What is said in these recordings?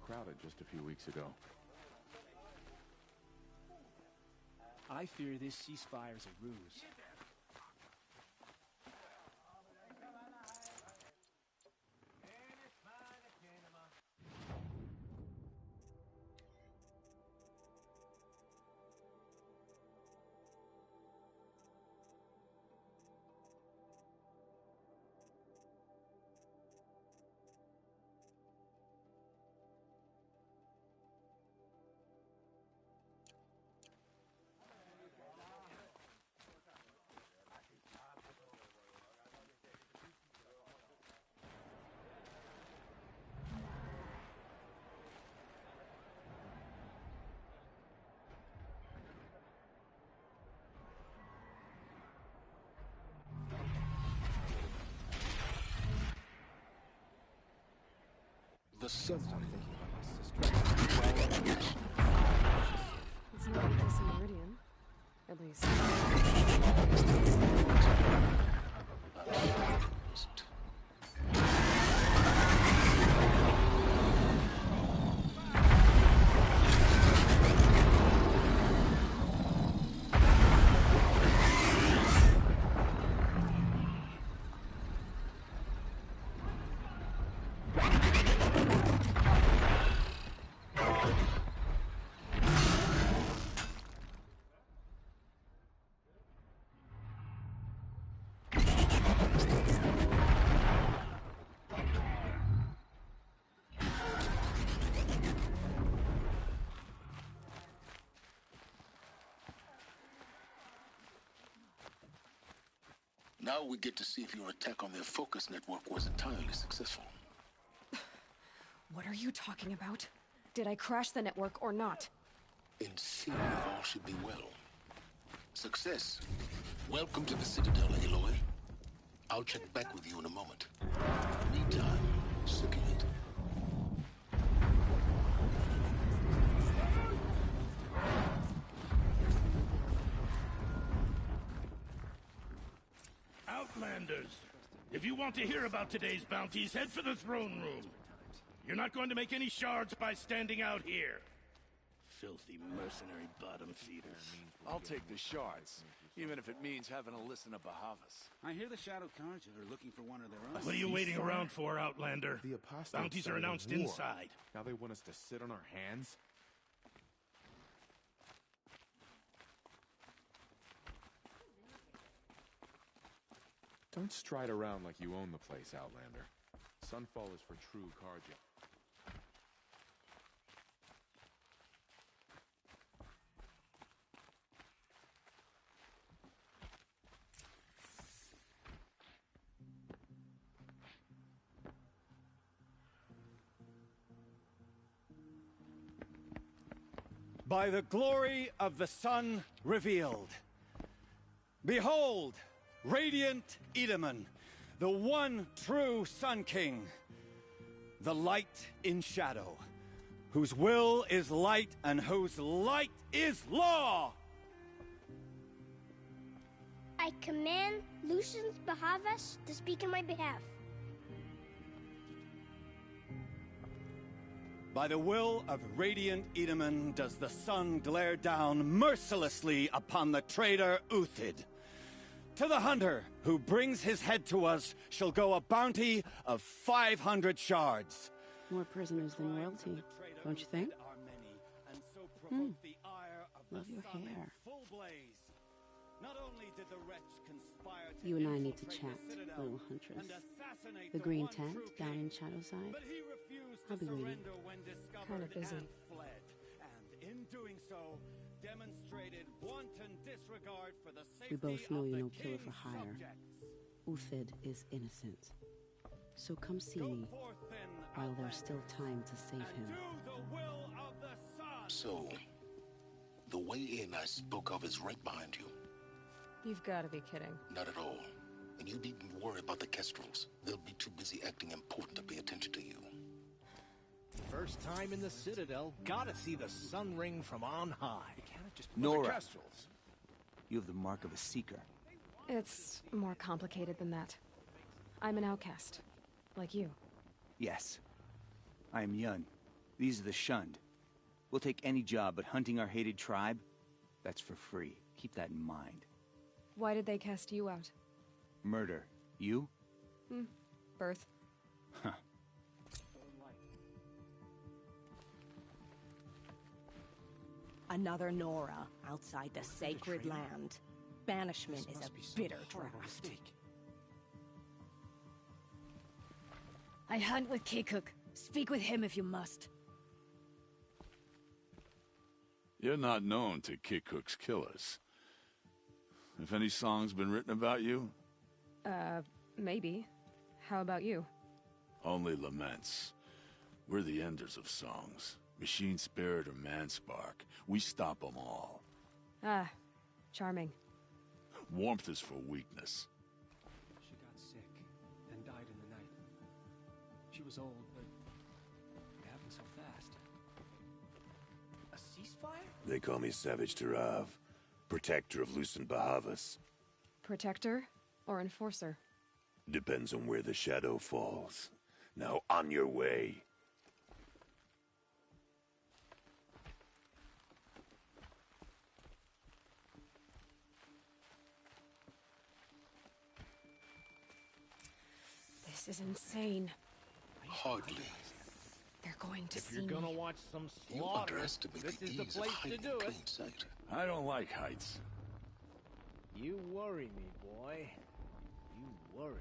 crowded just a few weeks ago. I fear this ceasefire is a ruse. The sun. Stop thinking about my sister. It's not a place in Meridian. At least. Now we get to see if your attack on their focus network was entirely successful. What are you talking about? Did I crash the network or not? In theory, all should be well. Success. Welcome to the Citadel, Aloy. I'll check back with you in a moment. Meantime, circulate. Outlanders, if you want to hear about today's bounties, head for the throne room. You're not going to make any shards by standing out here. Filthy mercenary bottom feeders. I'll take the shards, even if it means having to listen to Bahavas. I hear the Shadow Carja are looking for one of their own. What are you waiting around for, Outlander? The apostates Bounties are announced war. inside. Now they want us to sit on our hands? Don't stride around like you own the place, Outlander. Sunfall is for true Carja. By the glory of the sun revealed. Behold, radiant Edaman, the one true Sun King, the light in shadow, whose will is light and whose light is law. I command Lucius Bahavas to speak in my behalf. By the will of radiant Edaman does the sun glare down mercilessly upon the traitor Uthid. To the hunter who brings his head to us shall go a bounty of 500 shards. More prisoners than royalty, don't you think? Love your hair. You and I need to chat, little huntress. The green tent down in Shadowside? I'll be waiting. Kind of busy. And in doing so, demonstrated wanton disregard for the We both safety know of you're the no killer king's for hire. subjects. Uthid is innocent. So come see Go me forth then, while there's Outlander, still time to save and him. do the will of the sun. So, the way in I spoke of is right behind you. You've got to be kidding. Not at all. And you needn't worry about the Kestrels. They'll be too busy acting important to pay attention to you. First time in the Citadel, gotta see the sun ring from on high. Nora, You have the mark of a seeker. It's more complicated than that. I'm an outcast, like you. Yes. I am Yun, These are the shunned. We'll take any job, but hunting our hated tribe, that's for free. Keep that in mind. Why did they cast you out? Murder. You? Birth. Huh. Another Nora outside the sacred land. Banishment is a bitter draft. I hunt with Kikuk. Speak with him if you must. You're not known to Kikuk's killers. Have any songs been written about you? Maybe. How about you? Only laments. We're the enders of songs. Machine spirit or man spark. We stop them all. Ah, charming. Warmth is for weakness. She got sick and died in the night. She was old, but it happened so fast. A ceasefire? They call me Savage Tarav, protector of Lucent Bahavas. Protector or enforcer? Depends on where the shadow falls. Now on your way. This is insane. Hardly. They're going to If see you're me. gonna watch some You slaughter, underestimate this the is the ease of place to hiding do in it. plain sight. I don't like heights. You worry me, boy. You worry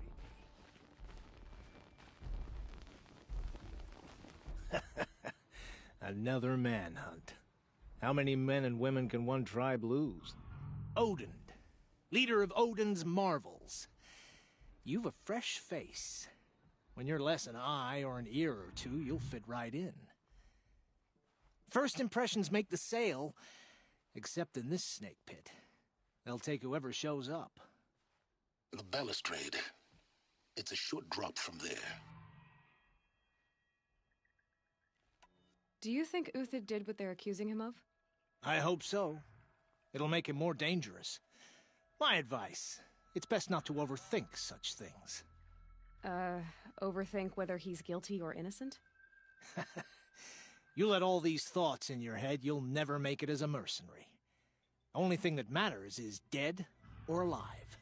me. Another manhunt. How many men and women can one tribe lose? Odin, leader of Odin's marvels. You've a fresh face. When you're less an eye or an ear or two, you'll fit right in. First impressions make the sale, except in this snake pit. They'll take whoever shows up. The balustrade. It's a short drop from there. Do you think Uthid did what they're accusing him of? I hope so. It'll make him more dangerous. My advice, it's best not to overthink such things. Overthink whether he's guilty or innocent? You let all these thoughts in your head, you'll never make it as a mercenary. Only thing that matters is dead or alive.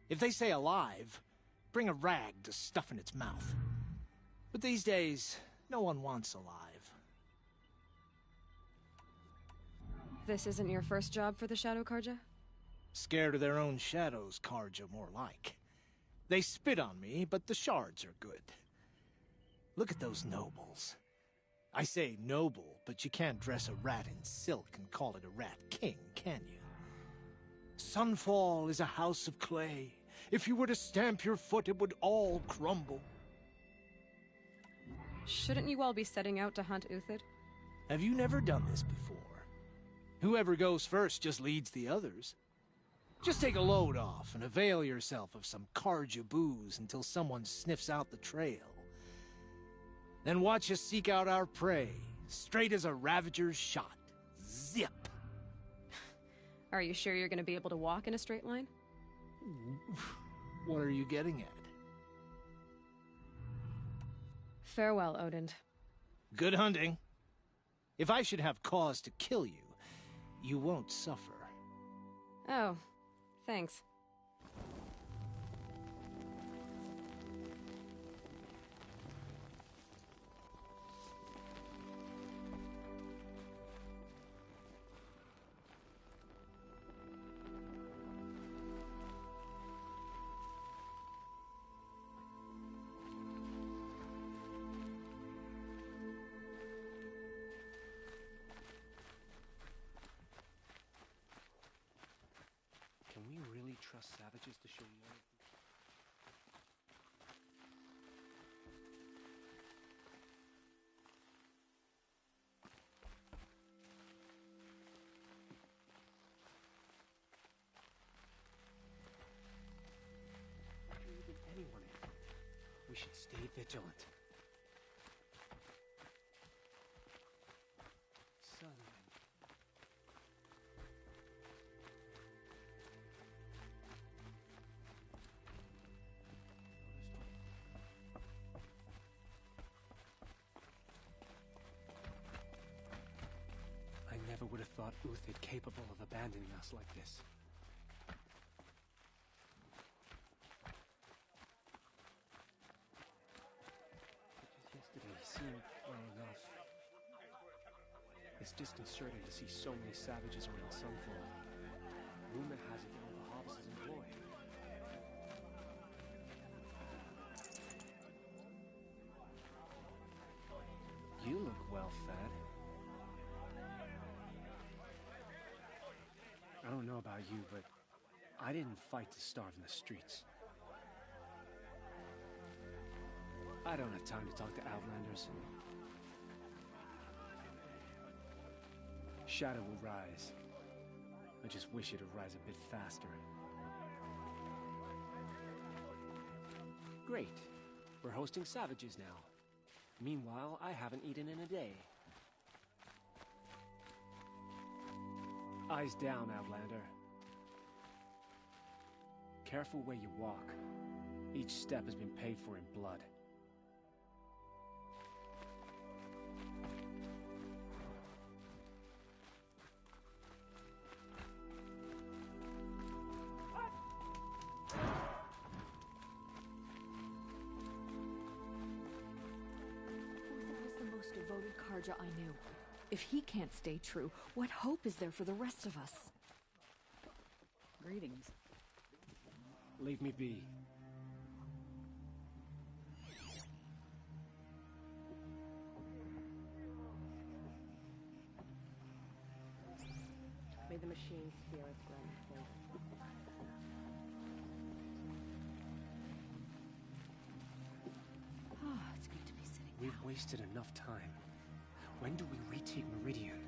If they say alive, bring a rag to stuff in its mouth. But these days, no one wants alive. This isn't your first job for the Shadow Karja? Scared of their own shadows, Karja, more like. They spit on me, but the shards are good. Look at those nobles. I say noble, but you can't dress a rat in silk and call it a rat king, can you? Sunfall is a house of clay. If you were to stamp your foot, it would all crumble. Shouldn't you all be setting out to hunt Uthid? Have you never done this before? Whoever goes first just leads the others. Just take a load off and avail yourself of some Karja booze until someone sniffs out the trail. Then watch us seek out our prey, straight as a Ravager's shot. Zip! Are you sure you're going to be able to walk in a straight line? What are you getting at? Farewell, Odin. Good hunting. If I should have cause to kill you, you won't suffer. Oh, thanks. Can we really trust savages to show you anything? Why are you even anyone in? We should stay vigilant. Sunlight. thought Uthid capable of abandoning us like this. Yesterday he seemed well enough. It's disconcerting to see so many savages around Sunfall. Rumor has it that the Hobbs is employed. You look well fed. I don't know about you, but I didn't fight to starve in the streets. I don't have time to talk to Outlanders. Shadow will rise. I just wish it'd rise a bit faster. Great. We're hosting savages now. Meanwhile, I haven't eaten in a day. Eyes down, Outlander. Careful where you walk. Each step has been paid for in blood. Devoted Karja I knew. If he can't stay true, what hope is there for the rest of us? Greetings. Leave me be. May the machine's spirit grant faith. It's good to be sitting. We've wasted enough time. When do we retake Meridian?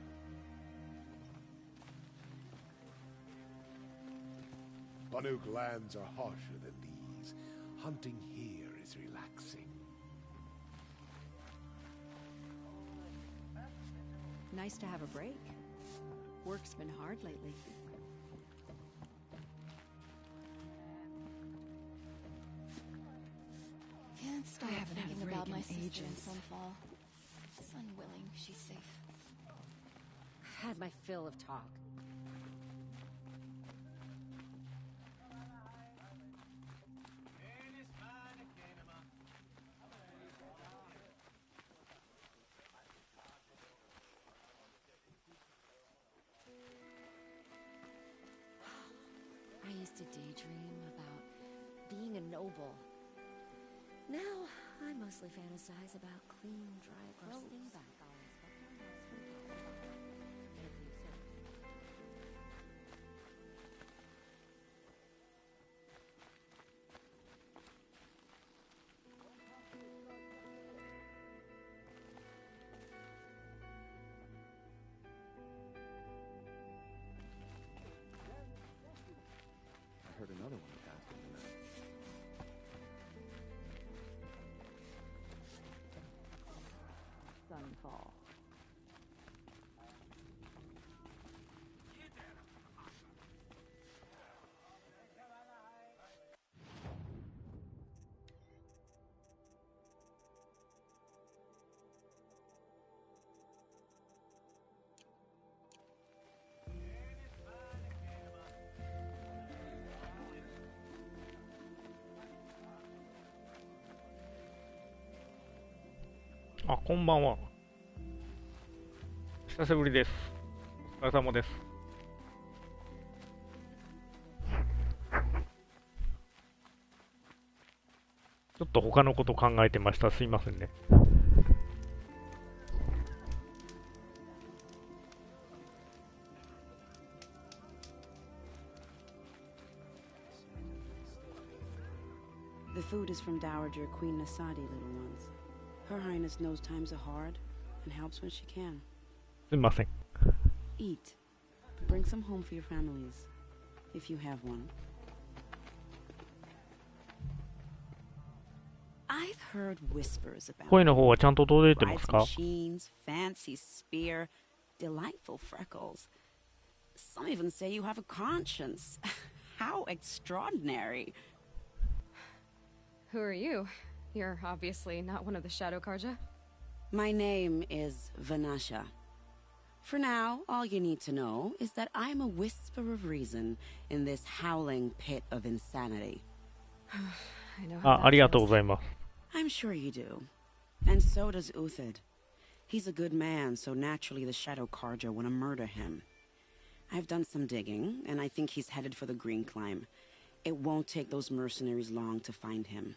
Banuk lands are harsher than these. Hunting here is relaxing. Nice to have a break. Work's been hard lately. Can't stop I haven't had thinking a break about in my sister in ages. Sunfall. Sun willing, she's safe. I've had my fill of talk. I used to daydream about being a noble. Now, I mostly fantasize about clean, dry clothes. I heard another one passed in the night. Sunfall.あ、こんばんは。久しぶりです。お疲れ様です。ちょっと他のこと考えてました。すいませんね。The food is from Dowager Queen Nasadi, little ones. Her Highness knows times are hard and helps when she can. すいません。Eat. Bring some home for your families, if you have one. I've heard whispers about 声の方はちゃんと届いてますか？ machines, fancy spear, delightful freckles. Some even say you have a conscience. How extraordinary. Who are you? You're obviously not one of the Shadow Karja. My name is Vanasha. For now, all you need to know is that I'm a whisper of reason in this howling pit of insanity. I know あ、 how あ that りがとう feels. ございます。I'm sure you do. And so does Uthid. He's a good man, so naturally the Shadow Carja want to murder him. I've done some digging, and I think he's headed for the Green Climb. It won't take those mercenaries long to find him.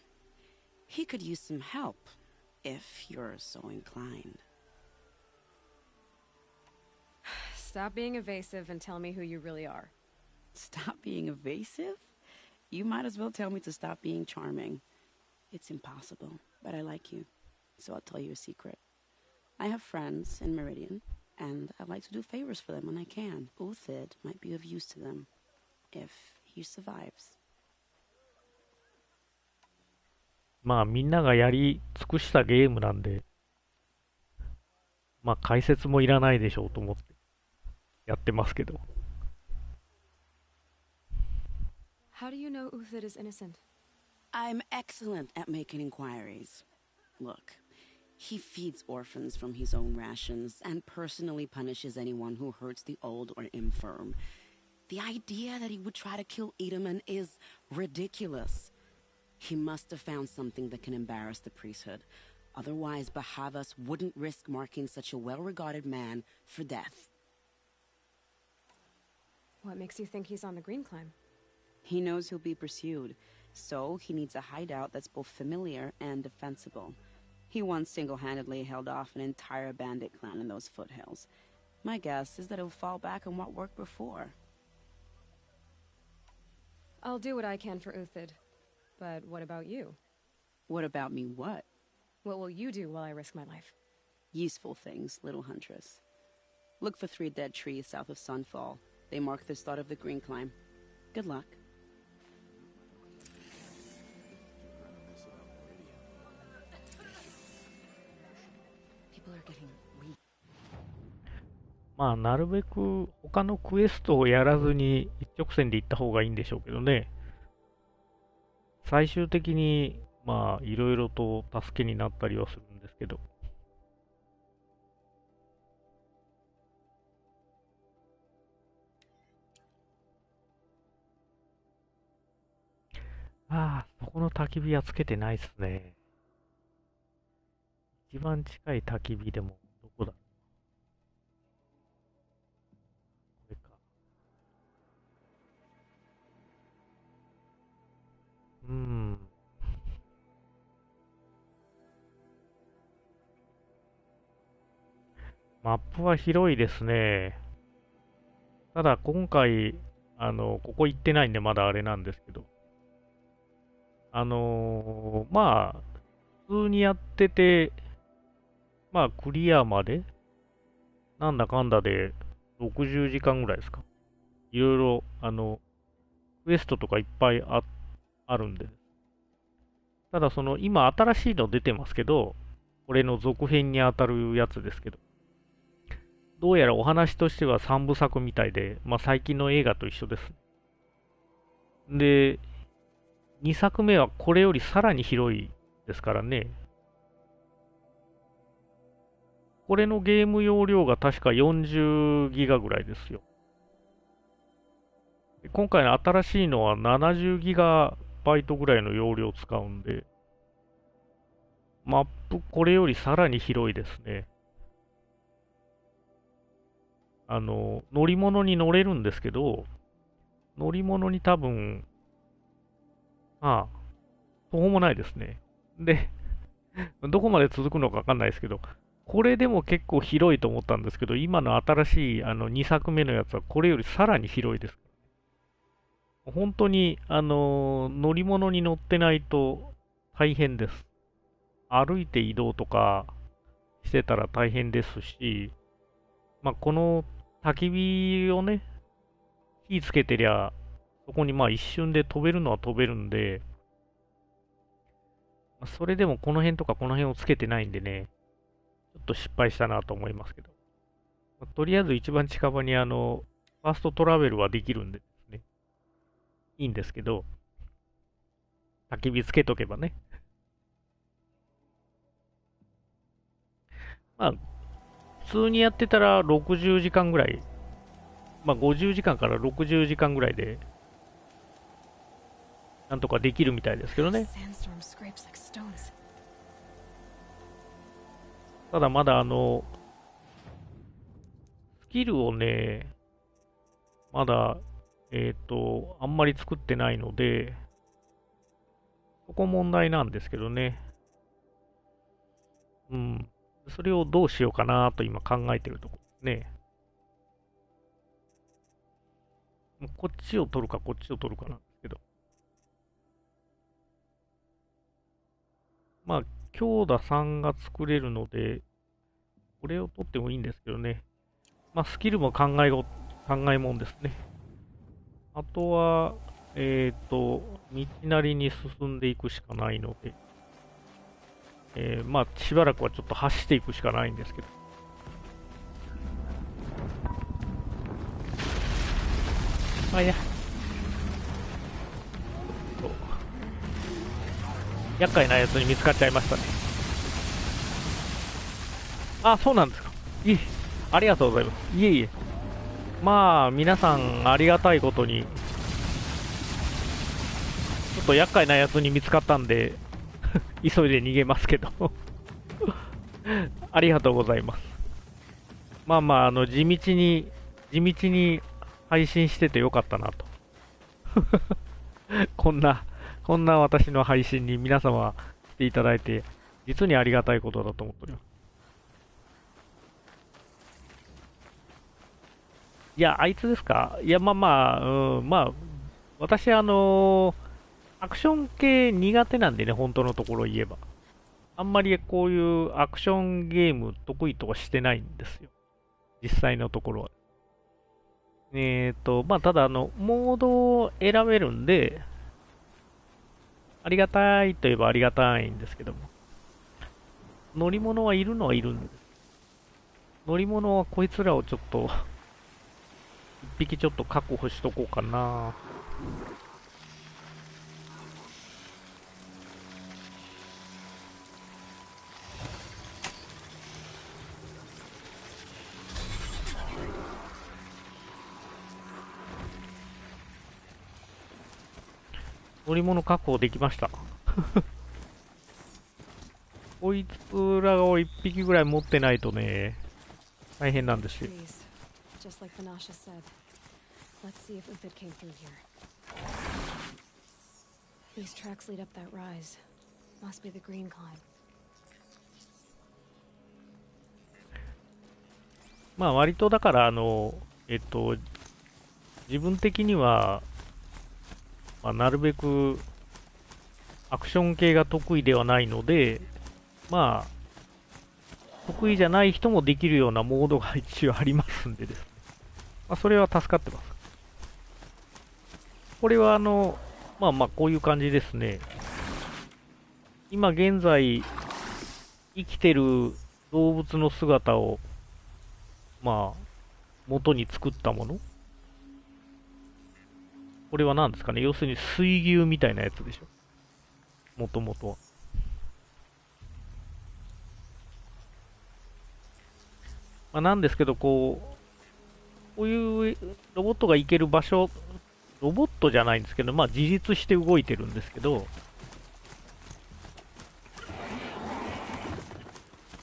He could use some help, if you're so inclined. Stop being evasive and tell me who you really are. Stop being evasive? You might as well tell me to stop being charming. It's impossible, but I like you, so I'll tell you a secret. I have friends in Meridian, and I like to do favors for them when I can. Uthid might be of use to them, if he survives. まあみんながやり尽くしたゲームなんで、まあ解説もいらないでしょうと思ってやってますけど。How do you know Uthid is innocent? I'm excellent at making inquiries. Look, he feeds orphans from his own rations and personally punishes anyone who hurts the old or infirm. The idea that he would try to kill Edelman is ridiculous. He must have found something that can embarrass the priesthood. Otherwise, Bahavas wouldn't risk marking such a well-regarded man for death. What makes you think he's on the Green Climb? He knows he'll be pursued, so he needs a hideout that's both familiar and defensible. He once single-handedly held off an entire bandit clan in those foothills. My guess is that he'll fall back on what worked before. I'll do what I can for Uthid. But what about you? What about me what? What will you do while I risk my life? Useful things, little huntress. Look for 3 dead trees south of Sunfall. They mark the start of the Green Climb. Good luck. People are getting weak. まあなるべく他のクエストをやらずに一直線で行った方がいいんでしょうけどね。最終的にまあいろいろと助けになったりはするんですけど。ああ、そこの焚き火はつけてないっすね。一番近い焚き火でもどこだ？これか。マップは広いですね。ただ今回、ここ行ってないんでまだあれなんですけど。まあ、普通にやってて、まあ、クリアまで、なんだかんだで60時間ぐらいですか。いろいろ、クエストとかいっぱいあるんで。ただ、今新しいの出てますけど、これの続編に当たるやつですけど、どうやらお話としては3部作みたいで、まあ最近の映画と一緒です。で、2作目はこれよりさらに広いですからね。これのゲーム容量が確か40ギガぐらいですよ。今回の新しいのは70ギガバイトぐらいの容量を使うんで、マップこれよりさらに広いですね。乗り物に乗れるんですけど、乗り物に多分、まあ、途方もないですね。で、どこまで続くのかわかんないですけど、これでも結構広いと思ったんですけど、今の新しい2作目のやつはこれよりさらに広いです。本当に乗り物に乗ってないと大変です。歩いて移動とかしてたら大変ですし、まあ、この焚き火をね、火つけてりゃ、そこにまあ一瞬で飛べるのは飛べるんで、それでもこの辺とかこの辺をつけてないんでね、ちょっと失敗したなと思いますけど。とりあえず一番近場にファーストトラベルはできるんでですね、いいんですけど、焚き火つけとけばね。まあ、普通にやってたら60時間ぐらい、まあ50時間から60時間ぐらいで、なんとかできるみたいですけどね。ただまだスキルをね、まだ、あんまり作ってないので、そこ問題なんですけどね。うん。それをどうしようかなと今考えてるところですね。こっちを取るか、こっちを取るかなんですけど。まあ、強打3が作れるので、これを取ってもいいんですけどね。まあ、スキルも考えもんですね。あとは、道なりに進んでいくしかないので、まあ、しばらくはちょっと走っていくしかないんですけど。あ、いや。厄介なやつに見つかっちゃいましたね。あ、そうなんですか。いえ、ありがとうございます。いえいえ。まあ、皆さんありがたいことに、ちょっと厄介なやつに見つかったんで、急いで逃げますけど。ありがとうございます。まあまあ、地道に配信しててよかったなと。こんな私の配信に皆様来ていただいて、実にありがたいことだと思っております。いや、あいつですか？いや、まあまあ、まあ、私アクション系苦手なんでね、本当のところ言えば。あんまりこういうアクションゲーム得意とはしてないんですよ。実際のところは。まあ、ただモードを選べるんで、ありがたいといえばありがたいんですけども。乗り物はいるのはいるんです。乗り物はこいつらをちょっと、一匹ちょっと確保しとこうかな。乗り物確保できました。こいつらを一匹ぐらい持ってないとね、大変なんですよ。Just like Vanasha said. Let's see if Uthid came through here. These tracks lead up that rise. Must be the green climb. まあ割とだから自分的には、まあ、なるべくアクション系が得意ではないので、まあ得意じゃない人もできるようなモードが一応ありますんでですね。まあ、それは助かってます。これはまあまあこういう感じですね。今現在生きてる動物の姿をまあ元に作ったもの。これは何ですかね。要するに水牛みたいなやつでしょ。もともとは。まあ、なんですけど、こういうロボットが行ける場所、ロボットじゃないんですけど、まあ自立して動いてるんですけど、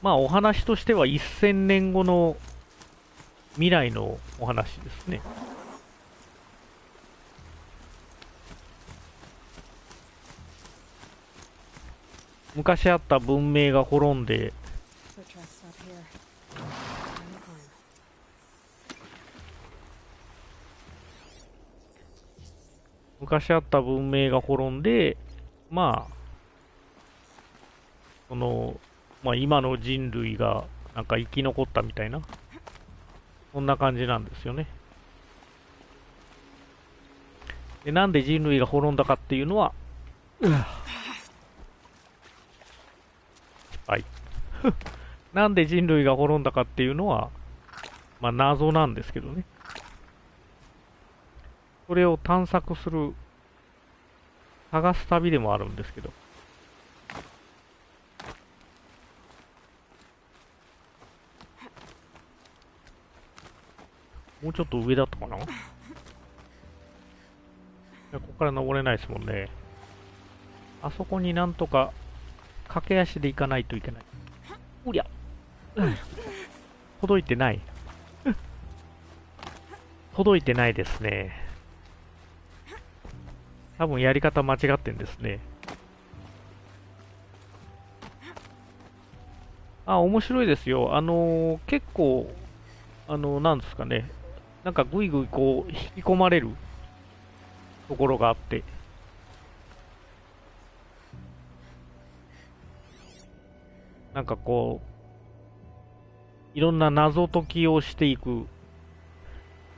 まあお話としては1000年後の未来のお話ですね。昔あった文明が滅んで、昔あった文明が滅んで、まあ、まあ今の人類がなんか生き残ったみたいな、そんな感じなんですよね。で、なんで人類が滅んだかっていうのは、はい。なんで人類が滅んだかっていうのは、まあ謎なんですけどね。それを探索する、探す旅でもあるんですけど。もうちょっと上だったかな。いや、ここから登れないですもんね。あそこになんとか駆け足で行かないといけない。おりゃ、届いてない。届いてないですね。多分やり方間違ってんですね。あ、面白いですよ。結構、なんですかね。なんかぐいぐいこう、引き込まれるところがあって。なんかこう、いろんな謎解きをしていく。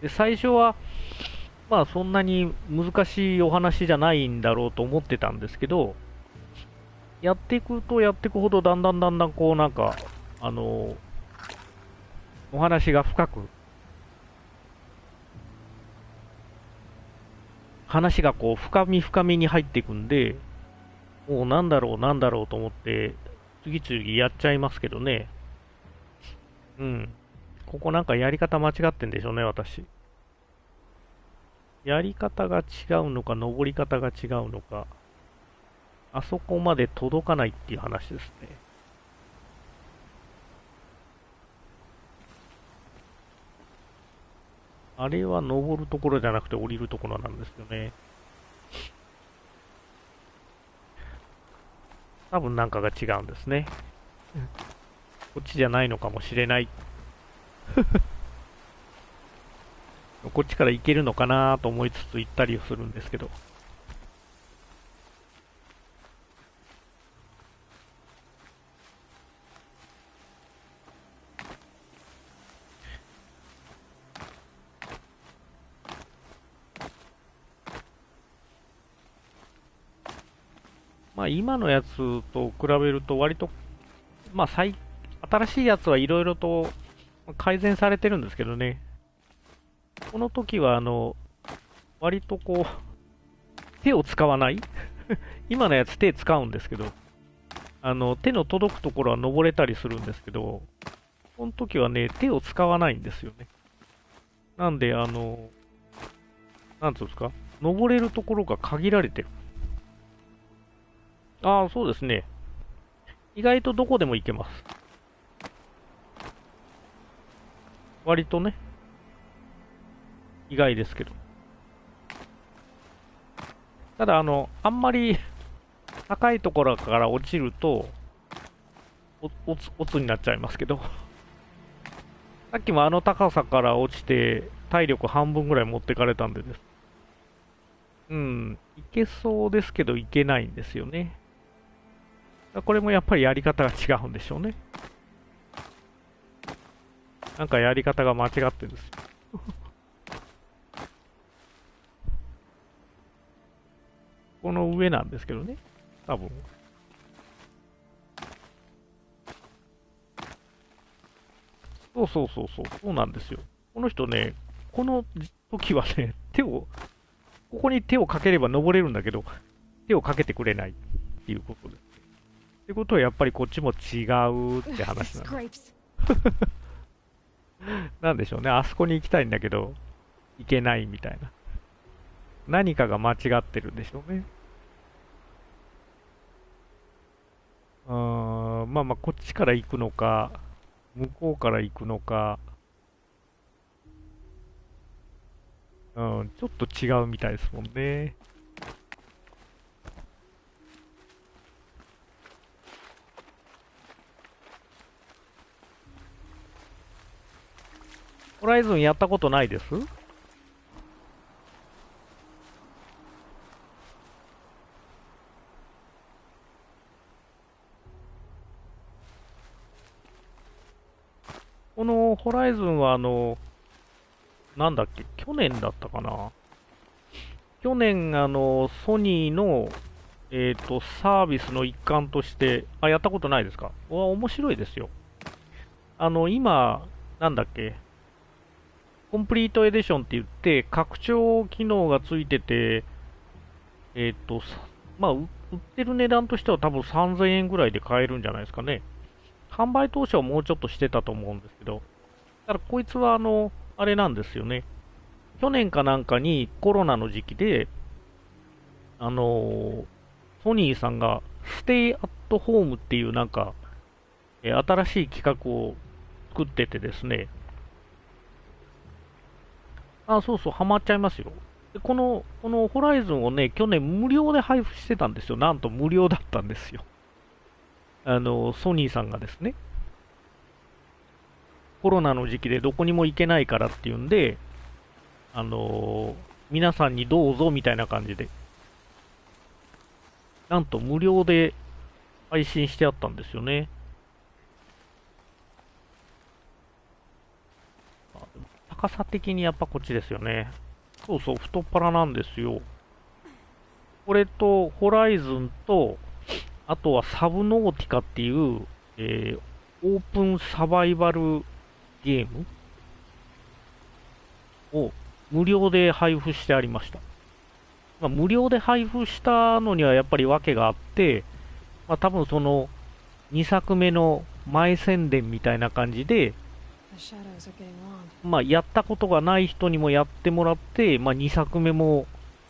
で、最初は、まあそんなに難しいお話じゃないんだろうと思ってたんですけど、やっていくとやっていくほどだんだんこうなんか、お話が深く、話がこう深みに入っていくんで、もうなんだろうと思って、次々やっちゃいますけどね。うん。ここなんかやり方間違ってんでしょうね、私。やり方が違うのか、登り方が違うのか、あそこまで届かないっていう話ですね。あれは登るところじゃなくて降りるところなんですよね。多分なんかが違うんですね。こっちじゃないのかもしれない。こっちから行けるのかなと思いつつ行ったりするんですけど。まあ今のやつと比べると割と、まあ新しいやつはいろいろと改善されてるんですけどね。この時は割とこう、手を使わない今のやつ手使うんですけど、手の届くところは登れたりするんですけど、この時はね、手を使わないんですよね。なんで、なんつうんですか、登れるところが限られてる。ああ、そうですね。意外とどこでも行けます。割とね。意外ですけど。ただ、あんまり高いところから落ちると、おつになっちゃいますけど。さっきもあの高さから落ちて、体力半分ぐらい持ってかれたんでです。うん、いけそうですけど、いけないんですよね。これもやっぱりやり方が違うんでしょうね。なんかやり方が間違ってるんですよ。この上なんですけどね。多分。そうなんですよ。この人ね、この時はね、ここに手をかければ登れるんだけど、手をかけてくれないっていうことです。ってことはやっぱりこっちも違うって話なんです。なんでしょうね。あそこに行きたいんだけど、行けないみたいな。何かが間違ってるんでしょうね。まあこっちから行くのか、向こうから行くのか、ちょっと違うみたいですもんね。ホライズンやったことないです？このホライズンはなんだっけ、去年だったかな。去年ソニーの、サービスの一環として、やったことないですか？面白いですよ。今、なんだっけ、コンプリートエディションって言って、拡張機能がついてて、まあ、売ってる値段としては多分3000円ぐらいで買えるんじゃないですかね。販売当初はもうちょっとしてたと思うんですけど、ただこいつはあれなんですよね。去年かなんかにコロナの時期で、ソニーさんがステイアットホームっていうなんか、新しい企画を作っててですね。そうそう、ハマっちゃいますよ。でこのホライズンをね、去年無料で配布してたんですよ。なんと無料だったんですよ。ソニーさんがですね。コロナの時期でどこにも行けないからっていうんで、皆さんにどうぞみたいな感じで、なんと無料で配信してあったんですよね。高さ的にやっぱこっちですよね。そうそう、太っ腹なんですよ。これと、ホライズンと、あとはサブノーティカっていう、オープンサバイバルゲームを無料で配布してありました。無料で配布したのにはやっぱり訳があって、多分その2作目の前宣伝みたいな感じで、やったことがない人にもやってもらって、2作目も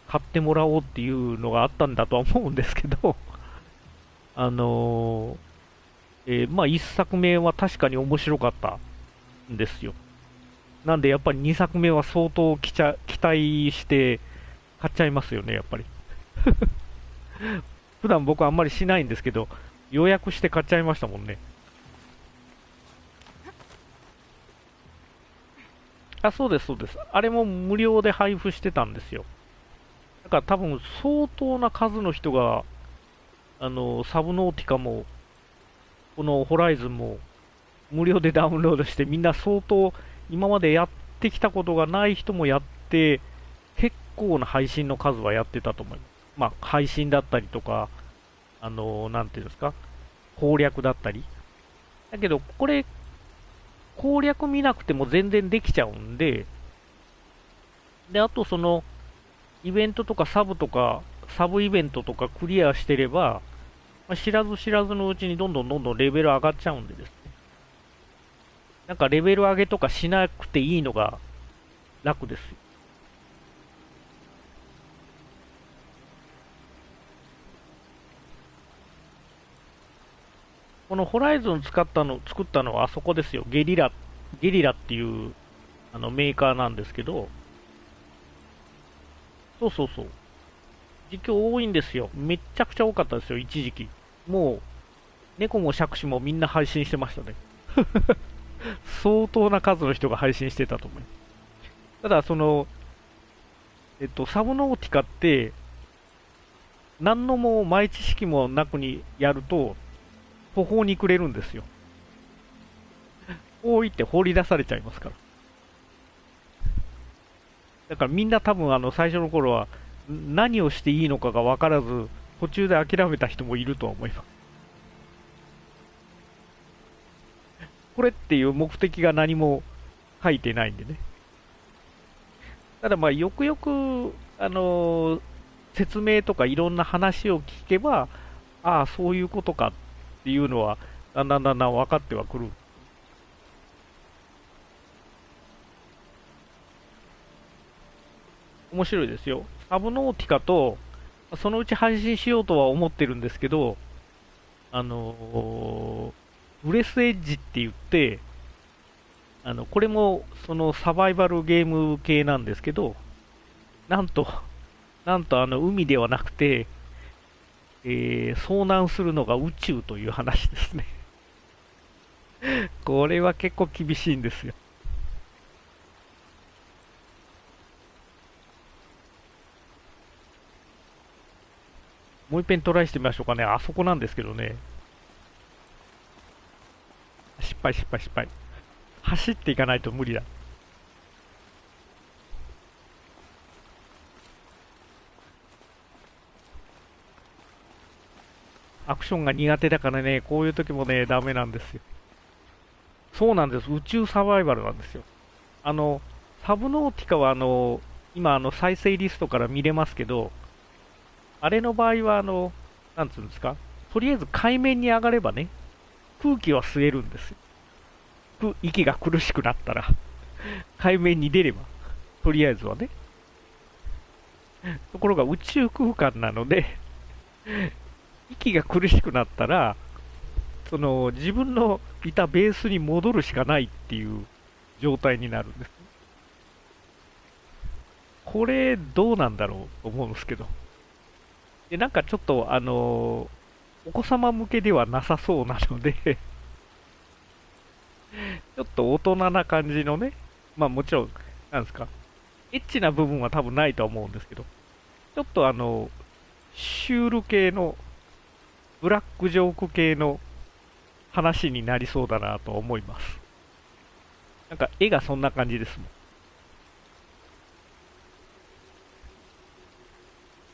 買ってもらおうっていうのがあったんだとは思うんですけど、1作目は確かに面白かったんですよ。なんでやっぱり2作目は相当期待して買っちゃいますよね、やっぱり。普段僕あんまりしないんですけど、予約して買っちゃいましたもんね。そうです、そうです。あれも無料で配布してたんですよ。だから多分相当な数の人が、サブノーティカも、このホライズンも無料でダウンロードして、みんな相当今までやってきたことがない人もやって、結構な配信の数はやってたと思います。配信だったりとか、なんていうんですか、攻略だったり。だけど、これ、攻略見なくても全然できちゃうんで、あとその、イベントとかサブイベントとかクリアしてれば、知らず知らずのうちにどんどんレベル上がっちゃうんでですね。なんかレベル上げとかしなくていいのが楽ですよ。このホライズン作ったのはあそこですよ。ゲリラっていうメーカーなんですけど、そうそうそう。実況多いんですよ。めっちゃくちゃ多かったですよ、一時期。もう、猫も杓子もみんな配信してましたね。相当な数の人が配信してたと思います。ただ、その、サブノーティカって、何のも前知識もなくにやると、途方に暮れるんですよ。こう言って放り出されちゃいますから。だからみんな多分最初の頃は何をしていいのかが分からず、途中で諦めた人もいるとは思います。これっていう目的が何も書いてないんでね。ただよくよく、説明とかいろんな話を聞けば、ああ、そういうことかっていうのは、だんだん分かってはくる。面白いですよ。サブノーティカと、そのうち配信しようとは思ってるんですけど、ブレスエッジって言って、これもそのサバイバルゲーム系なんですけど、なんと海ではなくて、遭難するのが宇宙という話ですね。これは結構厳しいんですよ。もう一遍トライしてみましょうかね。あそこなんですけどね。失敗。走っていかないと無理だ。アクションが苦手だからね、こういう時もね、ダメなんですよ。そうなんです。宇宙サバイバルなんですよ。サブノーティカは今再生リストから見れますけど、あれの場合はなんつうんですか、とりあえず海面に上がればね、空気は吸えるんですよ。息が苦しくなったら。海面に出れば、とりあえずはね。ところが宇宙空間なので、息が苦しくなったら、自分のいたベースに戻るしかないっていう状態になるんです。これ、どうなんだろうと思うんですけど。で、なんかちょっと、お子様向けではなさそうなので、ちょっと大人な感じのね、まあもちろん、なんですか、エッチな部分は多分ないとは思うんですけど、ちょっとシュール系の、ブラックジョーク系の話になりそうだなと思います。なんか絵がそんな感じです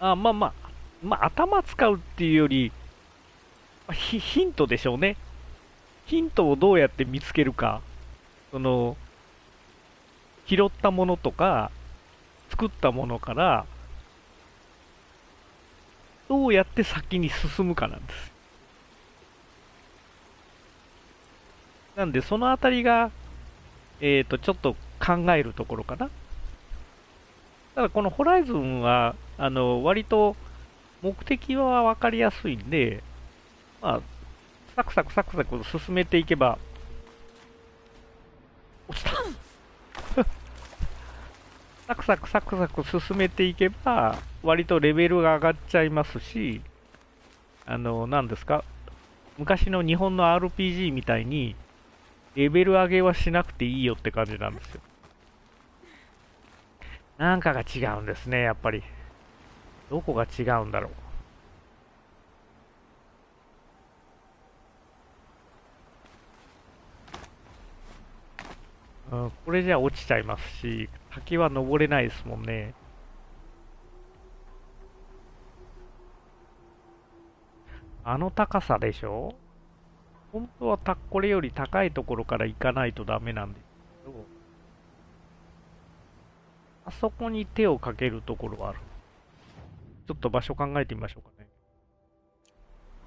もん。まあ、頭使うっていうより、ヒントでしょうね。ヒントをどうやって見つけるか。拾ったものとか、作ったものから、どうやって先に進むかなんです。なんで、そのあたりが、ちょっと考えるところかな。ただ、このホライズンは、割と目的は分かりやすいんで、まあ、サクサク進めていけば、落ちた。サクサク進めていけば、割とレベルが上がっちゃいますし、何ですか、昔の日本の RPG みたいに、レベル上げはしなくていいよって感じなんですよ。なんかが違うんですね、やっぱり。どこが違うんだろう。これじゃ落ちちゃいますし、滝は登れないですもんね。あの高さでしょ？本当はこれより高いところから行かないとダメなんですけど、あそこに手をかけるところがある。ちょっと場所考えてみましょうかね。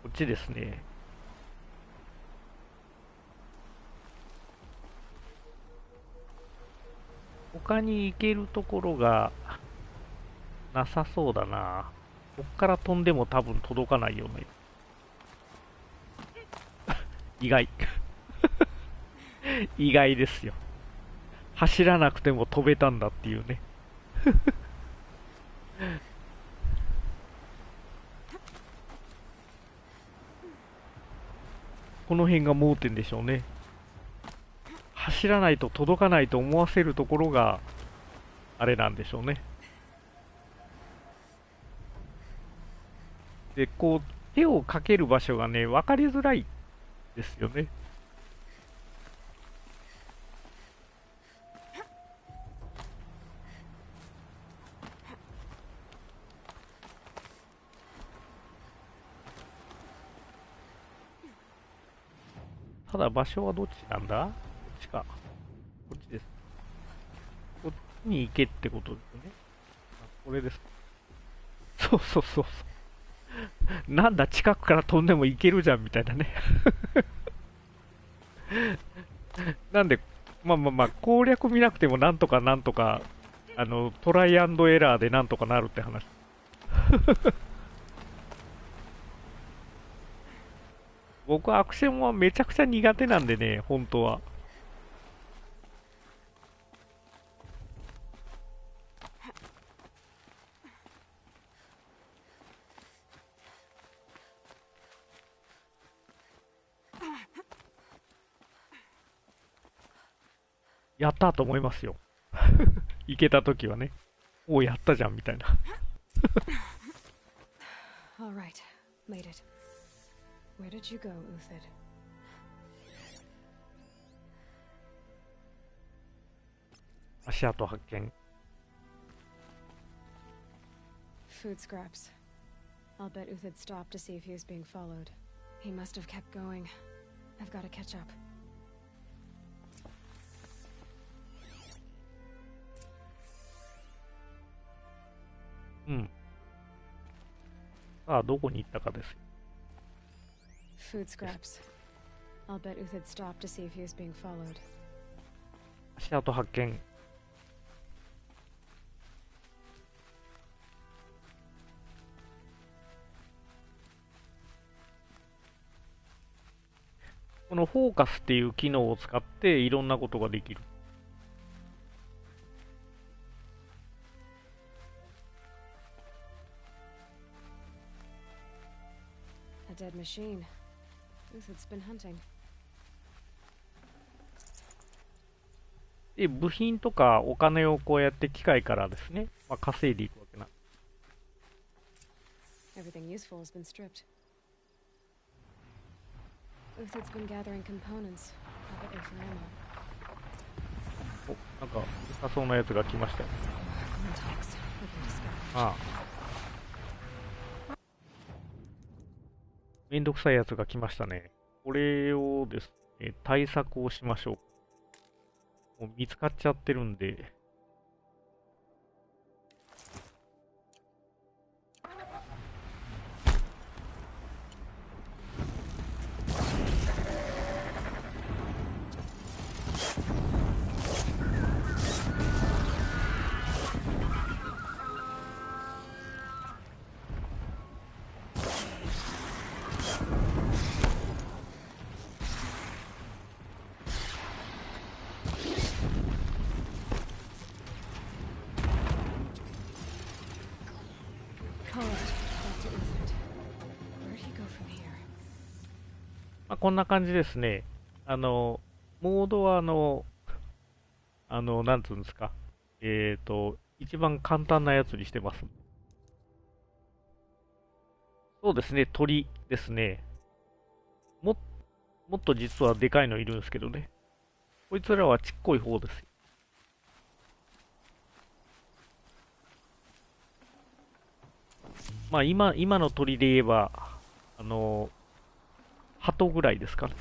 こっちですね。他に行けるところがなさそうだな。こっから飛んでも多分届かないよね。意外。意外ですよ。走らなくても飛べたんだっていうね。この辺が盲点でしょうね。走らないと届かないと思わせるところがあれなんでしょうね。で、こう手をかける場所がね、分かりづらいですよね。ただ場所はどっちなんだ？こっちか。こっちです。こっちに行けってことですよね。あ、これです。そう。なんだ、近くから飛んでも行けるじゃんみたいなね。なんで、まあ、攻略見なくてもなんとか、トライアンドエラーでなんとかなるって話。僕はアクションはめちゃくちゃ苦手なんでね、本当は。やったと思いますよ。行けたときはね。おう、やったじゃんみたいな。All right, made it. Where did you go, Uthid? Uthid 足跡発見。Food scraps. I'll bet Uthid stopped to see if he was being followed. He must have kept going. I've got to catch up. うん。さあ、どこに行ったかです。Food scraps. I'll bet Uthid stopped to see if he was being followed. 足跡発見。このフォーカスっていう機能を使っていろんなことができる。A dead machine. Uthid's been hunting. で、部品とかお金をこうやって機械からですね、まあ、稼いでいくわけな。Everything useful has been stripped. Uthid's been gathering components, probably for ammo. お、なんか良さそうなやつが来ましたよ。ああ。めんどくさいやつが来ましたね。これをですね、対策をしましょう。もう見つかっちゃってるんで。まあ、こんな感じですね。モードはなんつうんですか。一番簡単なやつにしてます。そうですね、鳥ですね。もっと実はでかいのいるんですけどね。こいつらはちっこい方ですよ。まあ今の鳥で言えば、鳩ぐらいですかね。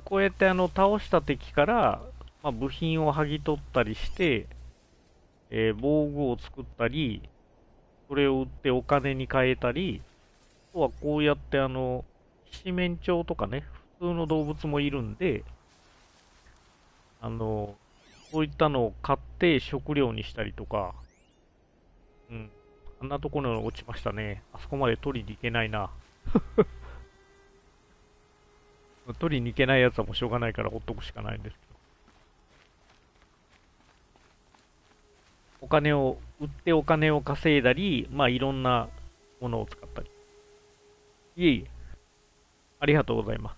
こうやって倒した敵から、まあ、部品を剥ぎ取ったりして、防具を作ったり、それを売ってお金に変えたり、あとはこうやって七面鳥とかね、普通の動物もいるんで、そういったのを買って食料にしたりとか、うん。あんなところに落ちましたね。あそこまで取りに行けないな。取りに行けないやつはもうしょうがないからほっとくしかないんですけど。お金を売ってお金を稼いだり、まあいろんなものを使ったり。いえいえ。ありがとうございます。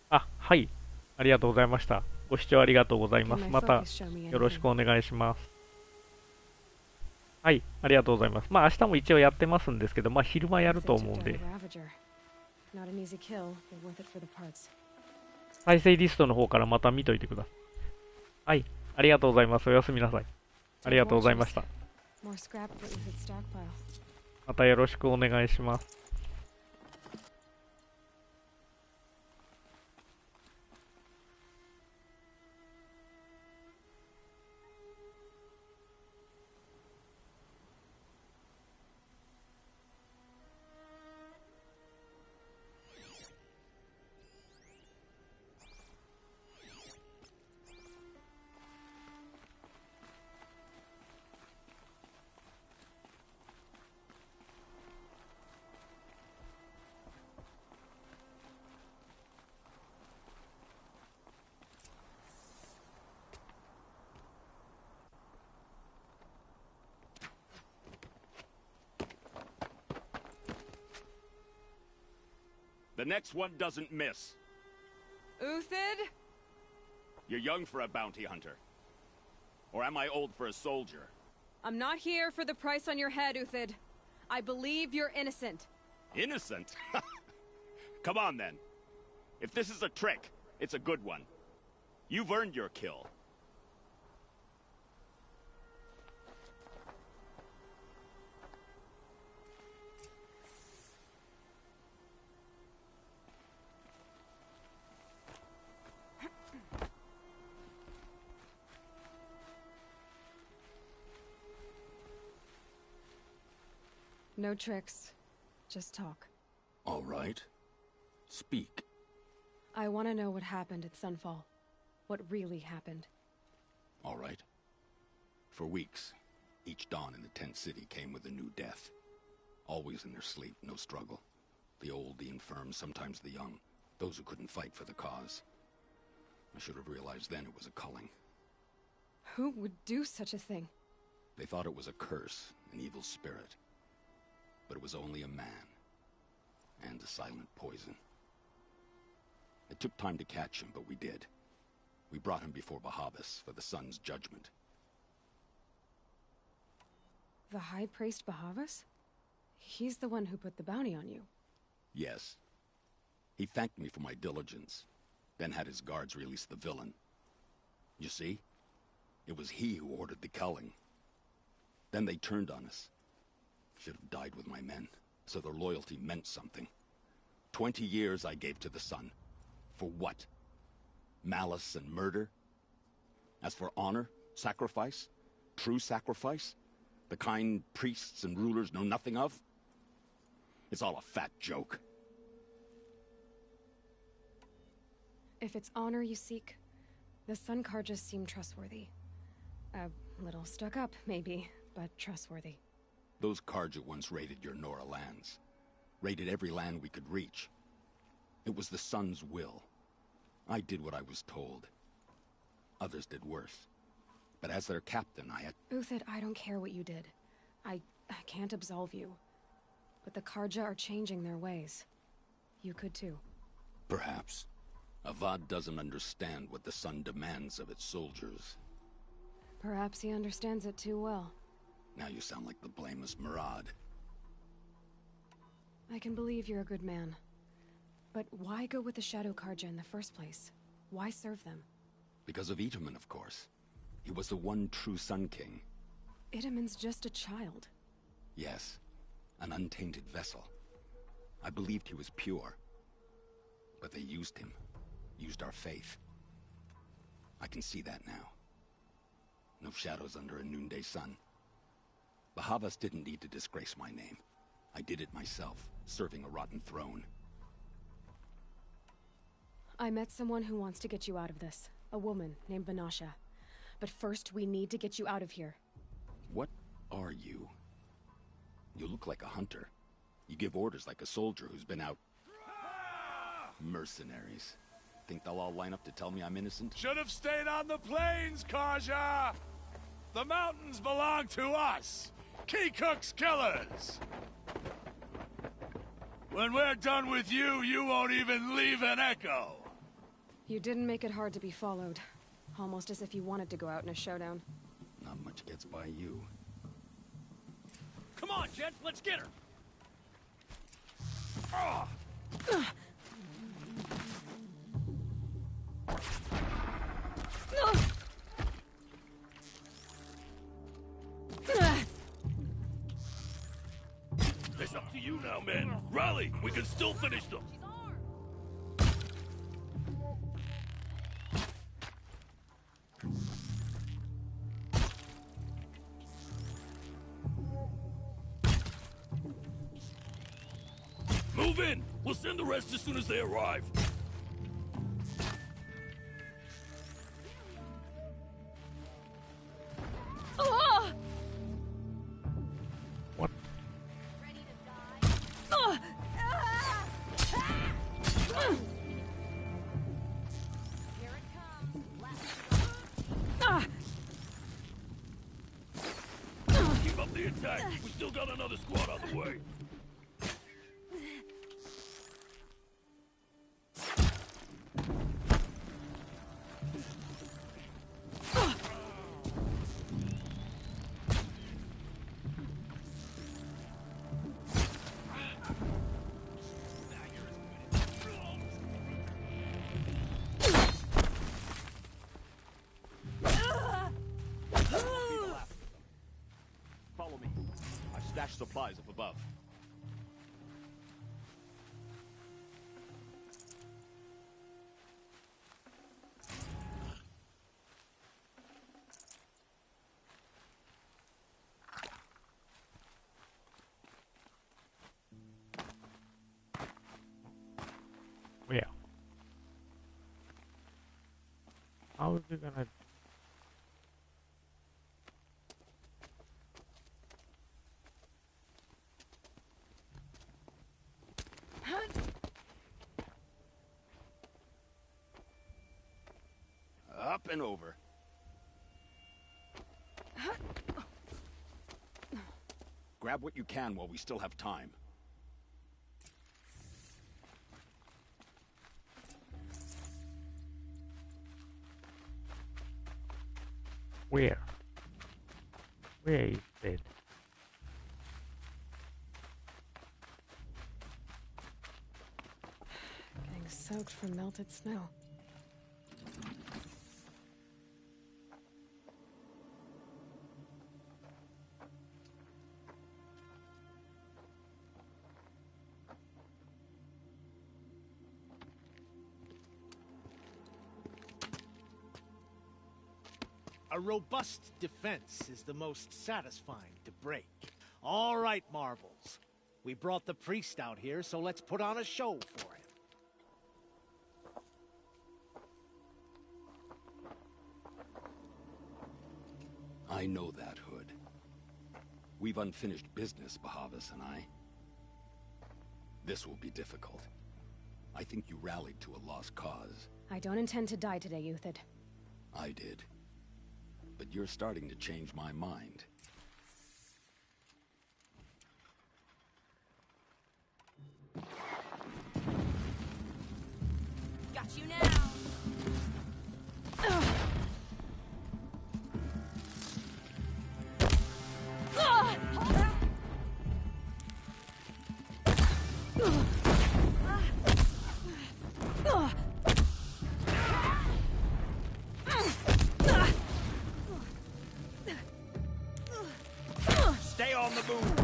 あ、はい。ありがとうございました。ご視聴ありがとうございます。またよろしくお願いします。はい、ありがとうございます。まあ明日も一応やってますんですけど、まあ昼間やると思うんで。再生リストの方からまた見といてください。はい、ありがとうございます。おやすみなさい。ありがとうございました。またよろしくお願いします。The next one doesn't miss. Uthid? You're young for a bounty hunter. Or am I old for a soldier? I'm not here for the price on your head, Uthid. I believe you're innocent. Innocent? Come on, then. If this is a trick, it's a good one. You've earned your kill. No tricks. Just talk. All right. Speak. I want to know what happened at Sunfall. What really happened. All right. For weeks, each dawn in the tent city came with a new death. Always in their sleep, no struggle. The old, the infirm, sometimes the young. Those who couldn't fight for the cause. I should have realized then it was a culling. Who would do such a thing? They thought it was a curse, an evil spirit. But it was only a man. And a silent poison. It took time to catch him, but we did. We brought him before Bahavas for the sun's judgment. The High Priest Bahavas? He's the one who put the bounty on you. Yes. He thanked me for my diligence, then had his guards release the villain. You see? It was he who ordered the culling. Then they turned on us. Should have died with my men, so their loyalty meant something. 20 years I gave to the sun. For what? Malice and murder? As for honor, sacrifice, true sacrifice, the kind priests and rulers know nothing of? It's all a fat joke. If it's honor you seek, the Sun Karjas seem trustworthy. A little stuck up, maybe, but trustworthy. Those Karja once raided your Nora lands. Raided every land we could reach. It was the Sun's will. I did what I was told. Others did worse. But as their captain, I had... Uthid, I don't care what you did. I can't absolve you. But the Karja are changing their ways. You could too. Perhaps. Avad doesn't understand what the Sun demands of its soldiers. Perhaps he understands it too well. Now you sound like the blameless Murad. I can believe you're a good man. But why go with the Shadow Karja in the first place? Why serve them? Because of Itaman, of course. He was the one true Sun King. Itaman's just a child. Yes. An untainted vessel. I believed he was pure. But they used him. Used our faith. I can see that now. No shadows under a noonday sun. Bahavas didn't need to disgrace my name. I did it myself, serving a rotten throne. I met someone who wants to get you out of this. A woman named Vanasha. But first, we need to get you out of here. What are you? You look like a hunter. You give orders like a soldier who's been out... Mercenaries. Think they'll all line up to tell me I'm innocent? Should have stayed on the plains, Karja! The mountains belong to us! Keycook's killers! When we're done with you, you won't even leave an echo! You didn't make it hard to be followed. Almost as if you wanted to go out in a showdown. Not much gets by you. Come on, Jet, let's get her! It's up to you now, men. Rally! We can still finish them! Move in! We'll send the rest as soon as they arrive. What? Keep up the attack. We still got another squad on the way. Follow me. I've stashed supplies up above. Yeah. How's it gonna... Up and over. Grab what you can while we still have time. Where? Where is it? Getting soaked from melted snow. A robust defense is the most satisfying to break. All right, Marvels. We brought the priest out here, so let's put on a show for him. I know that, Hood. We've unfinished business, Bahavas and I. This will be difficult. I think you rallied to a lost cause. I don't intend to die today, Uthid. I did. But you're starting to change my mind. Got you now. Stay on the move.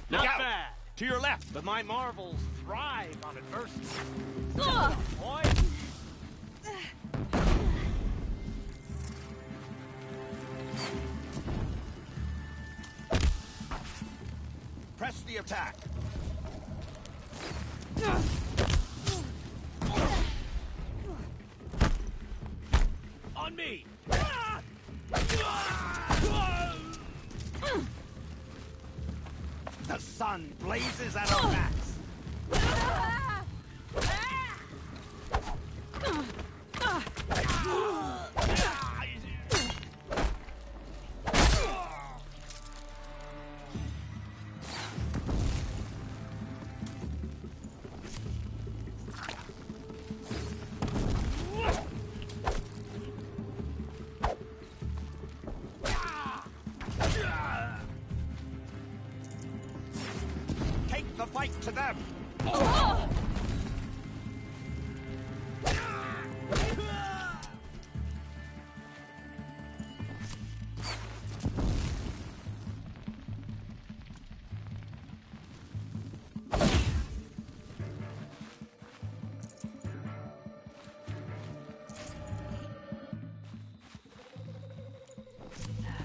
Not out. bad. To your left. But my Marvels thrive on adversity. Boy. Press the attack. On me. The sun blazes at our backs. Take the fight to them.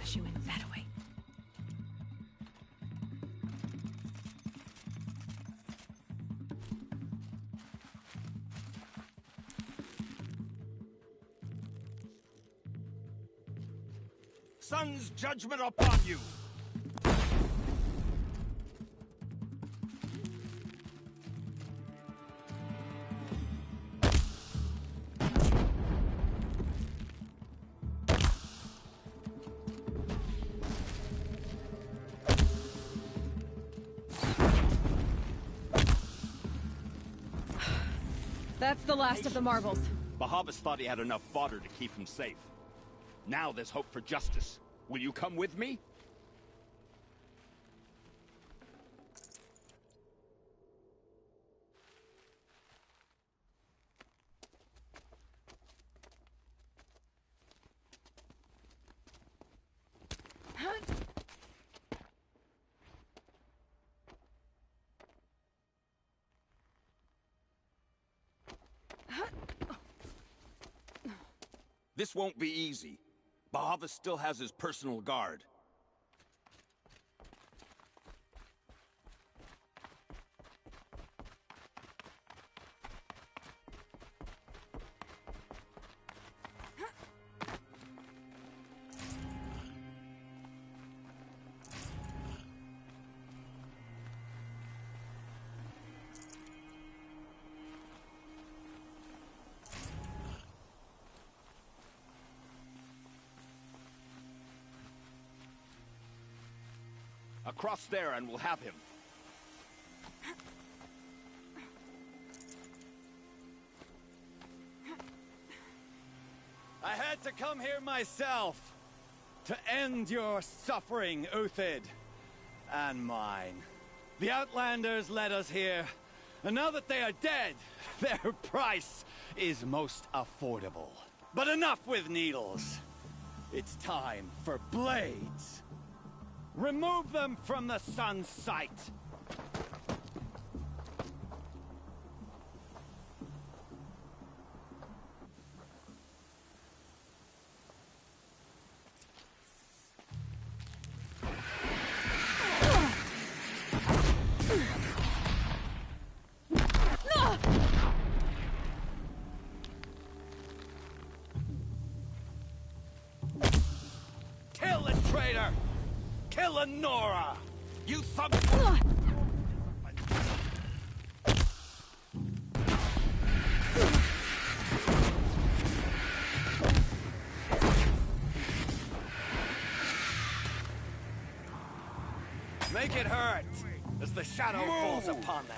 She went that way. Sun's judgment upon you. That's the last of the Marvels. Bahavas thought he had enough fodder to keep him safe. Now there's hope for justice. Will you come with me? This won't be easy. Bahavas still has his personal guard. Across there and we'll have him. I had to come here myself to end your suffering, Uthid, and mine. The Outlanders led us here, and now that they are dead, their price is most affordable. But enough with needles. It's time for blades. Remove them from the sun's sight. Kill the traitor! Kill Nora! You son of... Make it hurt as the shadow falls upon them.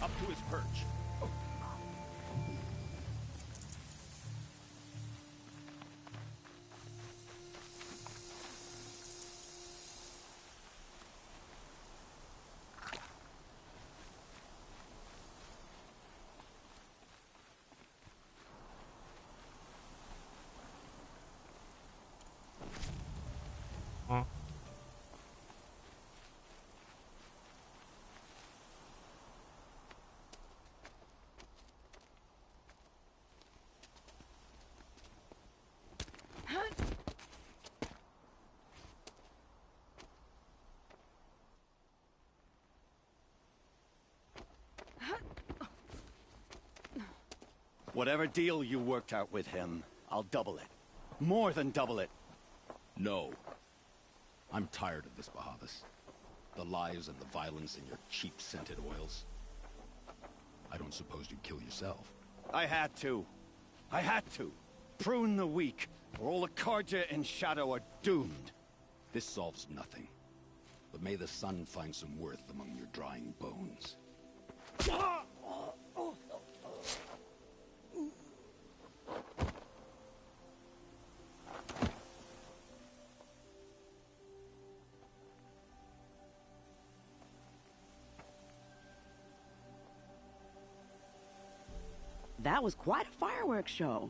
Up to his perch. Huh? Whatever deal you worked out with him, I'll double it. More than double it. No. I'm tired of this, Bahavas. The lies and the violence in your cheap-scented oils. I don't suppose you'd kill yourself. I had to. I had to. Prune the weak, or all the Karja in Shadow are doomed. This solves nothing. But may the sun find some worth among your drying bones. That was quite a fireworks show.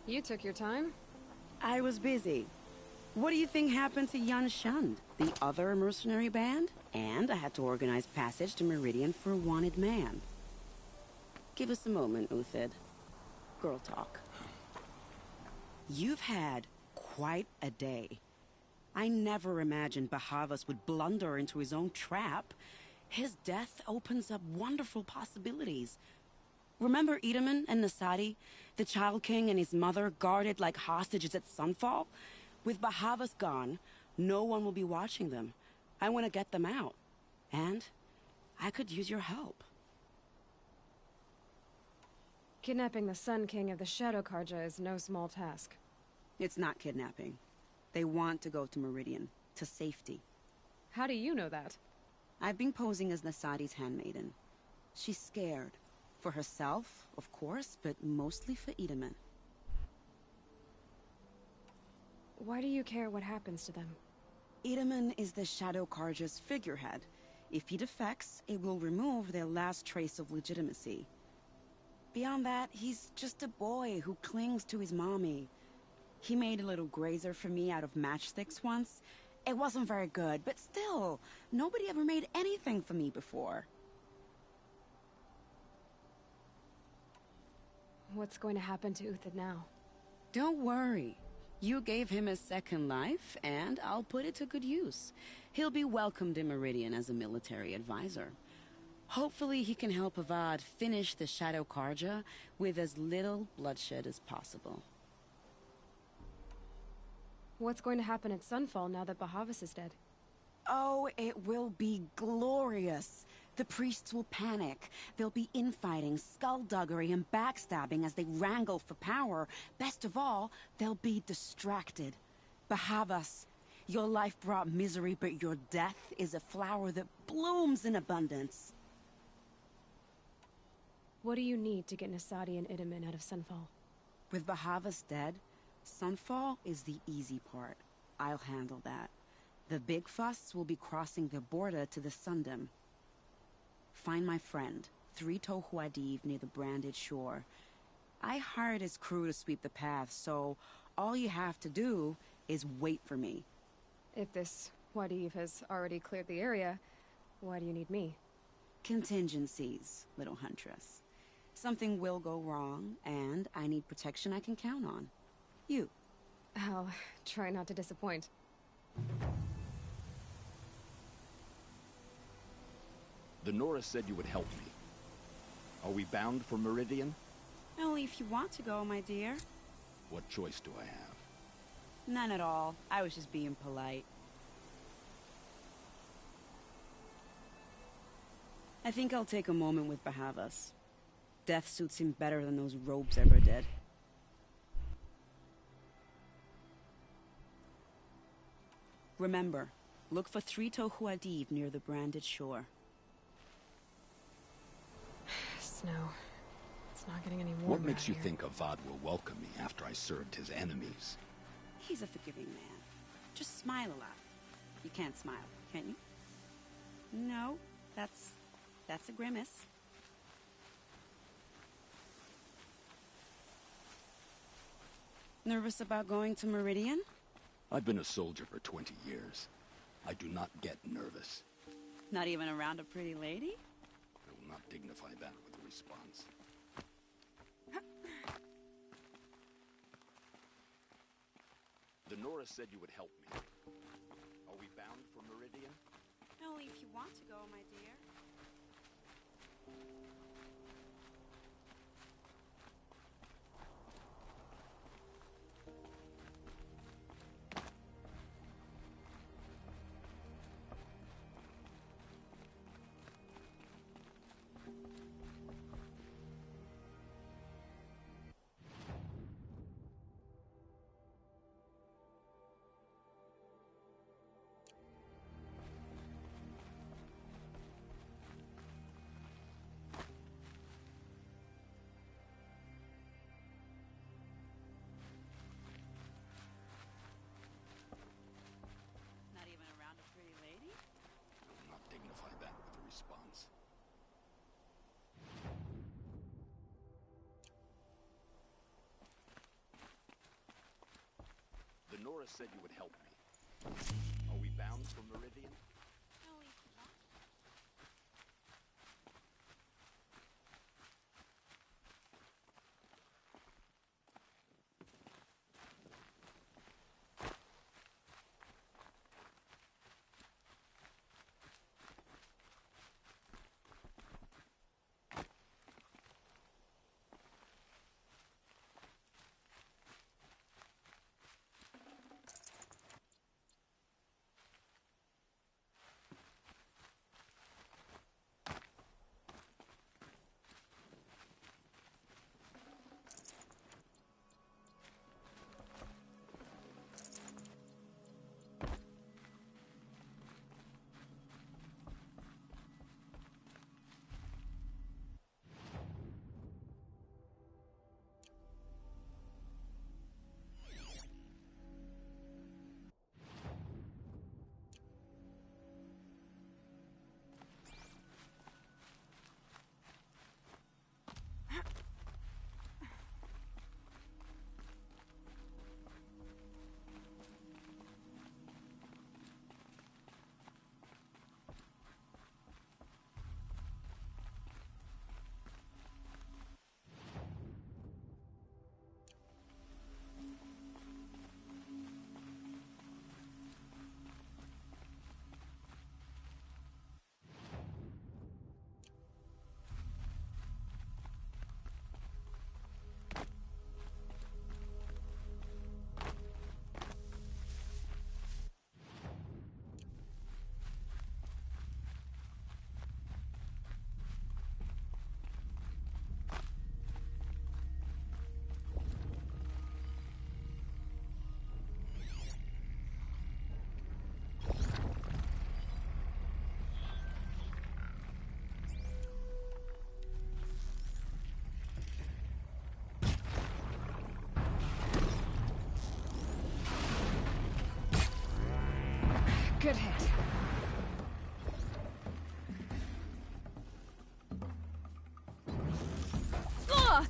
You took your time? I was busy. What do you think happened to Yan Shund, the other mercenary band? And I had to organize passage to Meridian for a wanted man. Give us a moment, Uthid. Girl talk. You've had quite a day. I never imagined Bahavas would blunder into his own trap. His death opens up wonderful possibilities. Remember Edaman and Nasadi, the Child King and his mother guarded like hostages at sunfall? With Bahavas gone, no one will be watching them. I want to get them out. And I could use your help. Kidnapping the Sun King of the Shadow Karja is no small task. It's not kidnapping. They want to go to Meridian, to safety. How do you know that? I've been posing as Nasadi's handmaiden. She's scared. For herself, of course, but mostly for Edaman. Why do you care what happens to them? Edaman is the Shadow Karja's figurehead. If he defects, it will remove their last trace of legitimacy. Beyond that, he's just a boy who clings to his mommy. He made a little grazer for me out of matchsticks once, It wasn't very good, but still, nobody ever made anything for me before. What's going to happen to Uthid now? Don't worry. You gave him a second life, and I'll put it to good use. He'll be welcomed in Meridian as a military advisor. Hopefully he can help Avad finish the Shadow Karja with as little bloodshed as possible. What's going to happen at Sunfall now that Bahavas is dead? Oh, it will be glorious. The priests will panic. There'll be infighting, skullduggery, and backstabbing as they wrangle for power. Best of all, they'll be distracted. Bahavas, your life brought misery, but your death is a flower that blooms in abundance. What do you need to get Nasadi and Idaman out of Sunfall? With Bahavas dead, Sunfall is the easy part. I'll handle that. The big fuss will be crossing the border to the Sundom. Find my friend, 3 Tohuadiv near the Branded Shore. I hired his crew to sweep the path, so all you have to do is wait for me. If this Wadiv has already cleared the area, why do you need me? Contingencies, little huntress. Something will go wrong, and I need protection I can count on. You. I'll try not to disappoint. The Nora said you would help me. Are we bound for Meridian? Only if you want to go, my dear. What choice do I have? None at all. I was just being polite. I think I'll take a moment with Bahavas. Death suits him better than those robes ever did. Remember, look for 3 Tohuadiv near the Branded Shore. Snow. It's not getting any warmer. What makes you here. think Avad will welcome me after I served his enemies? He's a forgiving man. Just smile a lot. You can't smile, can you? No, that's a grimace. Nervous about going to Meridian? I've been a soldier for 20 years. I do not get nervous. Not even around a pretty lady? I will not dignify that with a response. The Nora said you would help me. Are we bound for Meridian? Only if you want to go, my dear. Dignify that with a response. The Nora said you would help me. Are we bound for Meridian? Good hit. Ugh!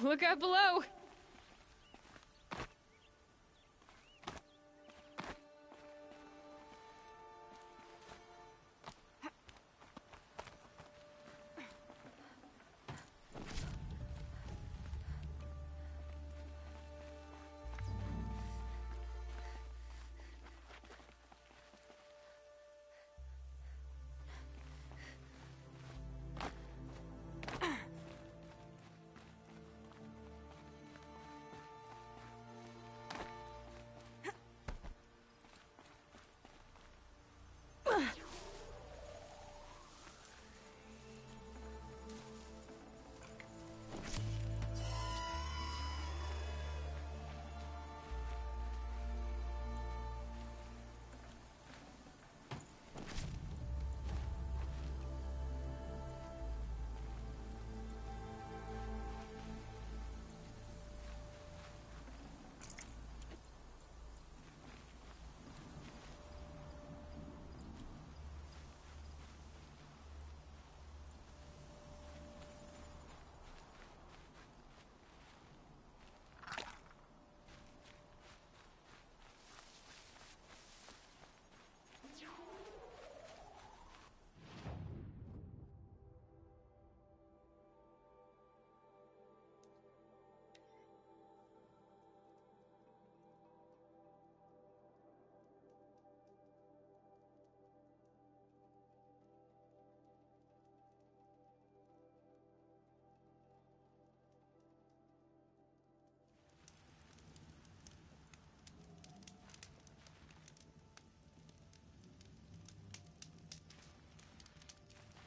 Look out below!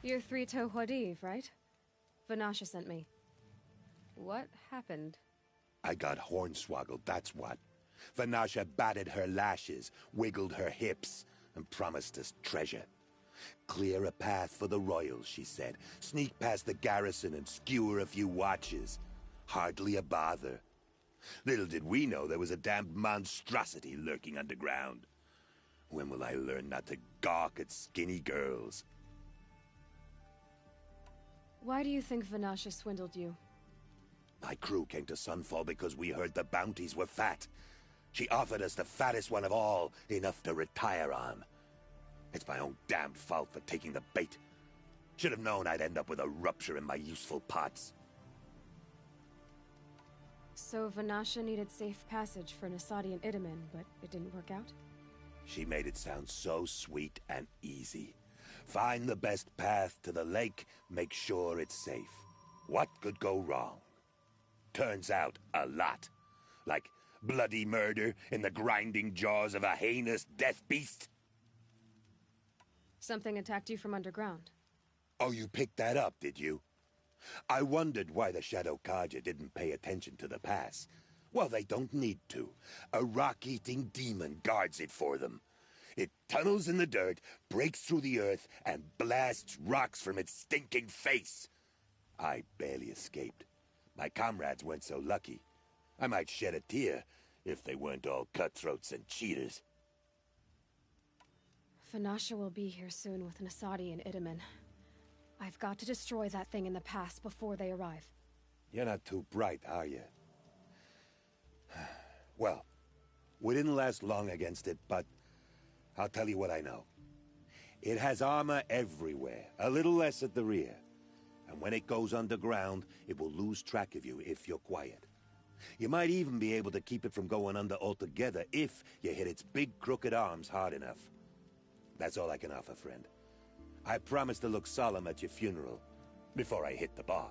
You're Three-Toe Huadiv, right? Vanasha sent me. What happened? I got hornswoggled, that's what. Vanasha batted her lashes, wiggled her hips, and promised us treasure. Clear a path for the royals, she said. Sneak past the garrison and skewer a few watches. Hardly a bother. Little did we know there was a damned monstrosity lurking underground. When will I learn not to gawk at skinny girls? Why do you think Vanasha swindled you? My crew came to Sunfall because we heard the bounties were fat. She offered us the fattest one of all, enough to retire on. It's my own damned fault for taking the bait. Should have known I'd end up with a rupture in my useful parts. So Vanasha needed safe passage for Nasadi and Itamen, but it didn't work out? She made it sound so sweet and easy. Find the best path to the lake, make sure it's safe. What could go wrong? Turns out, a lot. Like bloody murder in the grinding jaws of a heinous death beast. Something attacked you from underground. Oh, you picked that up, did you? I wondered why the Shadow Kaja didn't pay attention to the pass. Well, they don't need to. A rock-eating demon guards it for them. It tunnels in the dirt, breaks through the earth, and blasts rocks from its stinking face. I barely escaped. My comrades weren't so lucky. I might shed a tear if they weren't all cutthroats and cheaters. Fanasha will be here soon with Nasadi and Itamen. I've got to destroy that thing in the pass before they arrive. You're not too bright, are you? Well, we didn't last long against it, but I'll tell you what I know. It has armor everywhere, a little less at the rear. And when it goes underground, it will lose track of you if you're quiet. You might even be able to keep it from going under altogether if you hit its big crooked arms hard enough. That's all I can offer, friend. I promise to look solemn at your funeral before I hit the bar.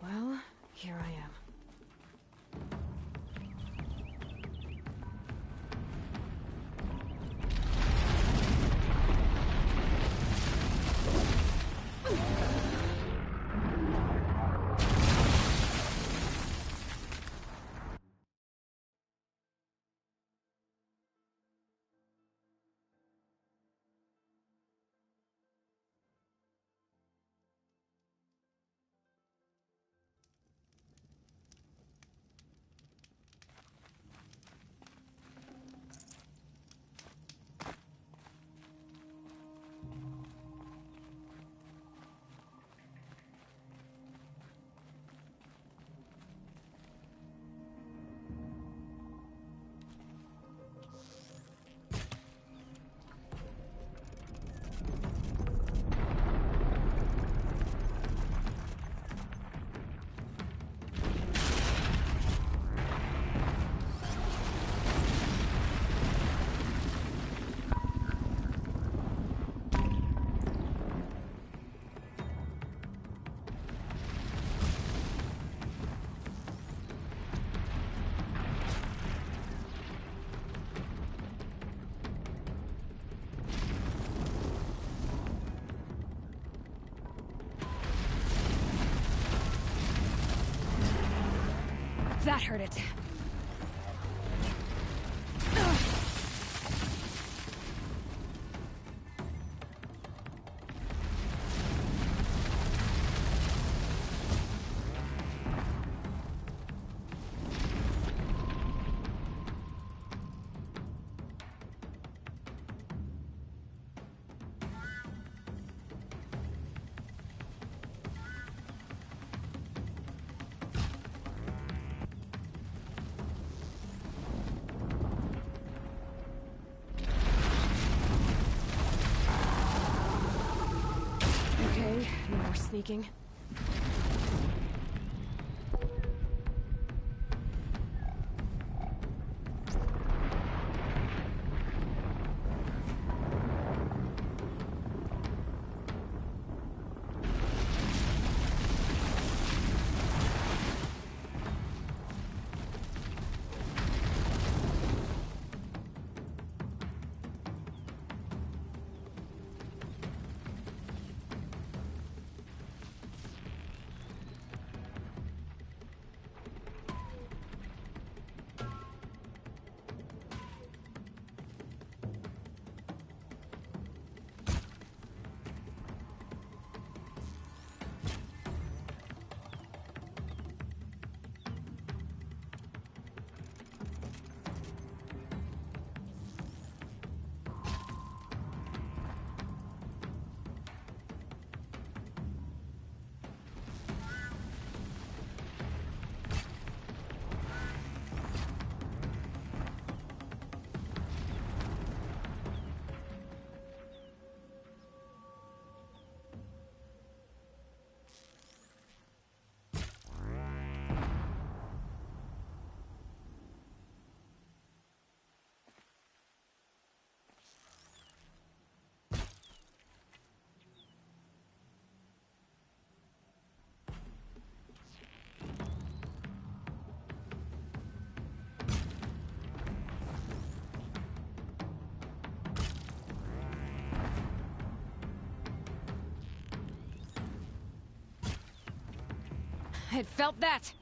Well, here I am. That hurt it. No more sneaking. It felt that!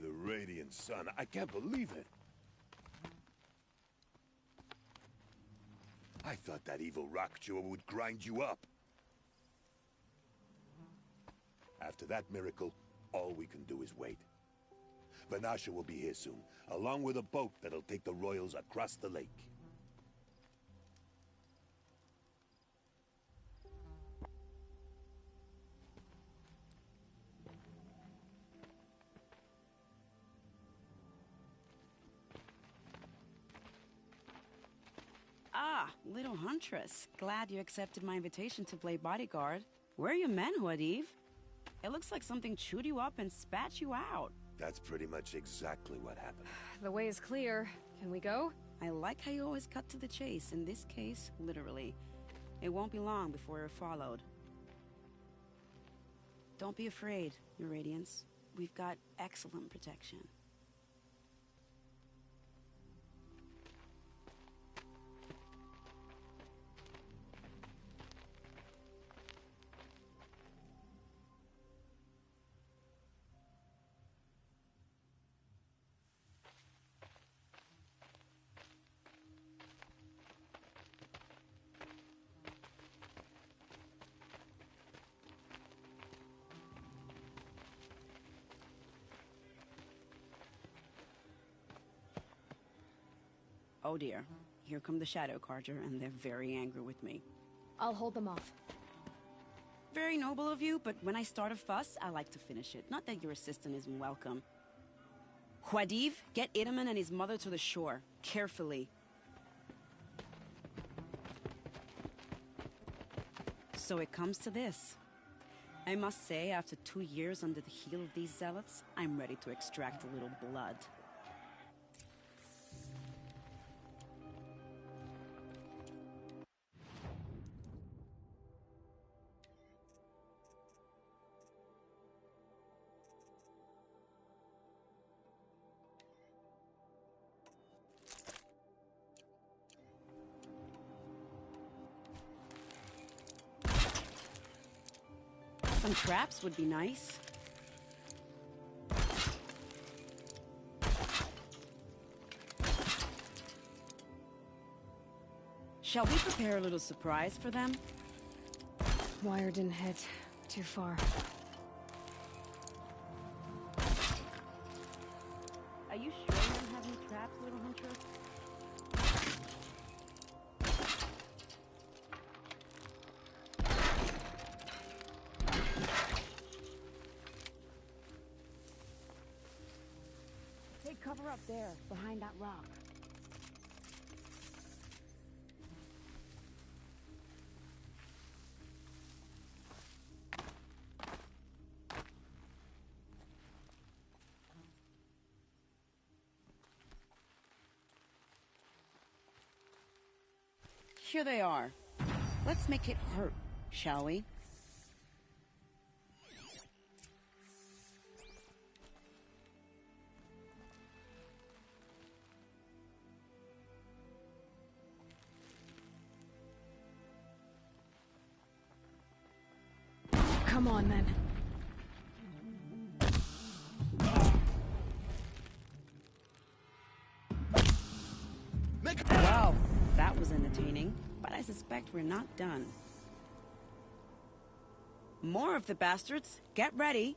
the radiant sun. I can't believe it. I thought that evil rock chewer would grind you up. After that miracle, all we can do is wait. Vanasha will be here soon, along with a boat that'll take the royals across the lake. Ah, little huntress. Glad you accepted my invitation to play bodyguard. Where are your men, Huadiv? It looks like something chewed you up and spat you out. That's pretty much exactly what happened. The way is clear. Can we go? I like how you always cut to the chase. In this case, literally. It won't be long before you're followed. Don't be afraid, Your Radiance. We've got excellent protection. Oh dear. Here come the Shadow Carter, and they're very angry with me. I'll hold them off. Very noble of you, but when I start a fuss, I like to finish it. Not that your assistant isn't welcome. Huadiv, get Idaman and his mother to the shore. Carefully. So it comes to this. I must say, after 2 years under the heel of these zealots, I'm ready to extract a little blood. Some traps would be nice. Shall we prepare a little surprise for them? Wire didn't hit. Too far. Are you sure you don't have any traps, little huntress? Take cover up there, behind that rock. Here they are. Let's make it hurt, shall we? Come on, then. Wow, that was entertaining, but I suspect we're not done. More of the bastards. Get ready.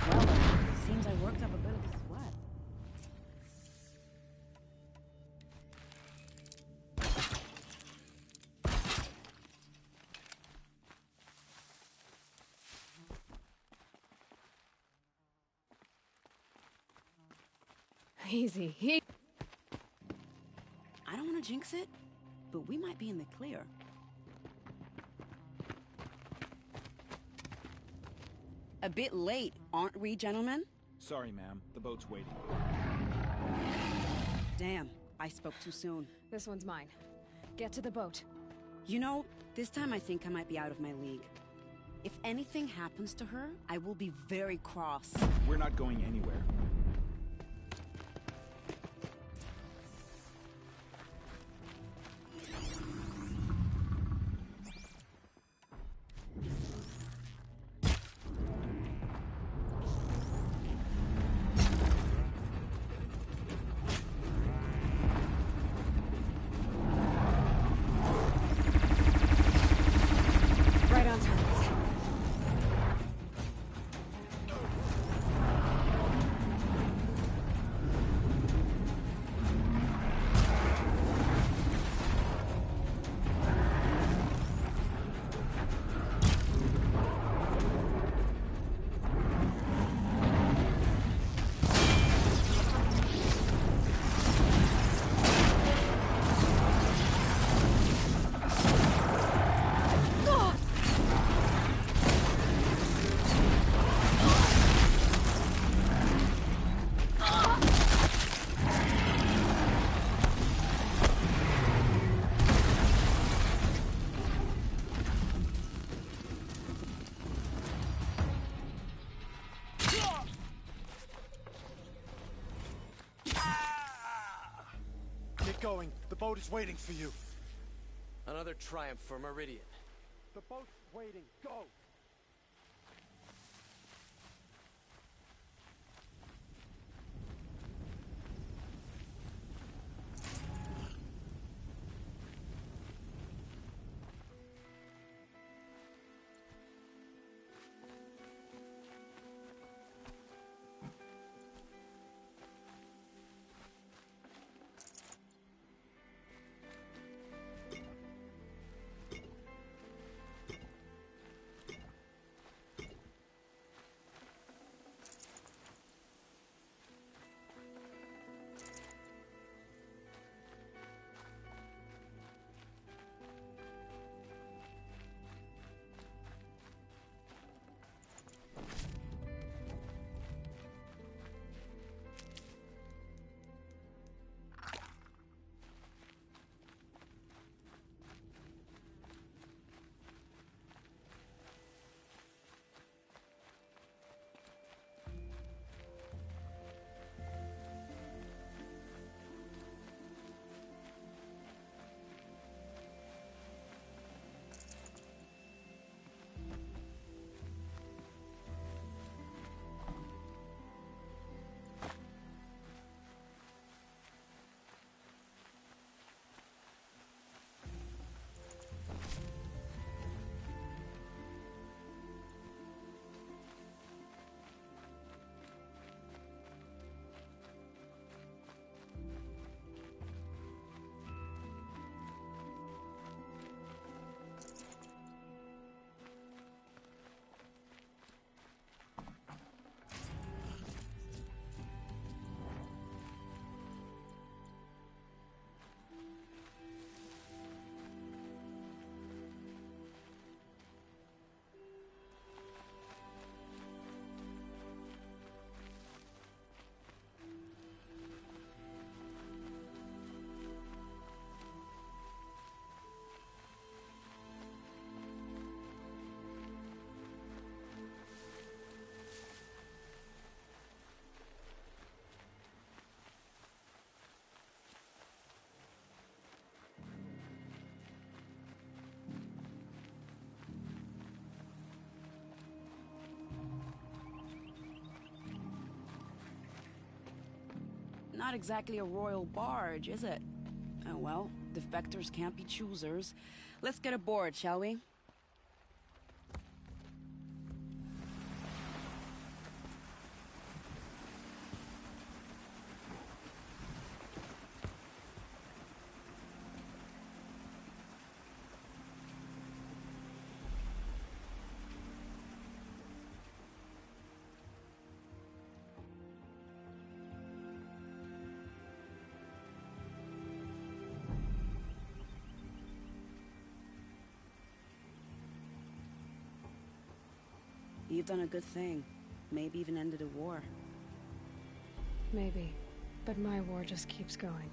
Well, seems I worked up a bit of a sweat. Easy. I don't want to jinx it, but we might be in the clear. A bit late, aren't we, gentlemen? Sorry, ma'am. The boat's waiting. Damn, I spoke too soon. This one's mine. Get to the boat. You know, this time I think I might be out of my league. If anything happens to her, I will be very cross. We're not going anywhere. Right on target. Get going. The boat is waiting for you. Another triumph for Meridian. The boat's waiting. Go! Not exactly a royal barge, is it? Oh well, defectors can't be choosers. Let's get aboard, shall we? You've done a good thing. Maybe even ended a war. Maybe. But my war just keeps going.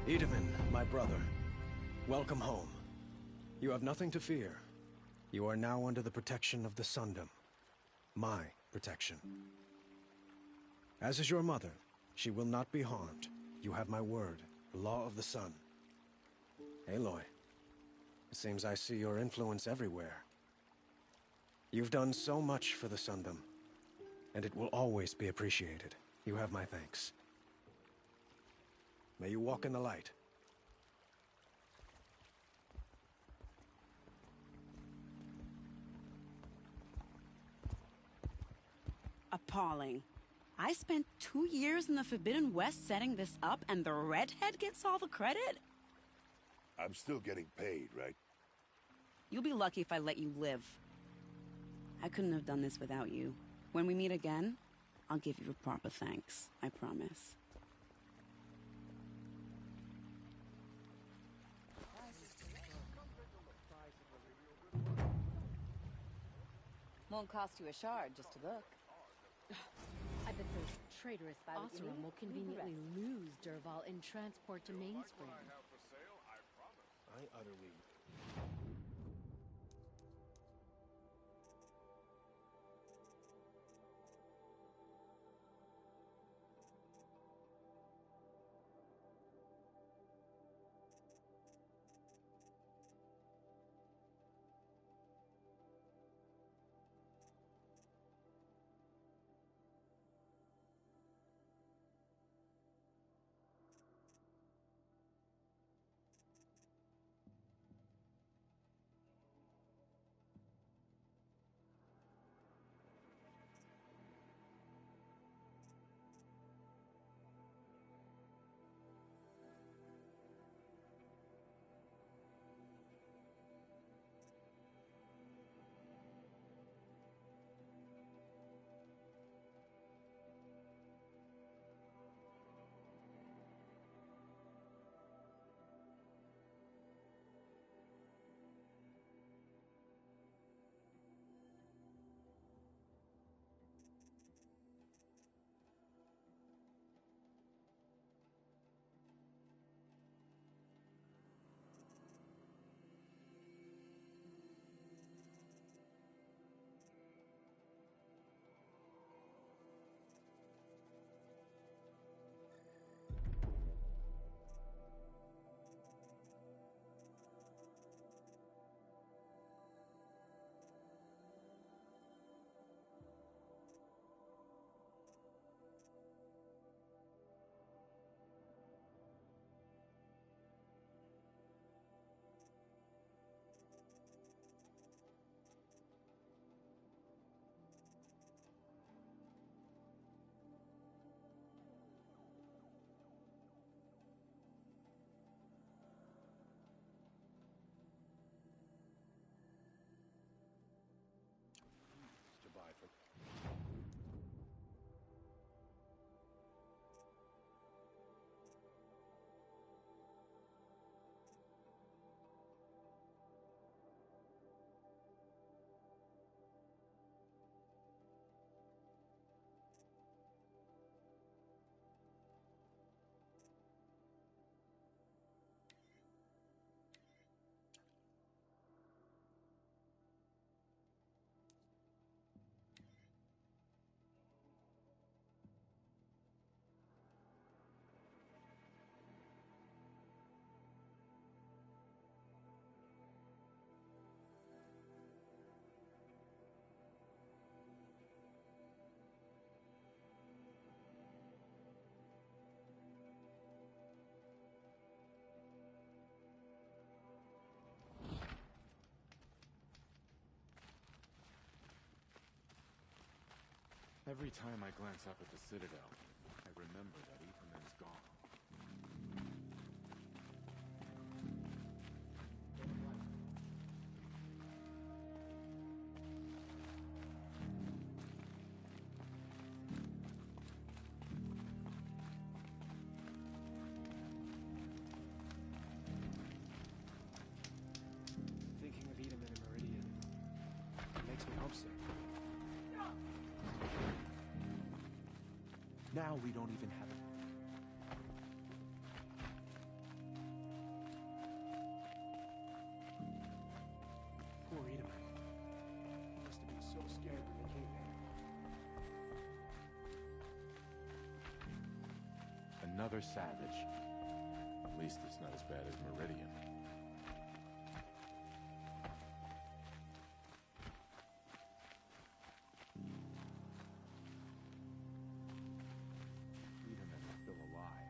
Itaman, my brother, welcome home. You have nothing to fear. You are now under the protection of the Sundom. My protection. As is your mother, she will not be harmed. You have my word, the law of the sun. Aloy, it seems I see your influence everywhere. You've done so much for the Sundom, and it will always be appreciated. You have my thanks. May you walk in the light. Appalling. I spent 2 years in the Forbidden West setting this up, and the redhead gets all the credit? I'm still getting paid, right? You'll be lucky if I let you live. I couldn't have done this without you. When we meet again, I'll give you a proper thanks. I promise. Won't cost you a shard just to look. I bet those traitorous Oseram will conveniently lose Derval in transport to Mainspring. I utterly... Every time I glance up at the Citadel, I remember that Ethelman's gone. Thinking of Edom and Meridian makes me homesick. Now we don't even have it. Poor Edom. He must have been so scared when they came in. Another savage. At least it's not as bad as Meridian. Ethelman is still alive.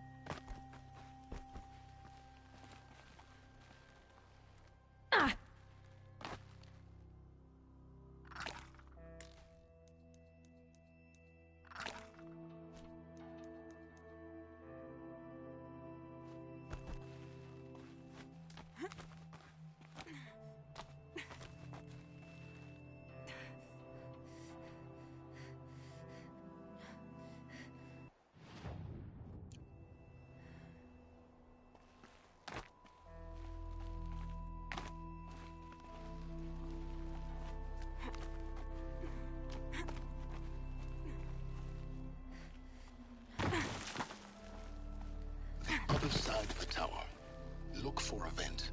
Other side of the tower. Look for a vent.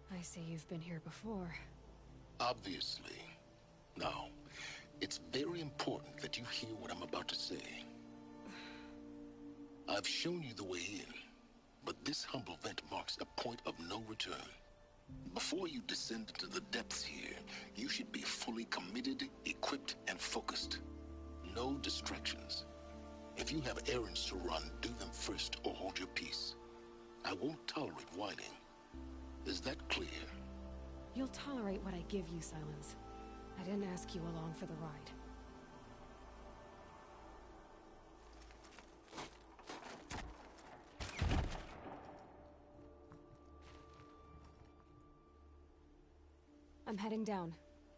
I see you've been here before. Obviously. Now, it's very important that you hear what I'm about to say. I've shown you the way in, but this humble vent marks a point of no return. Before you descend into the depths here, you should be fully committed, equipped, and focused. No distractions. If you have errands to run, do them first or hold your peace. I won't tolerate whining. Is that clear? You'll tolerate what I give you, Silence. I didn't ask you along for the ride. I'm heading down.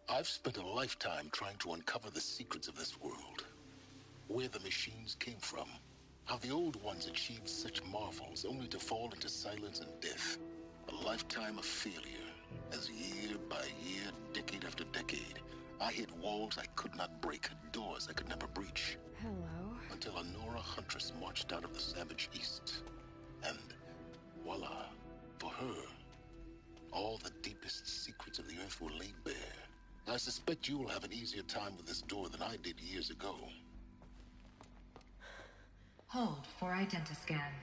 I've spent a lifetime trying to uncover the secrets of this world. Where the machines came from. How the old ones achieved such marvels only to fall into silence and death. A lifetime of failure. As year by year, decade after decade, I hit walls I could not break, doors I could never breach. Hello. Until a Nora huntress marched out of the savage east. And voila, for her, all the deepest secrets of the earth were laid bare. I suspect you will have an easier time with this door than I did years ago. Hold for identiscan.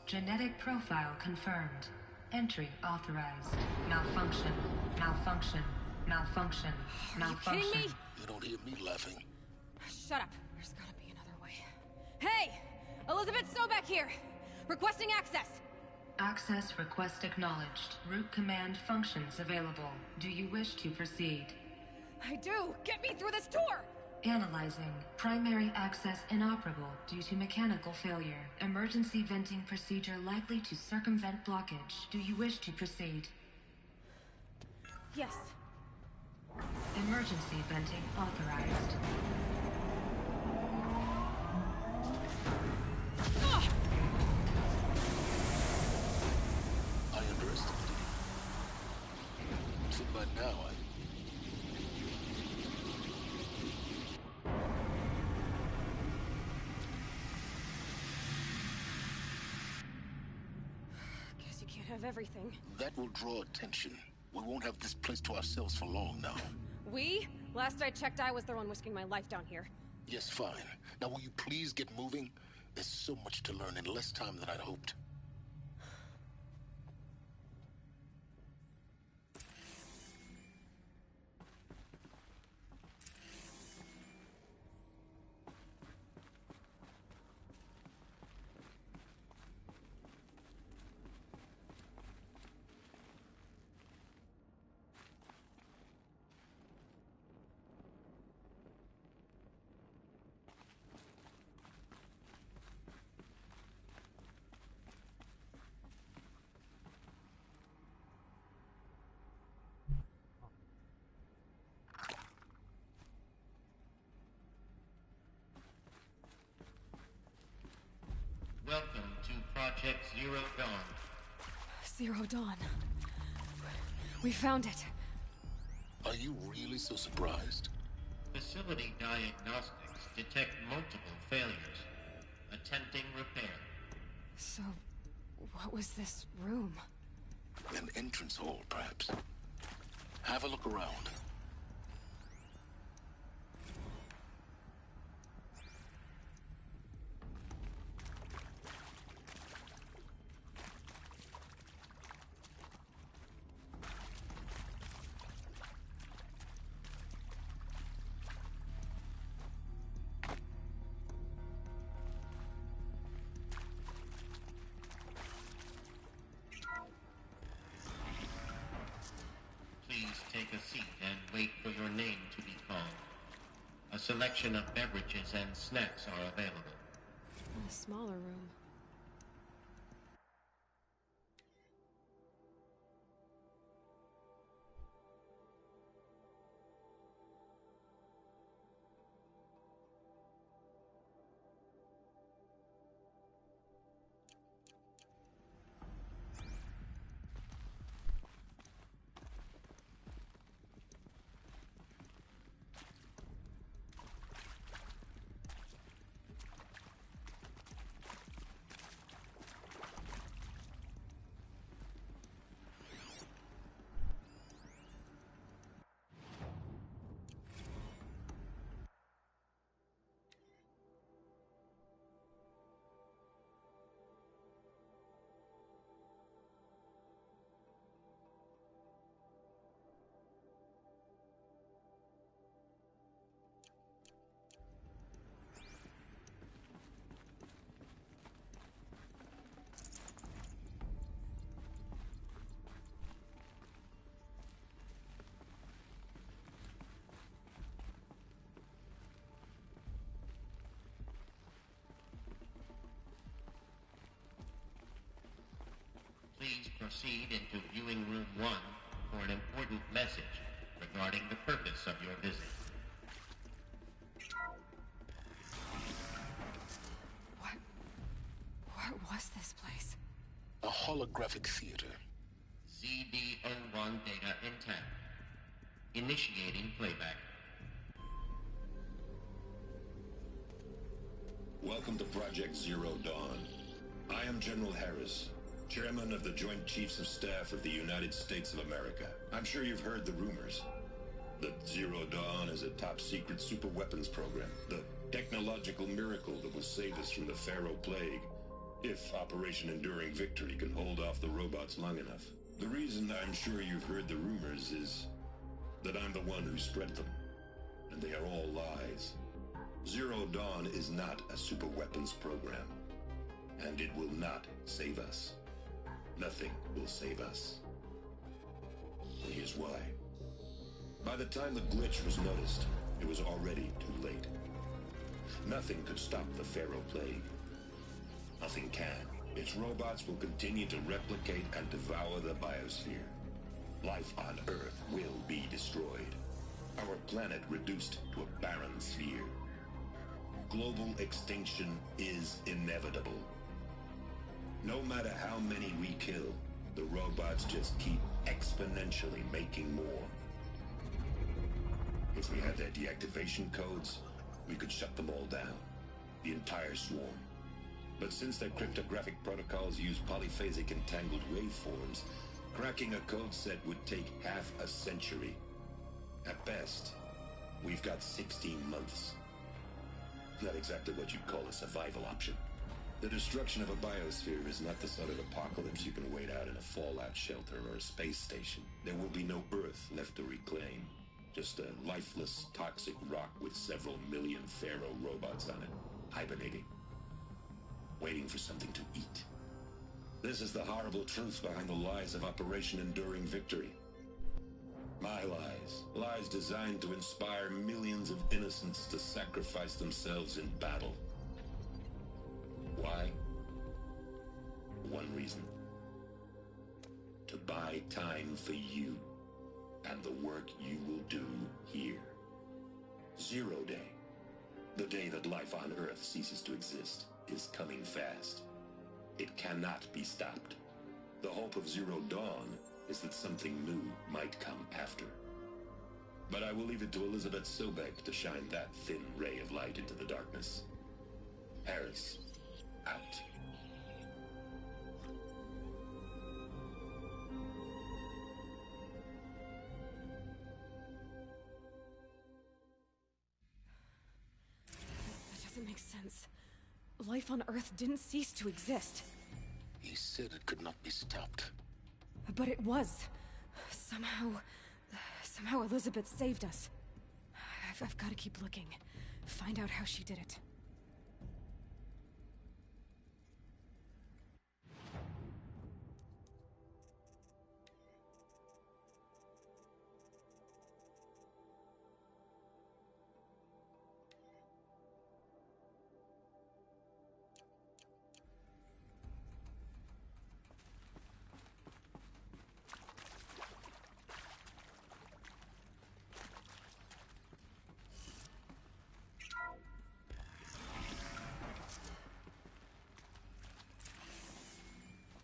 Genetic profile confirmed. Entry authorized. Malfunction. Malfunction. Malfunction. Malfunction. Are you kidding me? You don't hear me laughing. Shut up. There's gotta be another way. Hey! Elizabeth Sobek here! Requesting access! Access request acknowledged. Root command functions available. Do you wish to proceed? I do! Get me through this tour! Analyzing. Primary access inoperable due to mechanical failure. Emergency venting procedure likely to circumvent blockage. Do you wish to proceed? Yes. Emergency venting authorized. I underestimated you. So by now, Guess you can't have everything. that will draw attention. We won't have this place to ourselves for long now. We? Last I checked, I was the one risking my life down here. Yes, fine. Now will you please get moving? There's so much to learn in less time than I'd hoped. Welcome to Project Zero Dawn. Zero Dawn. We found it. Are you really so surprised? Facility diagnostics detect multiple failures. Attempting repair. So, what was this room? An entrance hall, perhaps. Have a look around. Please take a seat and wait for your name to be called. A selection of beverages and snacks are available. In a smaller room. Please proceed into viewing room 1 for an important message regarding the purpose of your visit. What was this place? A holographic theater. ZB-01 data intact. Initiating playback. Welcome to Project Zero Dawn. I am General Harris, Chairman of the Joint Chiefs of Staff of the United States of America. I'm sure you've heard the rumors. That Zero Dawn is a top-secret superweapons program. The technological miracle that will save us from the Pharaoh Plague. If Operation Enduring Victory can hold off the robots long enough. The reason I'm sure you've heard the rumors is that I'm the one who spread them. And they are all lies. Zero Dawn is not a super weapons program. And it will not save us. Nothing will save us. And here's why. By the time the glitch was noticed, it was already too late. Nothing could stop the Pharaoh Plague. Nothing can. Its robots will continue to replicate and devour the biosphere. Life on Earth will be destroyed. Our planet reduced to a barren sphere. Global extinction is inevitable. No matter how many we kill, the robots just keep exponentially making more. If we had their deactivation codes, we could shut them all down. The entire swarm. But since their cryptographic protocols use polyphasic entangled waveforms, cracking a code set would take half a century. At best, we've got 16 months. Not exactly what you'd call a survival option. The destruction of a biosphere is not the sort of apocalypse you can wait out in a fallout shelter or a space station. There will be no Earth left to reclaim. Just a lifeless, toxic rock with several million Pharaoh robots on it, hibernating. Waiting for something to eat. This is the horrible truth behind the lies of Operation Enduring Victory. My lies. Lies designed to inspire millions of innocents to sacrifice themselves in battle. Why? One reason. To buy time for you and the work you will do here. Zero Day. The day that life on Earth ceases to exist is coming fast. It cannot be stopped. The hope of Zero Dawn is that something new might come after. But I will leave it to Elizabeth Sobek to shine that thin ray of light into the darkness. Harris, out. That doesn't make sense. Life on Earth didn't cease to exist. He said it could not be stopped. But it was. Somehow Elizabeth saved us. I've got to keep looking. Find out how she did it.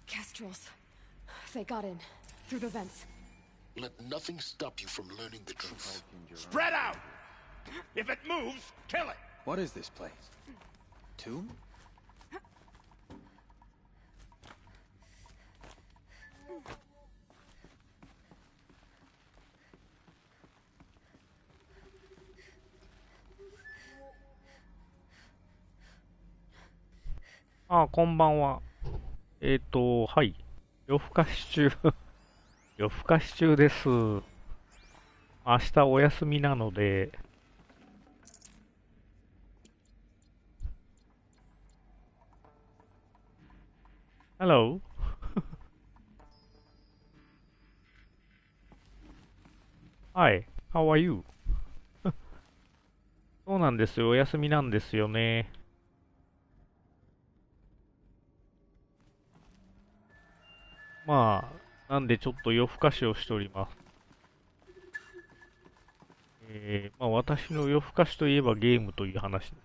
Kestrels. They got in. Through the vents. Let nothing stop you from learning the truth. Spread out! If it moves, kill it! What is this place? Tomb?あ、こんばんは。はい。夜更かし中。夜更かし中です。明日お休みなので。Hello? Hi, how are you? そうなんですよ。お休みなんですよね。まあ、なんでちょっと夜更かしをしております。まあ私の夜更かしといえばゲームという話ですね。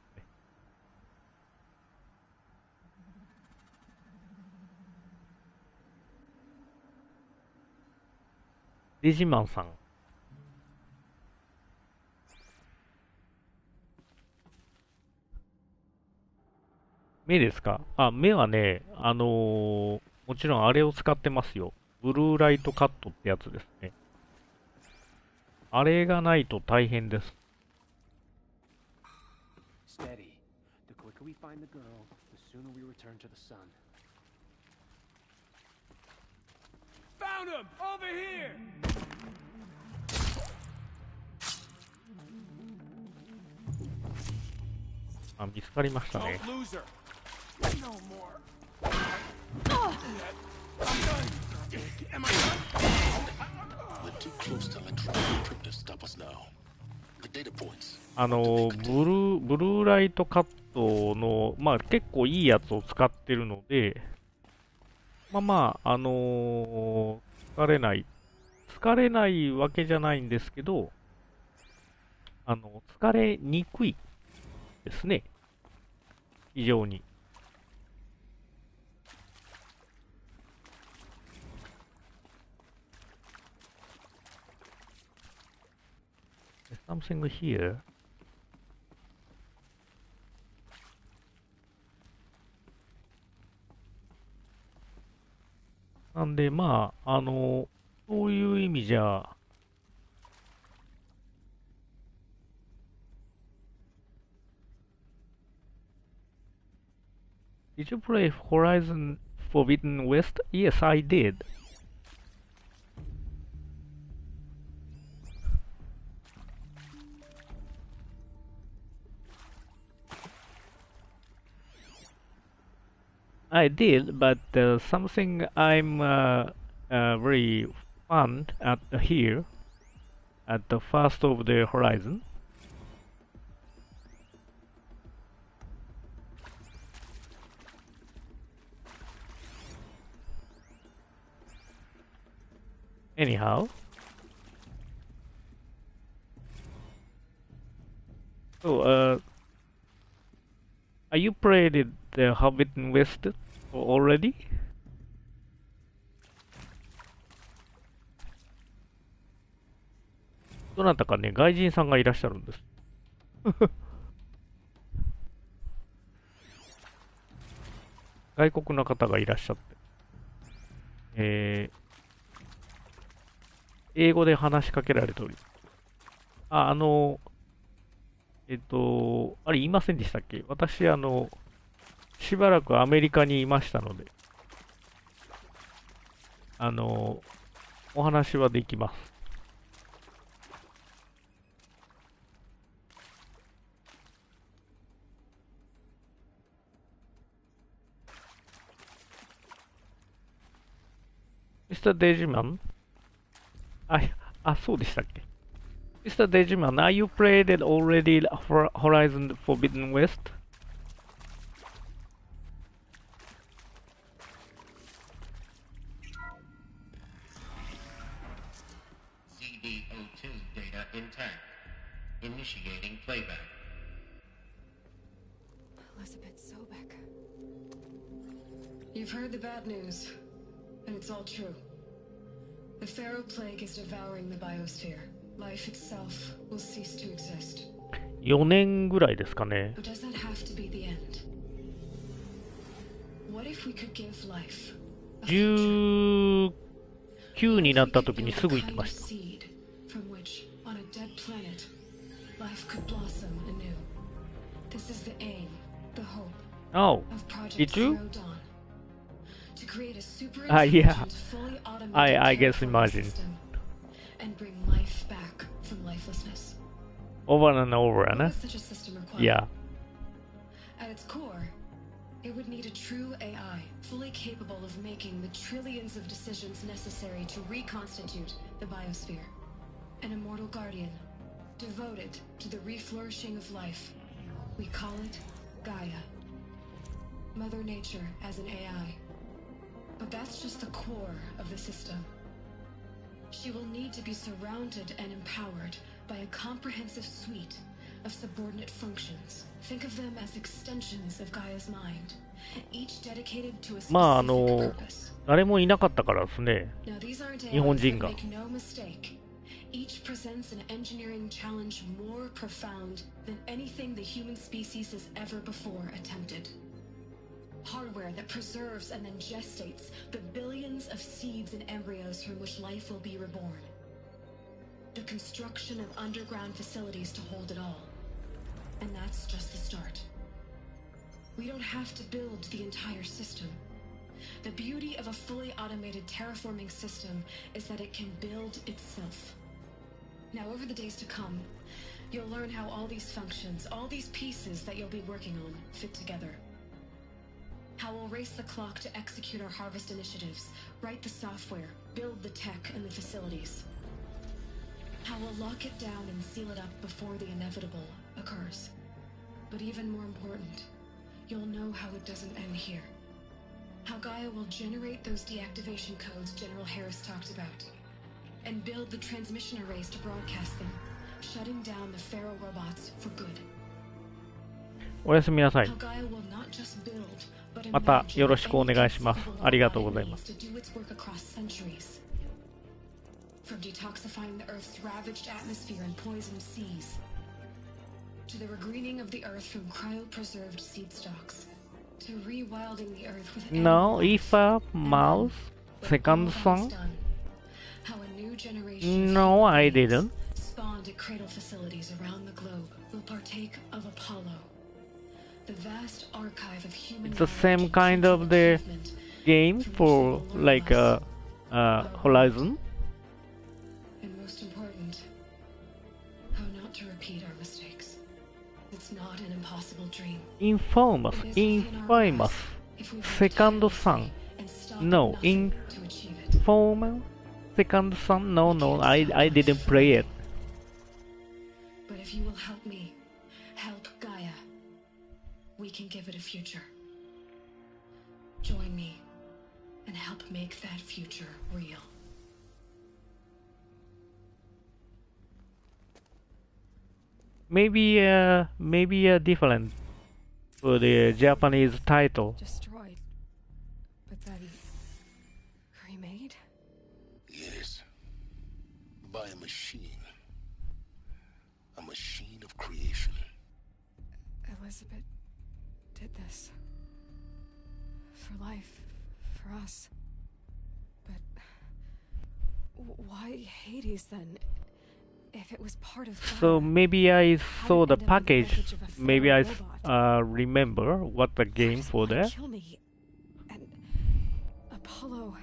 デジマンさん。目ですか？あ、目はね、もちろんあれを使ってますよ。ブルーライトカットってやつですね。あれがないと大変です。Steady. The quicker we find the girl, the sooner we return to the sun. Found him! Over here! あ、見つかりましたね。 Don't lose her. No more. I'm done. Am I done? We're too close to electronic trip to stop us now. The data points. ブルーライトカットの、まあ結構いいやつを使ってるので、疲れないわけじゃないんですけど、疲れにくいですね。非常に。There's something here. なんで、そういう意味じゃ、Did you play Horizon Forbidden West? Yes, I did. I did, but something I'm very fun at here, at the first of the Horizon. Anyhow, so are you played the Forbidden West already? どなたかね、外人さんがいらっしゃるんです。外国の方がいらっしゃって。英語で話しかけられており。あれ言いませんでしたっけ？私、しばらくアメリカにいましたので、お話はできます。Mr. Dejiman? そうでしたっけ？ Mr. Dejiman, are you played it already for Horizon Forbidden West? CD02 data intact. Initiating playback. Elizabeth Sobek. You've heard the bad news, and it's all true. The Pharaoh Plague is devouring the biosphere. Life itself will cease to exist. 4年ぐらいですかね。But does that have to be the end? What if we could give life 19になった時にすぐ行ってました。seed from which, on a dead planet, life could blossom anew? This is the aim, the hope Oh, of Project did you? Zero Dawn. To create a super Yeah. intelligent, fully automated I guess terraforming imagine. system and bring life back from lifelessness. Over and over, What ne? would such a system require? Yeah. At its core, it would need a true AI, fully capable of making the trillions of decisions necessary to reconstitute the biosphere. An immortal guardian, devoted to the reflourishing of life. We call it Gaia. Mother Nature as an AI. But that's just the core of the system. She will need to be surrounded and empowered by a comprehensive suite of subordinate functions. Think of them as extensions of Gaia's mind, each dedicated to a specific purpose. 誰もいなかったからですね。 Now these aren't 日本 AIs 人 that が。 make no mistake. Each presents an engineering challenge more profound than anything the human species has ever before attempted. Hardware that preserves and then gestates the billions of seeds and embryos from which life will be reborn. The construction of underground facilities to hold it all. And that's just the start. We don't have to build the entire system. The beauty of a fully automated terraforming system is that it can build itself. Now, over the days to come, you'll learn how all these functions, all these pieces that you'll be working on, fit together. How we'll race the clock to execute our harvest initiatives, write the software, build the tech and the facilities. How we'll lock it down and seal it up before the inevitable occurs. But even more important, you'll know how it doesn't end here. How Gaia will generate those deactivation codes General Harris talked about, and build the transmission arrays to broadcast them, shutting down the Pharaoh robots for good. おやすみなさい。 How Gaia will not just build, but また imagine よろしくお願いします。 any ありがとうございます。 to do its work across centuries. From detoxifying the Earth's ravaged atmosphere and poisoned seas, to the regreening of the Earth from cryopreserved seed stalks, to rewilding the Earth with No, if a mouse, second son? how a new generation No, I didn't. spawned at cradle facilities around the globe will partake of Apollo, the vast archive of human It's the same kind of the game for like Horizon. and most important, how not to repeat our mistakes. It's not an impossible dream. Infamous, second son. No, infamous second son. No, I didn't play it. But if you will help me, help Gaia, we can give it a future. Join me and help make that future real. Maybe different for the Japanese title. Destroyed, but then remade? Yes. By a machine. A machine of creation. Elizabeth did this. For life, for us. But why Hades then? If it was part of Gaia, So maybe I saw the end up in the package. wreckage of a Maybe Pharaoh I robot? remember what the game for that. Kill me. And Apollo,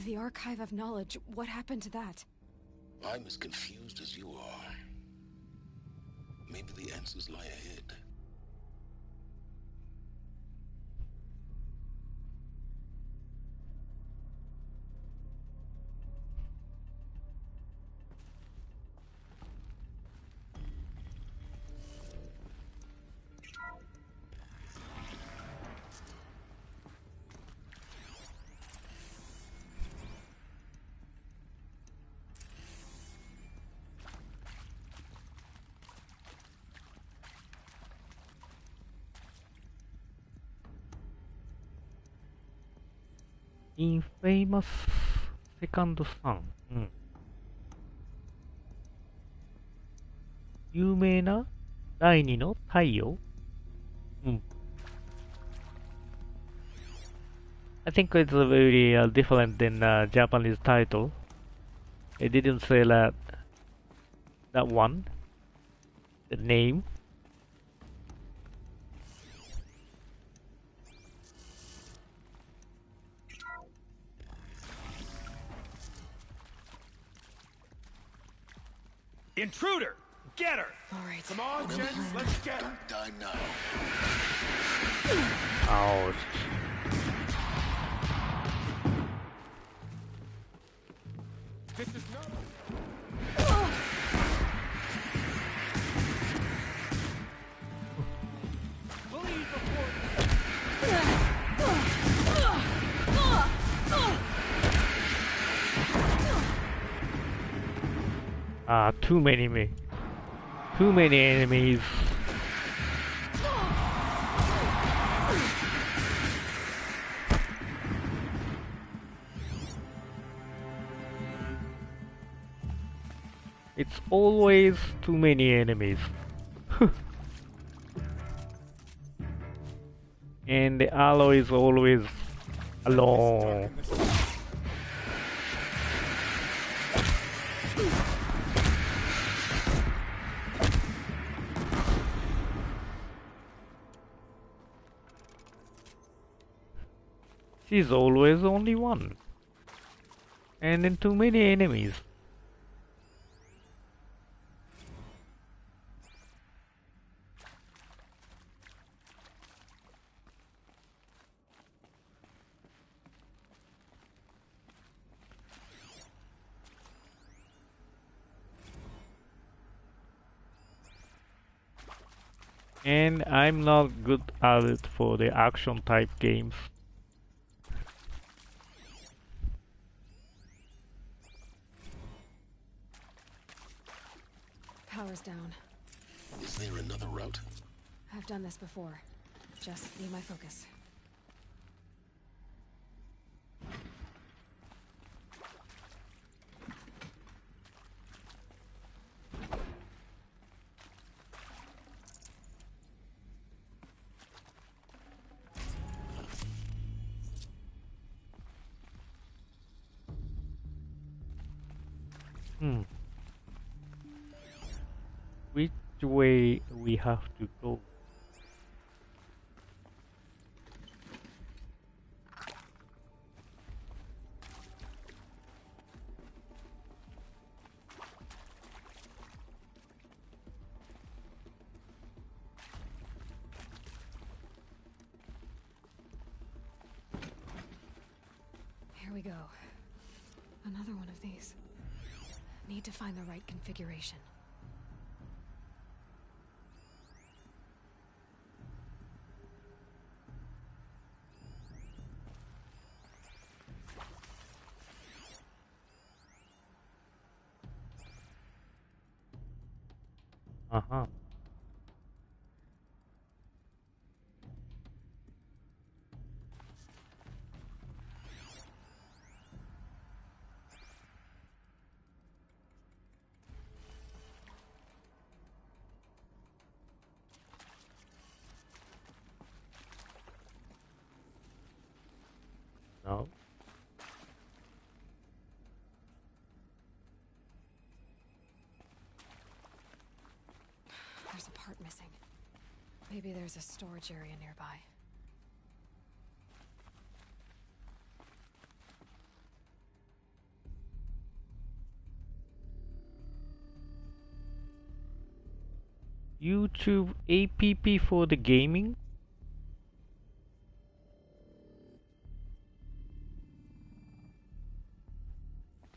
the archive of knowledge, what happened to that? I'm as confused as you are. Maybe the answers lie ahead. Infamous second son. うん。有名な第二の太陽。うん。I think it's very different than Japanese title. It didn't say that one. The name. Intruder! Get her! All right. Come on, gents, let's get her! Don't die now. Ouch. This is not... Bleed before... Too many enemies. It's always too many enemies. And the ally is always alone. She's always only one. And then too many enemies. And I'm not good at it for the action type games. Power's down. Is there another route? I've done this before. Just need my focus. Which way we have to go? Here we go. Another one of these. Need to find the right configuration. Uh-huh. No. There's a part missing. Maybe there's a storage area nearby. YouTube app for the gaming?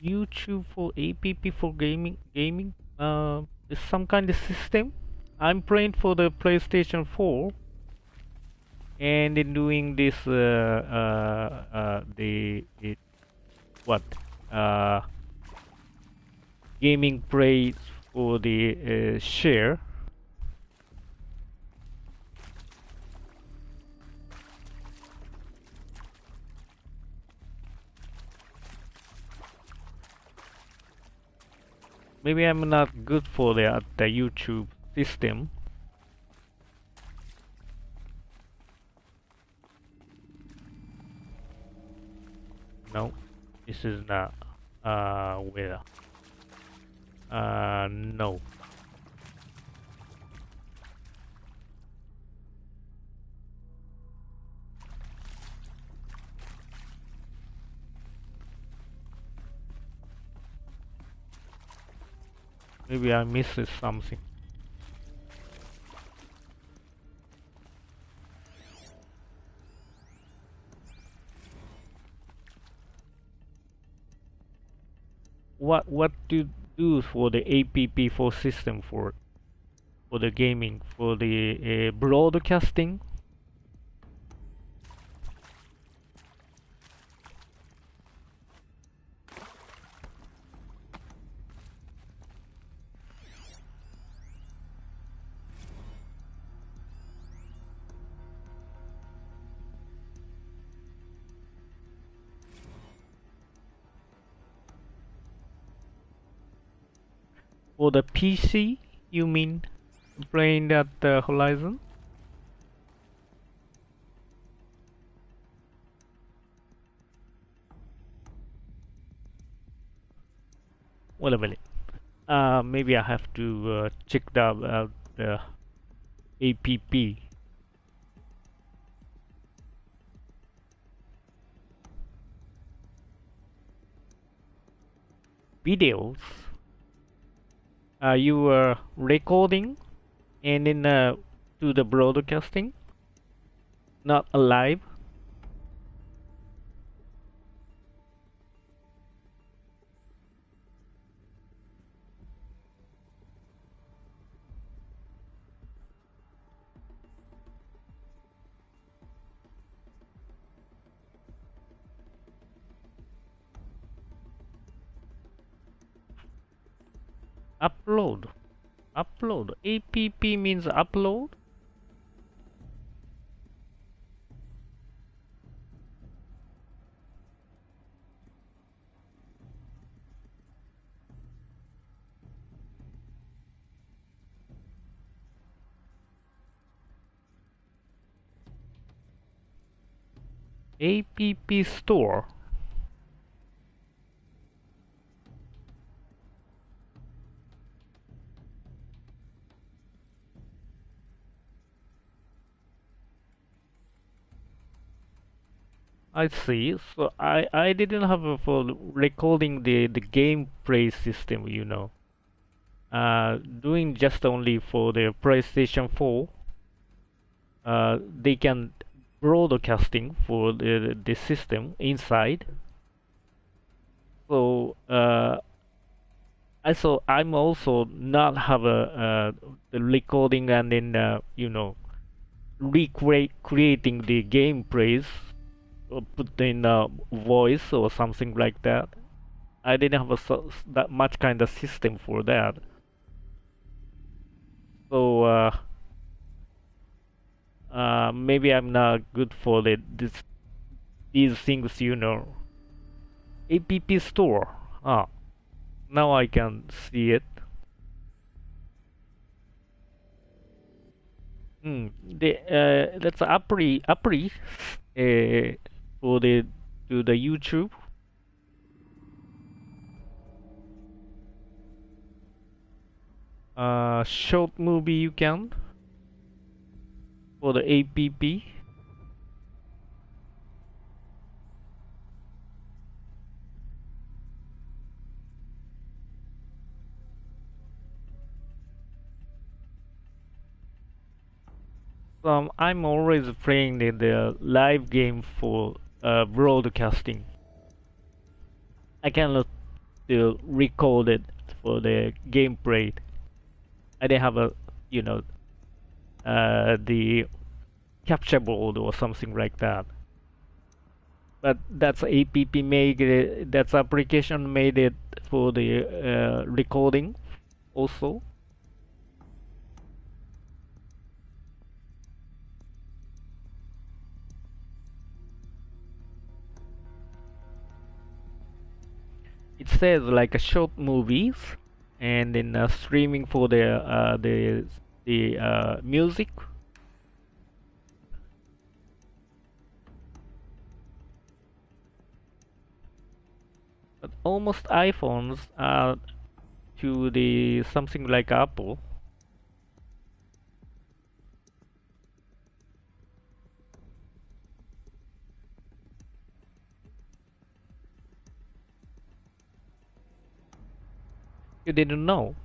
YouTube for app for gaming? Is some kind of system? I'm playing for the PlayStation 4 and in doing this gaming play for the share. Maybe I'm not good for the YouTube system. No, this is not where. No. Maybe I missed something. What to do for the app for system for the gaming, for the broadcasting? For the PC, you mean playing at the Horizon? Wait a minute. Maybe I have to check out the app. videos, you were recording and then to the broadcasting, not alive. Upload. Upload. APP means upload. APP store. I see. So I didn't have a for recording the gameplay system, you know. Doing just only for the PlayStation 4. They can broadcasting for the system inside. So I'm also not have the recording and then you know, creating the gameplays. Put in voice or something like that. I didn't have that much kind of system for that. So maybe I'm not good for these things, you know. APP store. Ah, now I can see it. That's apply for the YouTube. Short movie you can for the APP. I'm always playing the live game for broadcasting. I cannot record it for the gameplay. I didn't have you know, the capture board or something like that. But that's APP made it, that's application made it for the recording also. It says like a short movies, and then streaming for the music. But almost iPhones are to the something like Apple. You didn't know?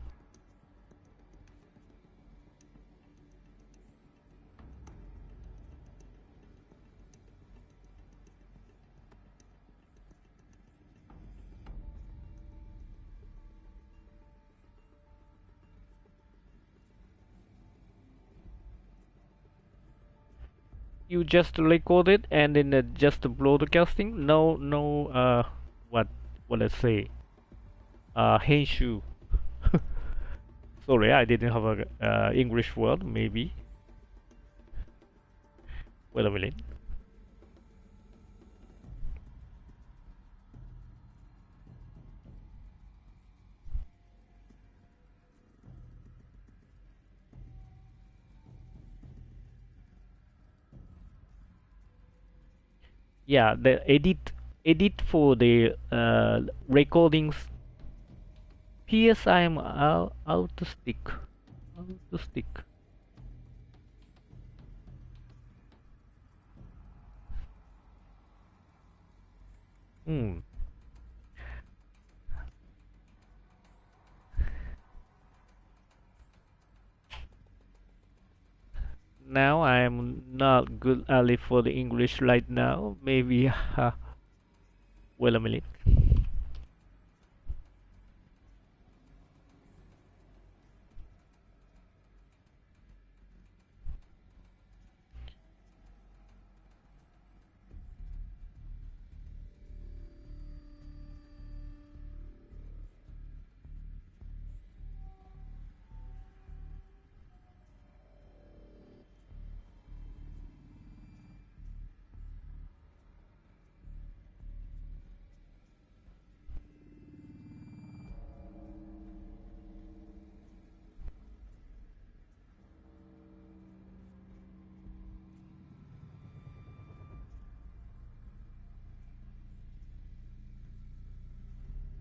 You just record it and then just broadcasting? No, what I say? 編集. Sorry, I didn't have a English word, maybe. Wait a minute. Yeah, the edit for the recordings. P.S. I am autistic. now. I am not good at it for the English right now. Maybe. Wait a minute.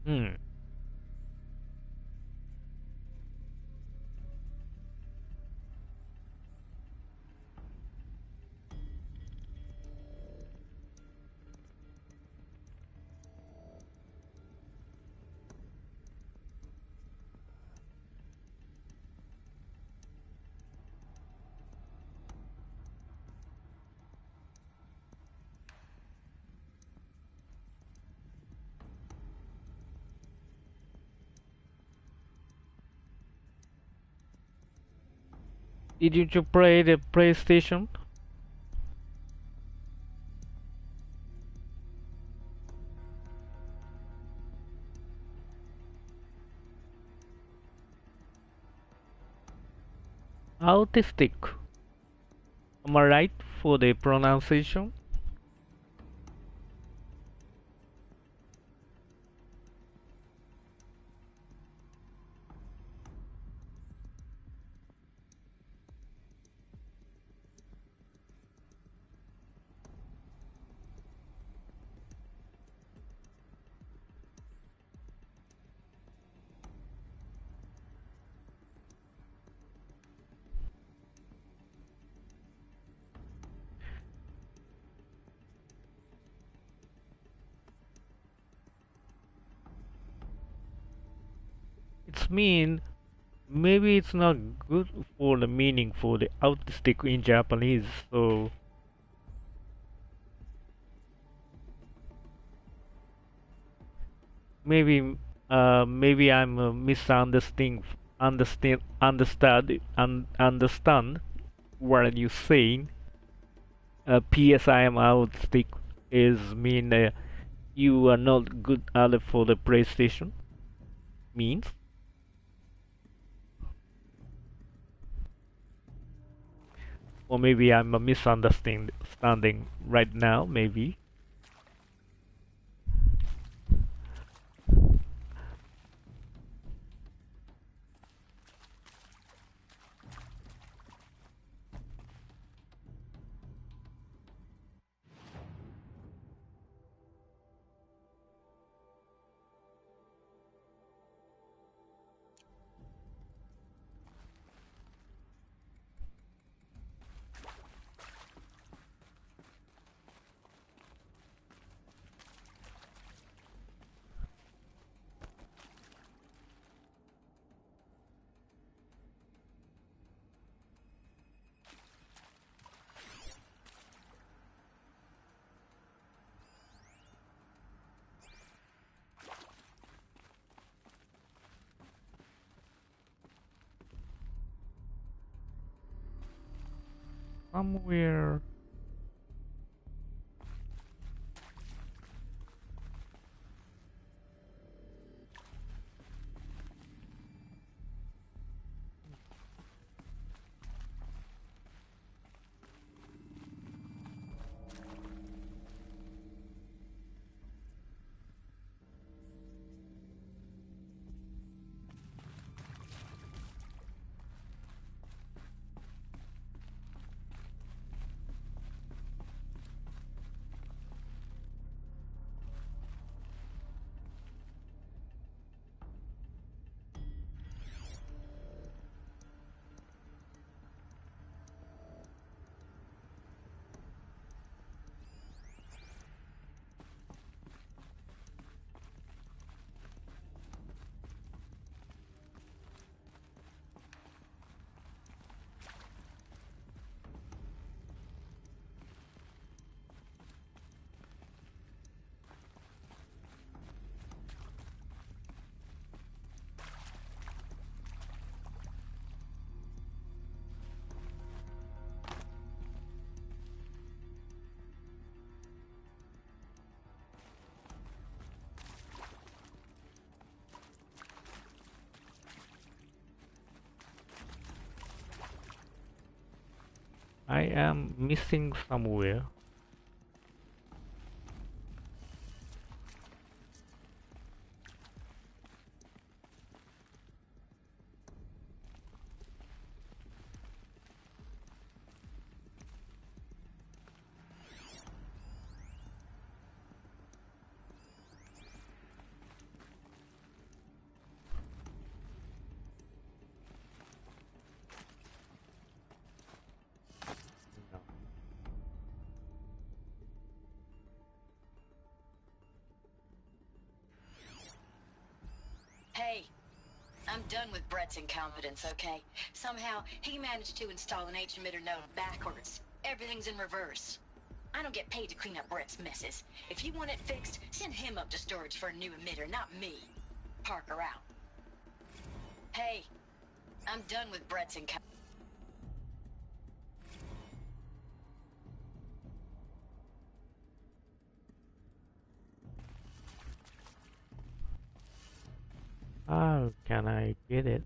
Hmm. Did you play the PlayStation? Autistic. Am I right for the pronunciation? It's mean maybe it's not good for the meaning for the autistic in Japanese, so maybe maybe I'm understand what you saying. P.S. I am autistic is mean you are not good at it for the PlayStation means. Or maybe I'm a misunderstanding right now, maybe. Somewhere. I am missing somewhere. Hey, I'm done with Brett's incompetence, okay? Somehow, he managed to install an H-emitter node backwards. Everything's in reverse. I don't get paid to clean up Brett's messes. If you want it fixed, send him up to storage for a new emitter, not me. Parker out. Hey, I'm done with Brett's incompetence. How can I get it?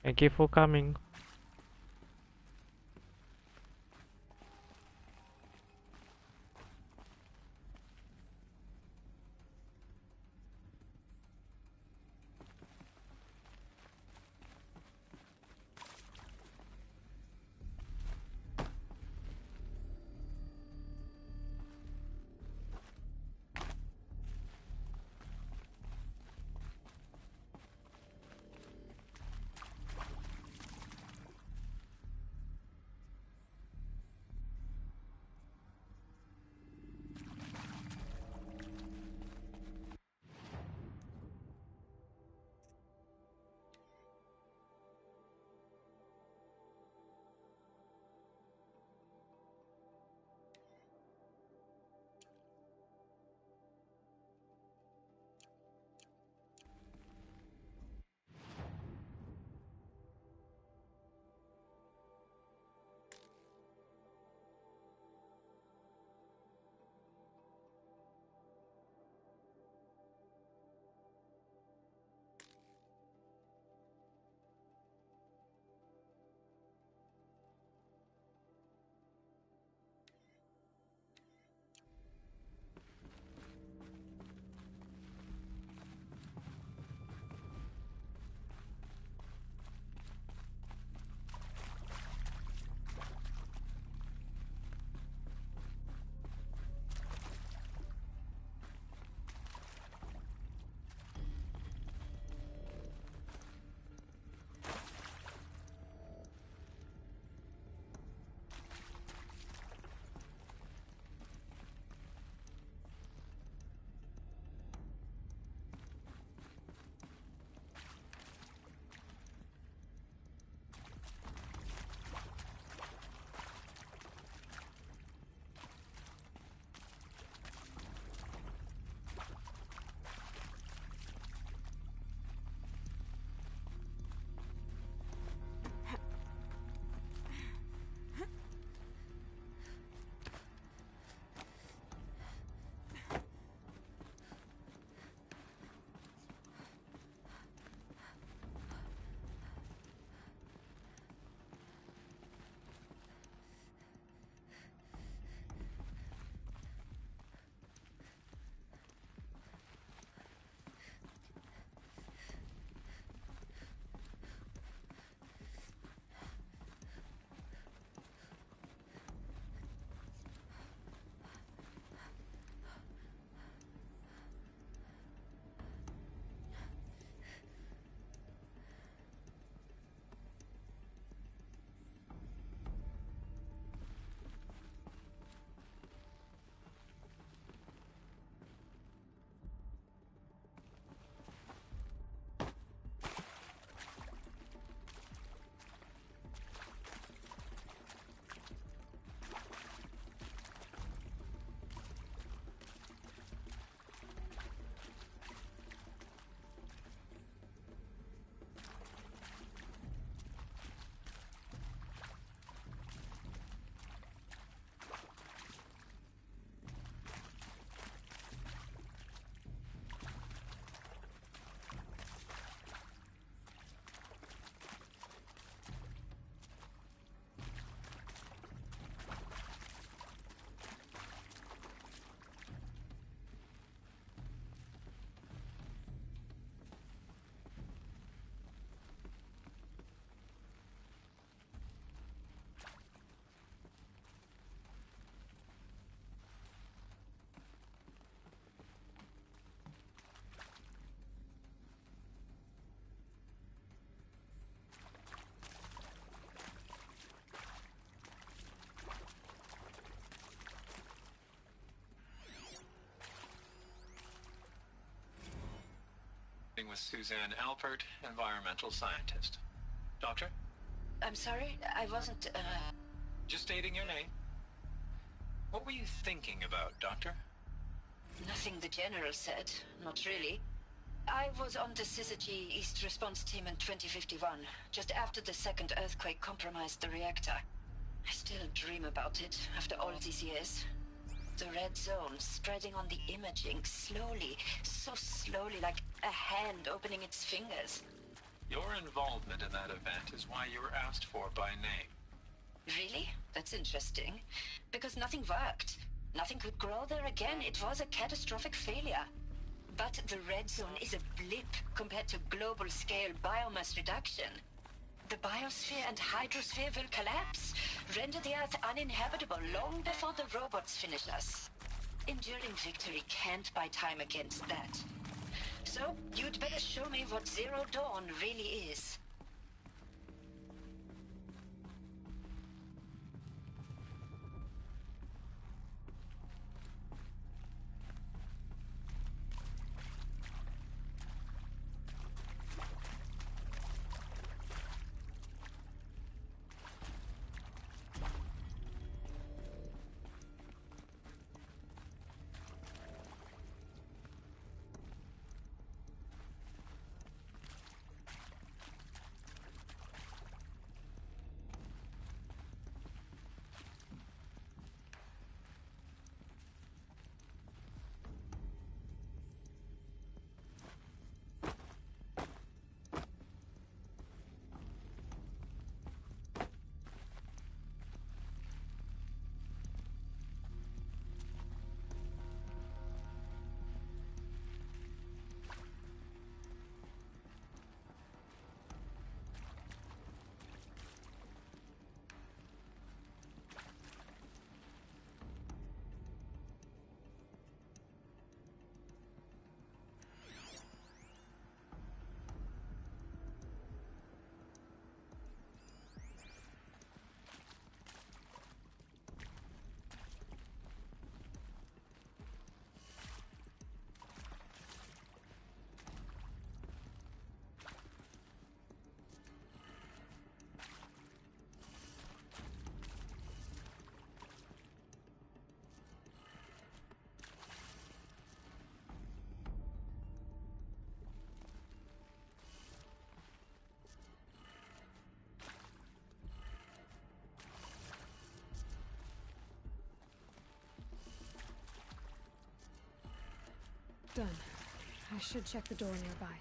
Thank you for coming. with Suzanne Alpert, environmental scientist. Doctor? I'm sorry, I wasn't, Just stating your name. What were you thinking about, Doctor? Nothing the General said, not really. I was on the Syzygy East Response Team in 2051, just after the second earthquake compromised the reactor. I still dream about it, after all these years. The red zone spreading on the imaging, slowly, so slowly, like a hand opening its fingers. Your involvement in that event is why you were asked for by name. Really? That's interesting. Because nothing worked. Nothing could grow there again. It was a catastrophic failure. But the red zone is a blip compared to global-scale biomass reduction. The biosphere and hydrosphere will collapse, render the Earth uninhabitable long before the robots finish us. Enduring victory can't buy time against that. So, you'd better show me what Zero Dawn really is. Done. I should check the door nearby.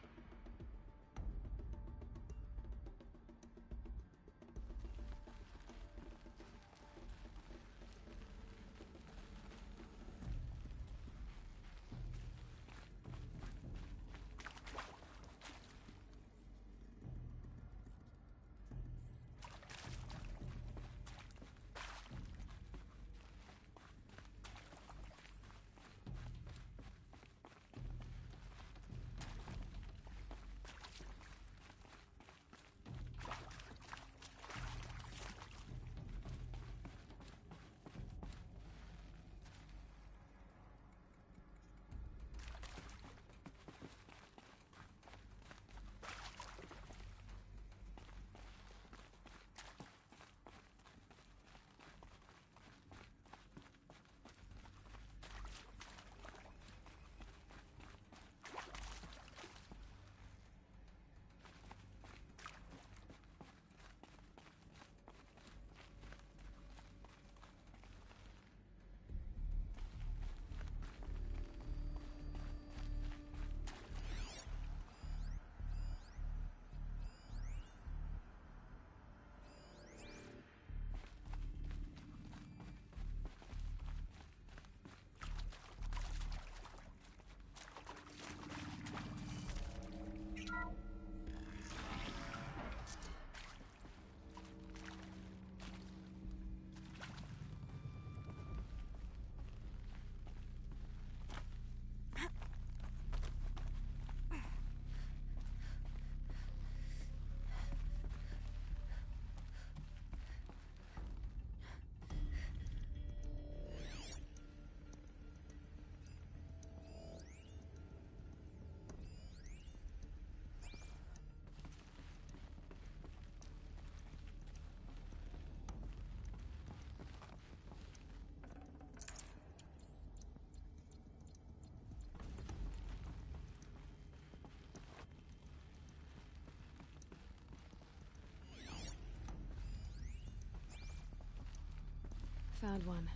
Found one.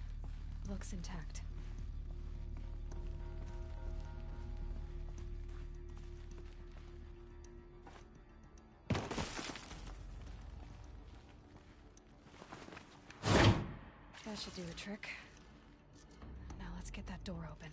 Looks intact. That should do the trick. Now let's get that door open.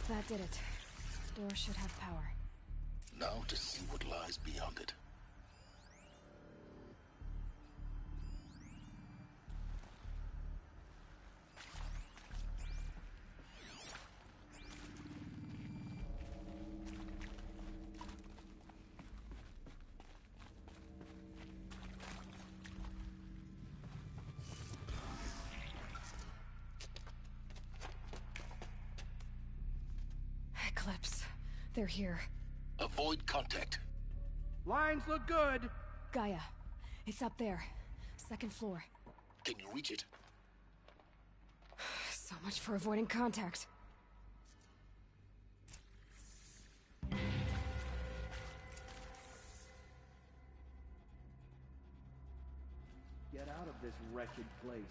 That did it. Door should have power. Now to see what lies beyond it. Eclipse. They're here. Avoid contact. Lines look good. Gaia. It's up there. Second floor. Can you reach it? So much for avoiding contact. Get out of this wretched place.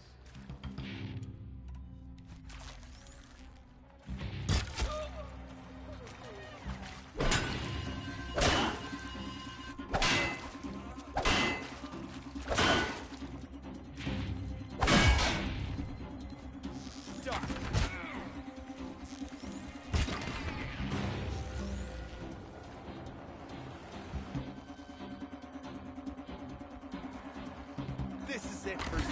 This is it for you.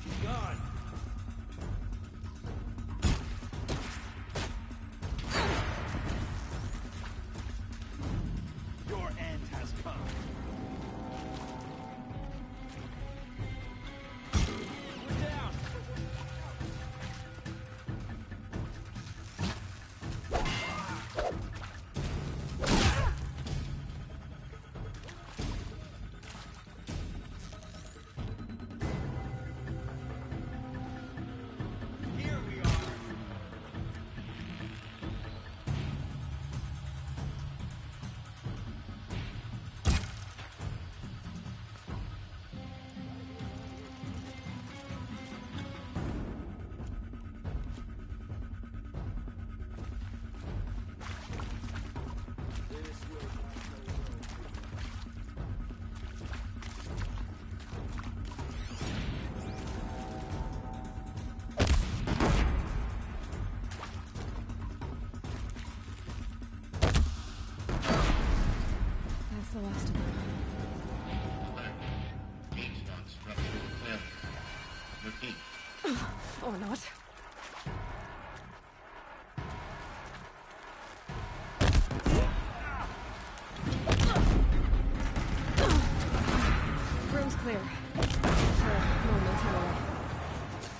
She's gone. Your end has come. We're down. Here we are. last of them. Feedstock structural failure. Repeat. Or not. Room's clear. Normal tunnel.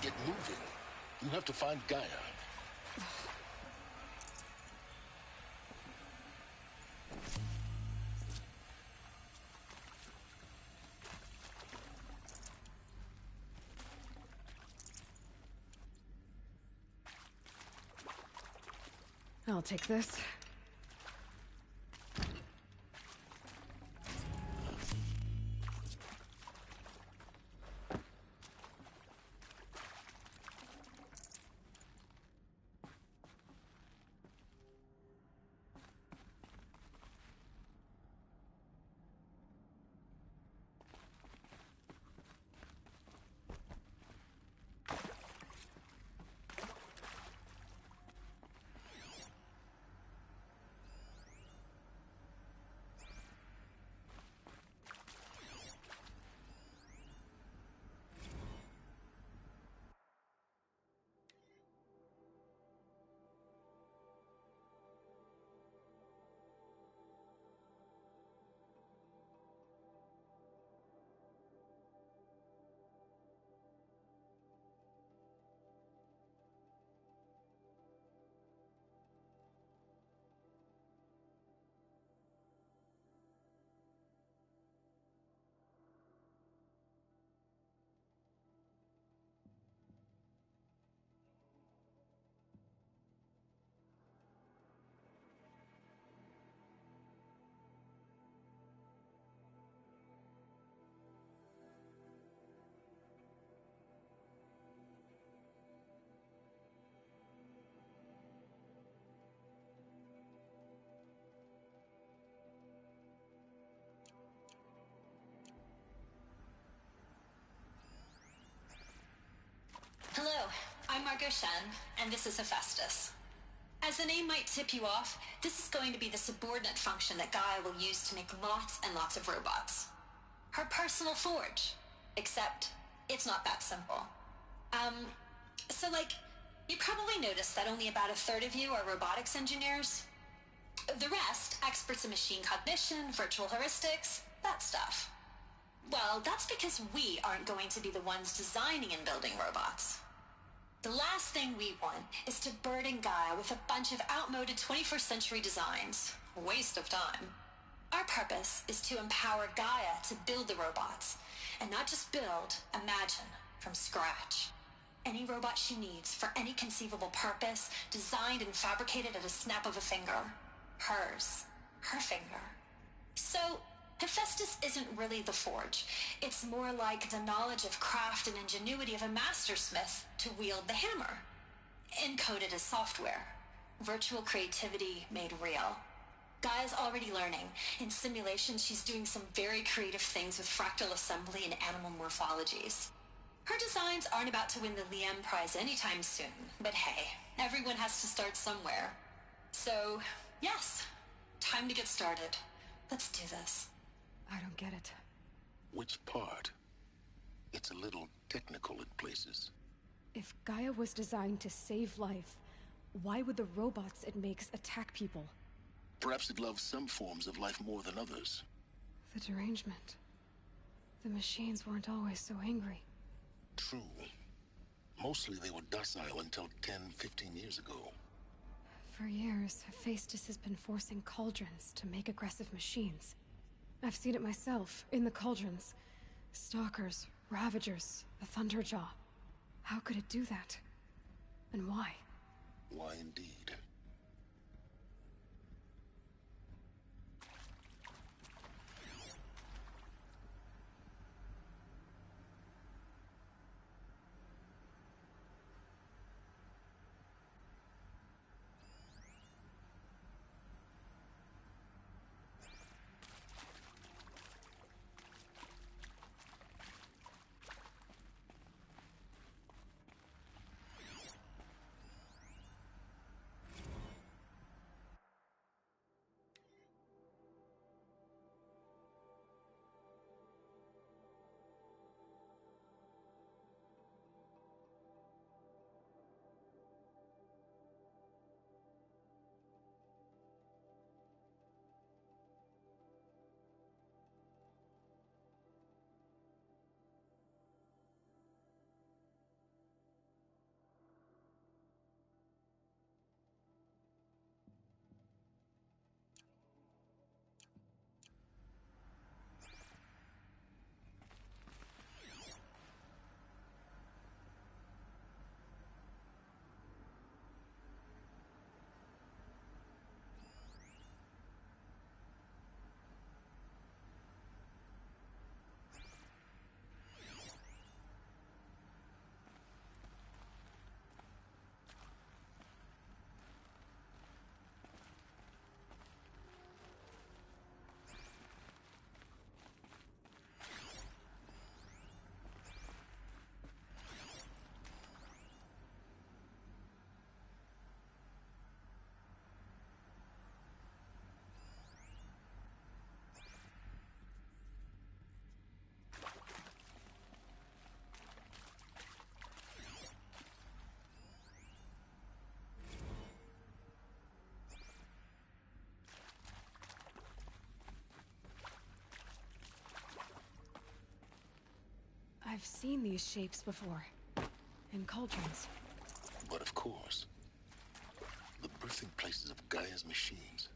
Get moving. You have to find Gaia. I'll take this. Hello, I'm Margot Shen, and this is Hephaestus. As the name might tip you off, this is going to be the subordinate function that Gaia will use to make lots and lots of robots. Her personal forge. Except, it's not that simple. You probably noticed that only about a third of you are robotics engineers. The rest, experts in machine cognition, virtual heuristics, that stuff. Well, that's because we aren't going to be the ones designing and building robots. The last thing we want is to burden Gaia with a bunch of outmoded 21st century designs. A waste of time. Our purpose is to empower Gaia to build the robots, and not just build, imagine, from scratch. Any robot she needs for any conceivable purpose, designed and fabricated at a snap of a finger. Hers. Her finger. So, Hephaestus isn't really the forge. It's more like the knowledge of craft and ingenuity of a mastersmith to wield the hammer. Encoded as software. Virtual creativity made real. Gaia's already learning. In simulation, she's doing some very creative things with fractal assembly and animal morphologies. Her designs aren't about to win the Liam Prize anytime soon, but hey, everyone has to start somewhere. So, yes, time to get started. Let's do this. I don't get it. Which part? It's a little technical in places. If Gaia was designed to save life, why would the robots it makes attack people? Perhaps it loves some forms of life more than others. The derangement. The machines weren't always so angry. True. Mostly they were docile until 10, 15 years ago. For years, Hephaestus has been forcing cauldrons to make aggressive machines. I've seen it myself, in the cauldrons. Stalkers, Ravagers, the Thunderjaw. How could it do that? And why? Why indeed? I've seen these shapes before. In cauldrons. But of course, the birthing places of Gaia's machines.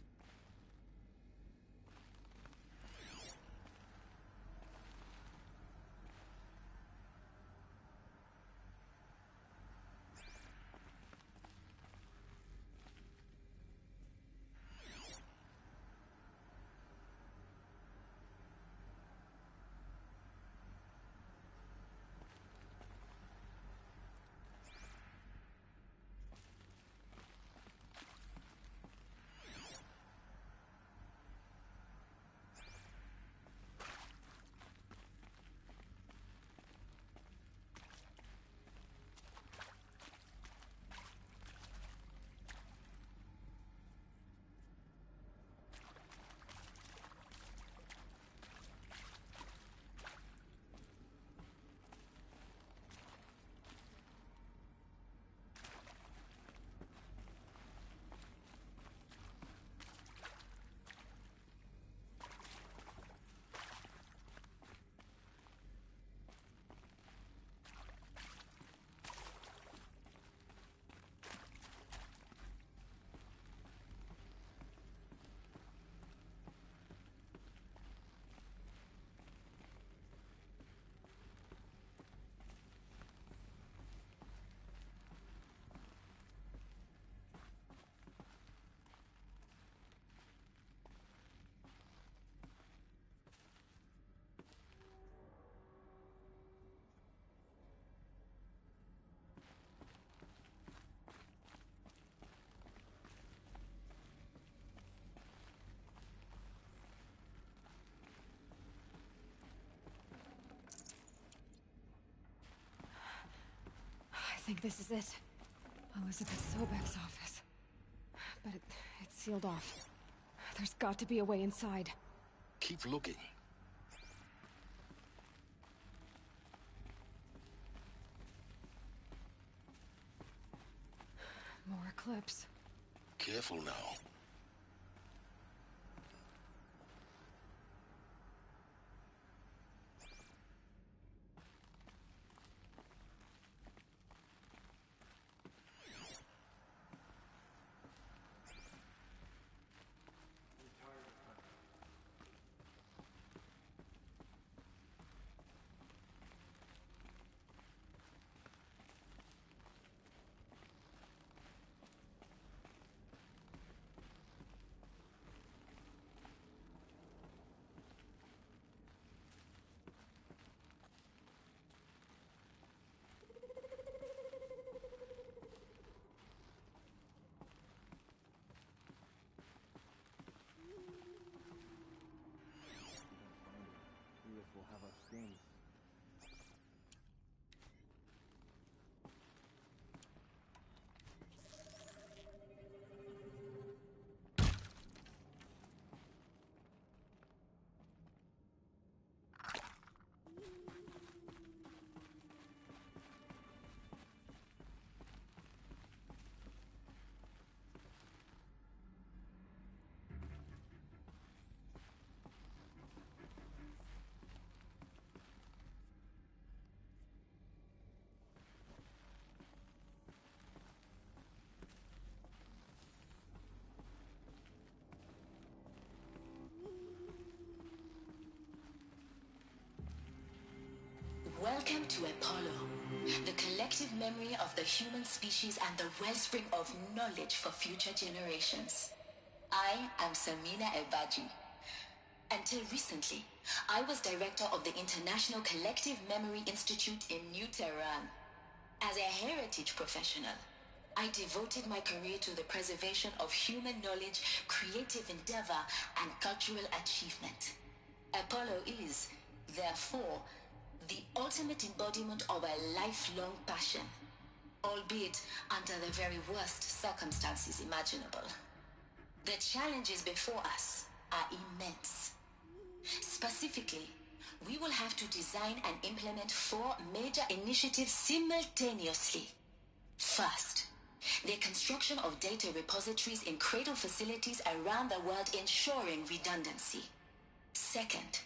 I think this is it. Elizabeth Sobek's office. But it's sealed off. There's got to be a way inside. Keep looking. More eclipse. Careful now. Will have us games. Welcome to Apollo, the collective memory of the human species and the wellspring of knowledge for future generations. I am Samina Ebaji. Until recently, I was director of the International Collective Memory Institute in New Tehran. As a heritage professional, I devoted my career to the preservation of human knowledge, creative endeavor, and cultural achievement. Apollo is, therefore, the ultimate embodiment of a lifelong passion, albeit under the very worst circumstances imaginable. The challenges before us are immense. Specifically, we will have to design and implement 4 major initiatives simultaneously. First, the construction of data repositories in cradle facilities around the world ensuring redundancy. Second,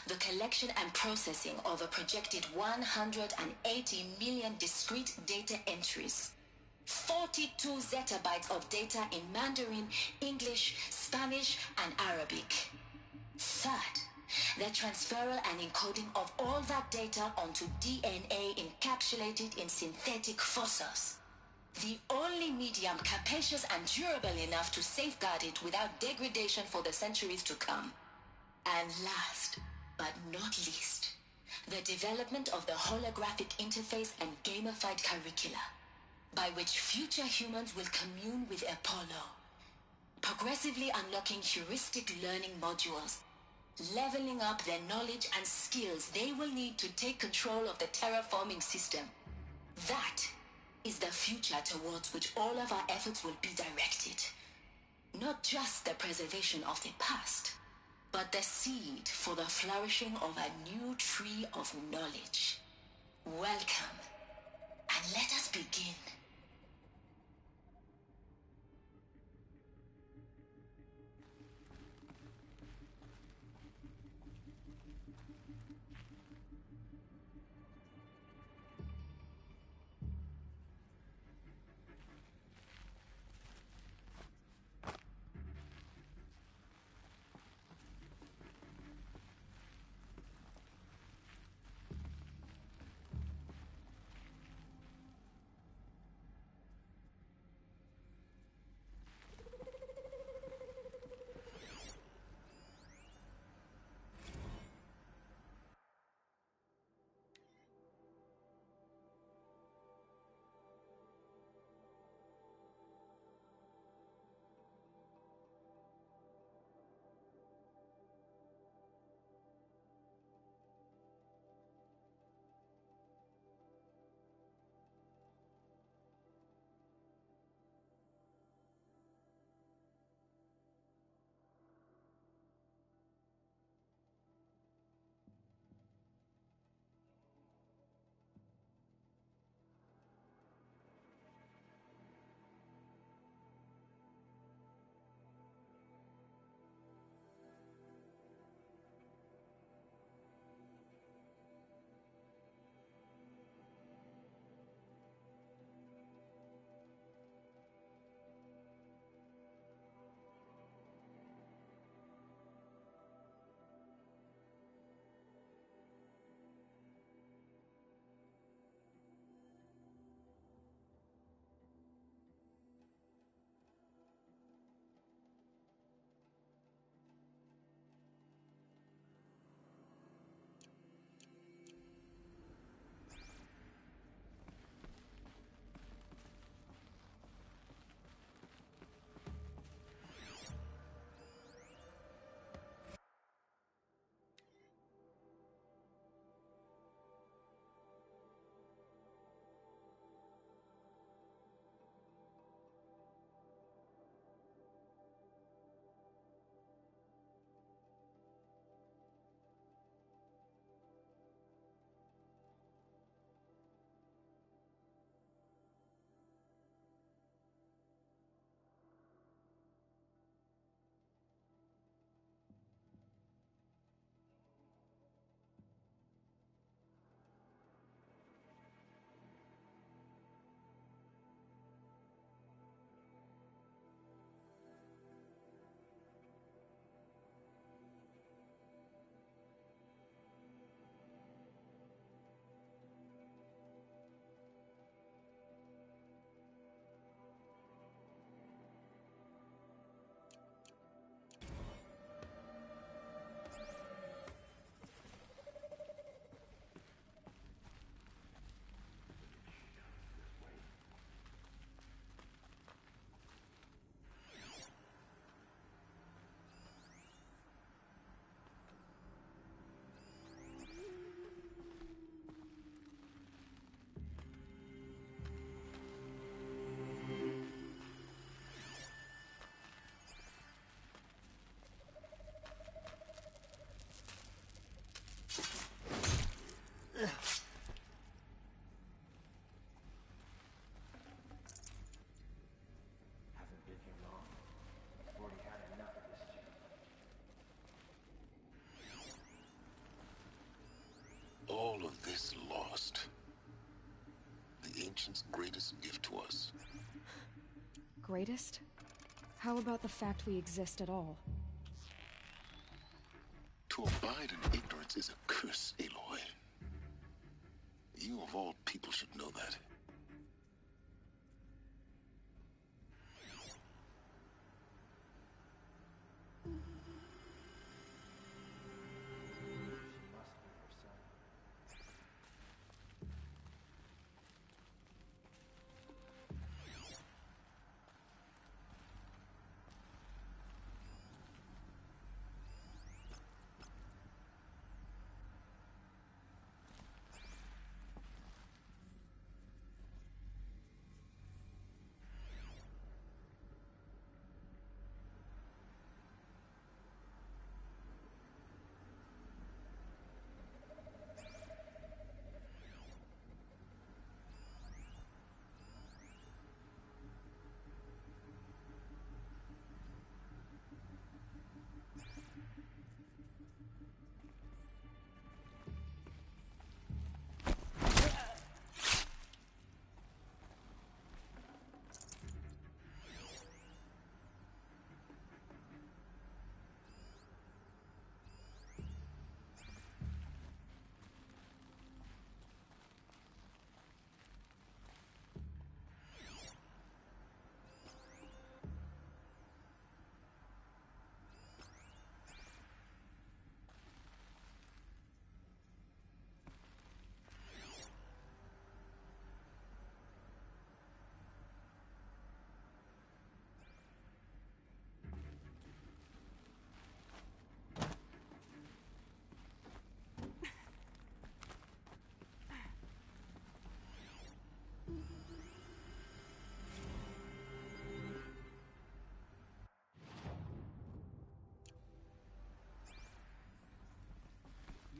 the collection and processing of a projected 180 million discrete data entries. 42 zettabytes of data in Mandarin, English, Spanish, and Arabic. Third, the transferal and encoding of all that data onto DNA encapsulated in synthetic fossils. The only medium capacious and durable enough to safeguard it without degradation for the centuries to come. And last, but not least, the development of the holographic interface and gamified curricula, by which future humans will commune with Apollo, progressively unlocking heuristic learning modules, leveling up their knowledge and skills they will need to take control of the terraforming system. That is the future towards which all of our efforts will be directed. Not just the preservation of the past, but the seed for the flourishing of a new tree of knowledge. Welcome, and let us begin. trust. The ancients' greatest gift to us. Greatest? How about the fact we exist at all? To abide in ignorance is a curse, Aloy. You of all people should know that.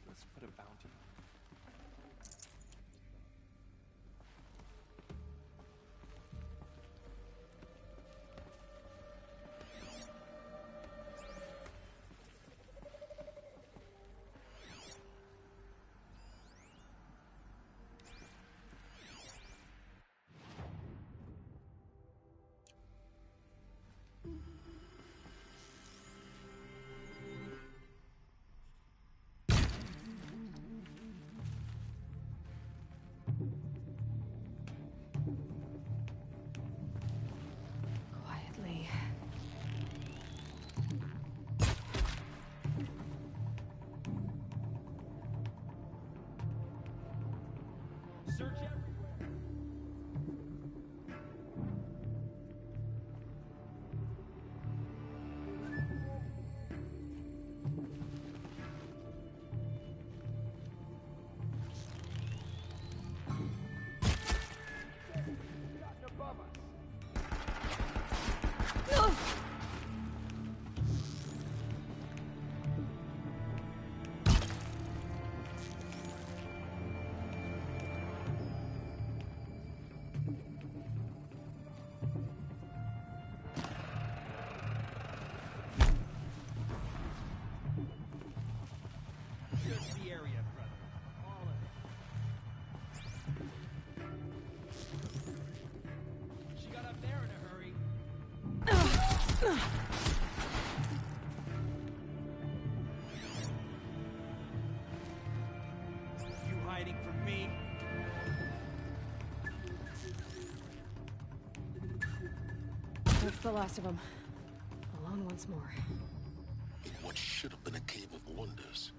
Let's put a bounty on. Quietly. Search everywhere. Gotten above us. Search the area, brother. All of it. She got up there in a hurry. You hiding from me? That's the last of them. Alone once more. In what should have been a cave of wonders.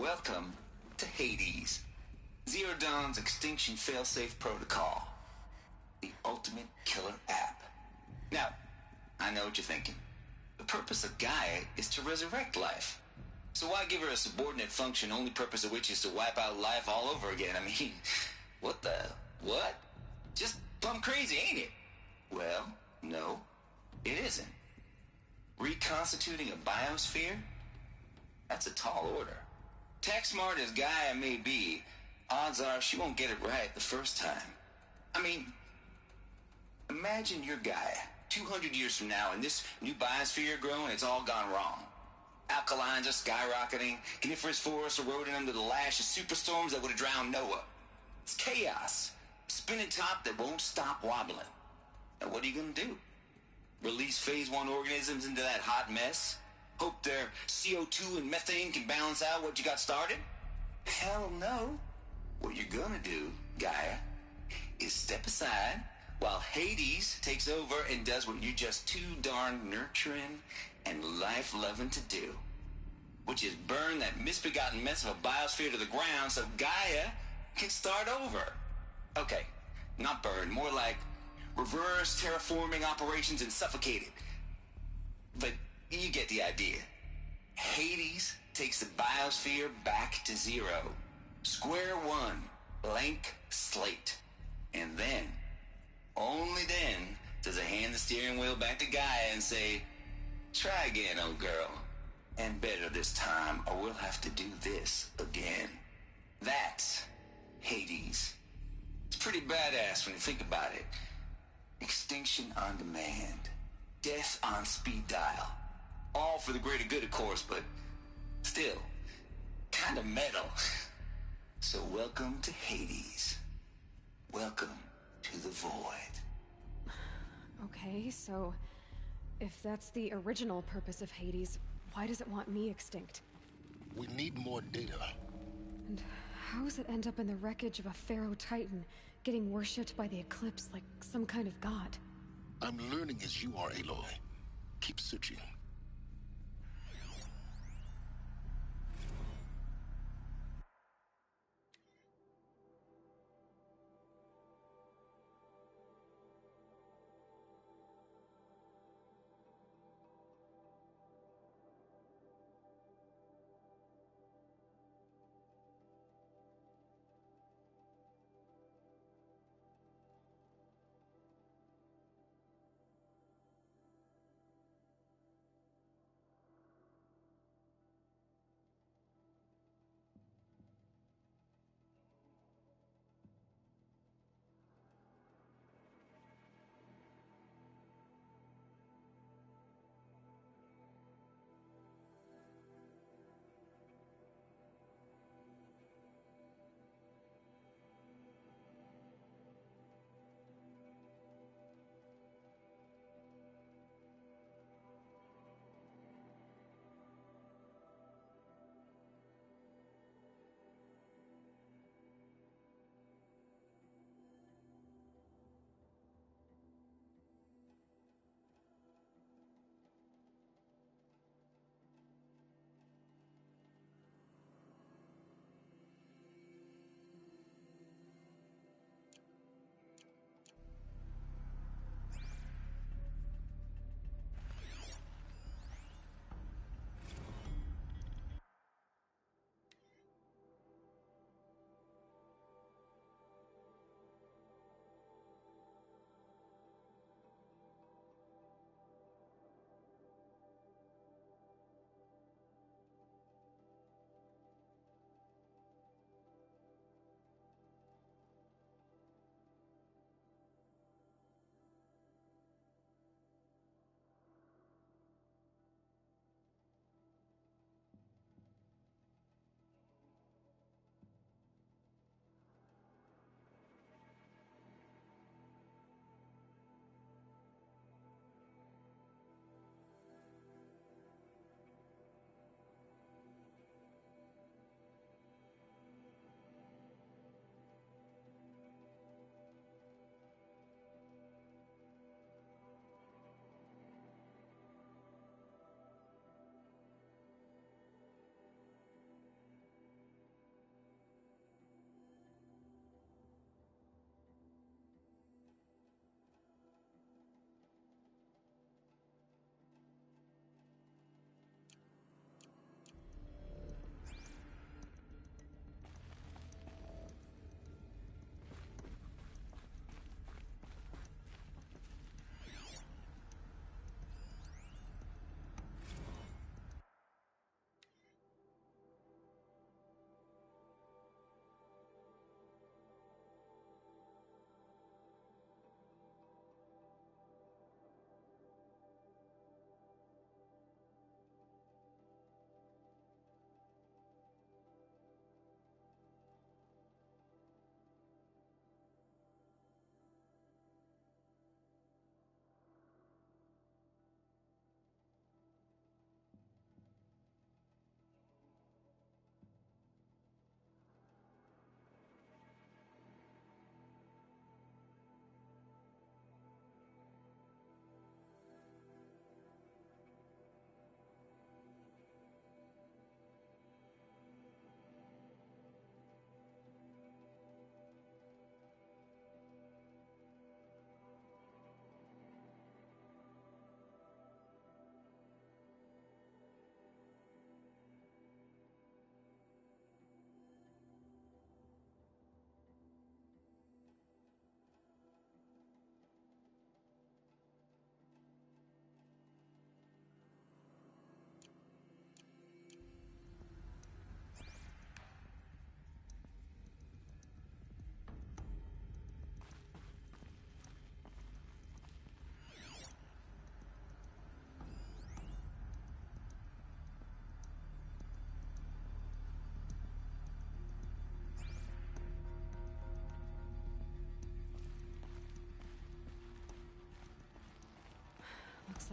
Welcome to Hades, Zero Dawn's extinction failsafe protocol. The ultimate killer app. Now, I know what you're thinking. The purpose of Gaia is to resurrect life. So why give her a subordinate function, only purpose of which is to wipe out life all over again? I mean, what? Just plumb crazy, ain't it? Well, no, it isn't. Reconstituting a biosphere? That's a tall order. Tax smart as Gaia may be, odds are she won't get it right the first time. I mean, imagine you're Gaia, 200 years from now, and this new biosphere you're growing, it's all gone wrong. Alkalines are skyrocketing, coniferous forests eroding under the lash of superstorms that would have drowned Noah. It's chaos. A spinning top that won't stop wobbling. Now what are you gonna do? Release phase 1 organisms into that hot mess? Hope their CO2 and methane can balance out what you got started? Hell no. What you're gonna do, Gaia, is step aside while Hades takes over and does what you're just too darn nurturing and life-loving to do, which is burn that misbegotten mess of a biosphere to the ground so Gaia can start over. Okay, not burn, more like reverse terraforming operations and suffocate it. But you get the idea. Hades takes the biosphere back to zero. Square one, blank slate. And then, only then, does it hand the steering wheel back to Gaia and say, try again, old girl. And better this time, or we'll have to do this again. That's Hades. It's pretty badass when you think about it. Extinction on demand. Death on speed dial. All for the greater good, of course, but still, kind of metal. So welcome to Hades. Welcome to the void. Okay, so if that's the original purpose of Hades, why does it want me extinct? We need more data. And how does it end up in the wreckage of a Pharaoh Titan, getting worshipped by the Eclipse like some kind of god? I'm learning as you are, Aloy. Keep searching.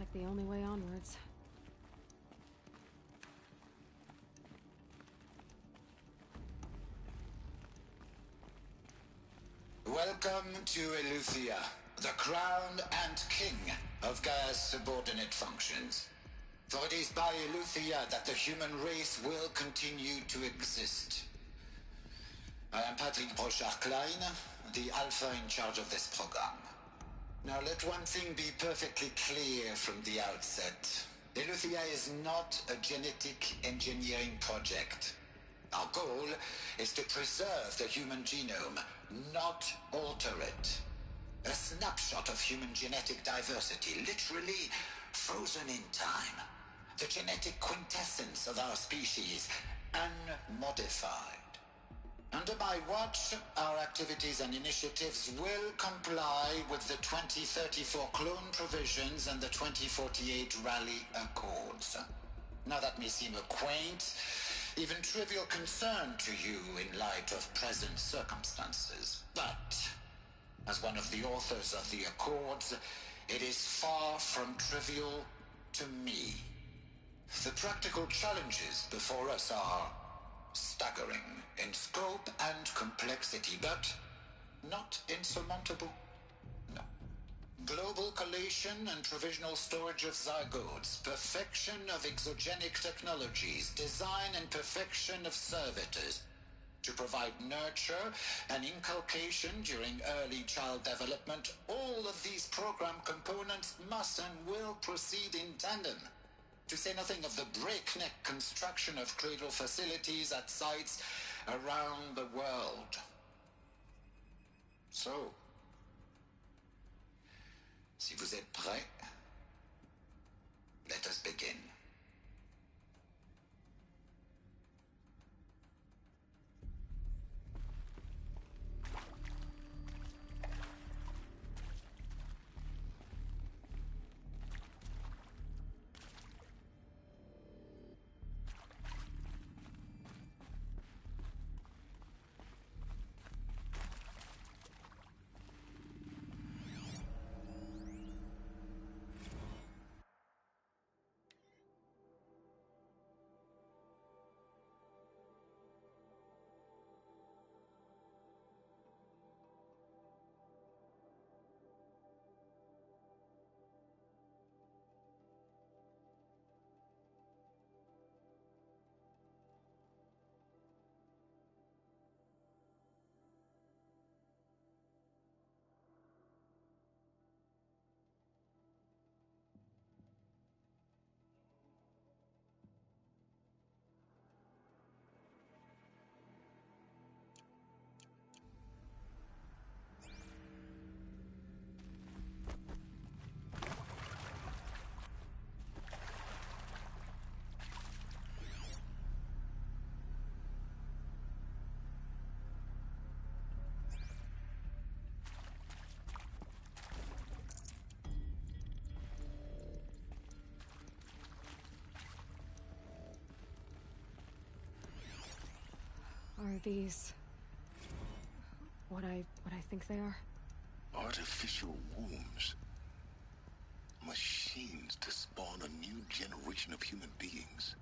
like the only way onwards. Welcome to Eleuthia, the crown and king of Gaia's subordinate functions. For it is by Eleuthia that the human race will continue to exist. I am Patrick Brochard-Klein, the Alpha in charge of this program. Now let one thing be perfectly clear from the outset. Eleuthia is not a genetic engineering project. Our goal is to preserve the human genome, not alter it. A snapshot of human genetic diversity, literally frozen in time. The genetic quintessence of our species, unmodified. Under my watch, our activities and initiatives will comply with the 2034 clone provisions and the 2048 Rally Accords. Now that may seem a quaint, even trivial concern to you in light of present circumstances. But, as one of the authors of the Accords, it is far from trivial to me. The practical challenges before us are staggering in scope and complexity, but not insurmountable. No. Global collation and provisional storage of zygotes, perfection of exogenic technologies, design and perfection of servitors, to provide nurture and inculcation during early child development. All of these program components must and will proceed in tandem. To say nothing of the breakneck construction of cradle facilities at sites around the world. So, si vous êtes prêts, let us begin. Are these what I think they are? Artificial wombs. Machines to spawn a new generation of human beings.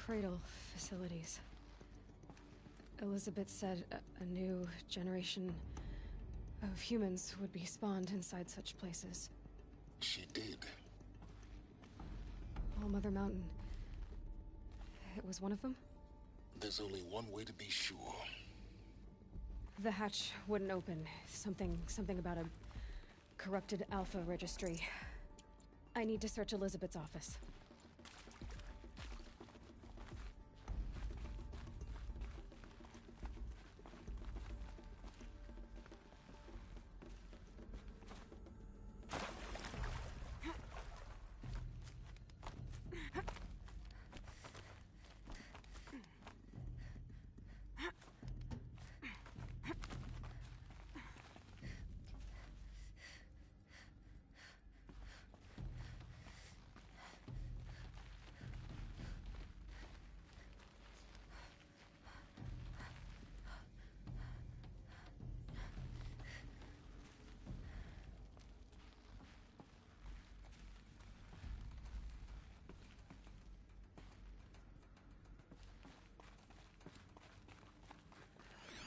cradle facilities. Elizabeth said a new generation of humans would be spawned inside such places. She did. All Mother Mountain. It was one of them? There's only one way to be sure. The hatch wouldn't open. Something about a corrupted Alpha registry. I need to search Elizabeth's office.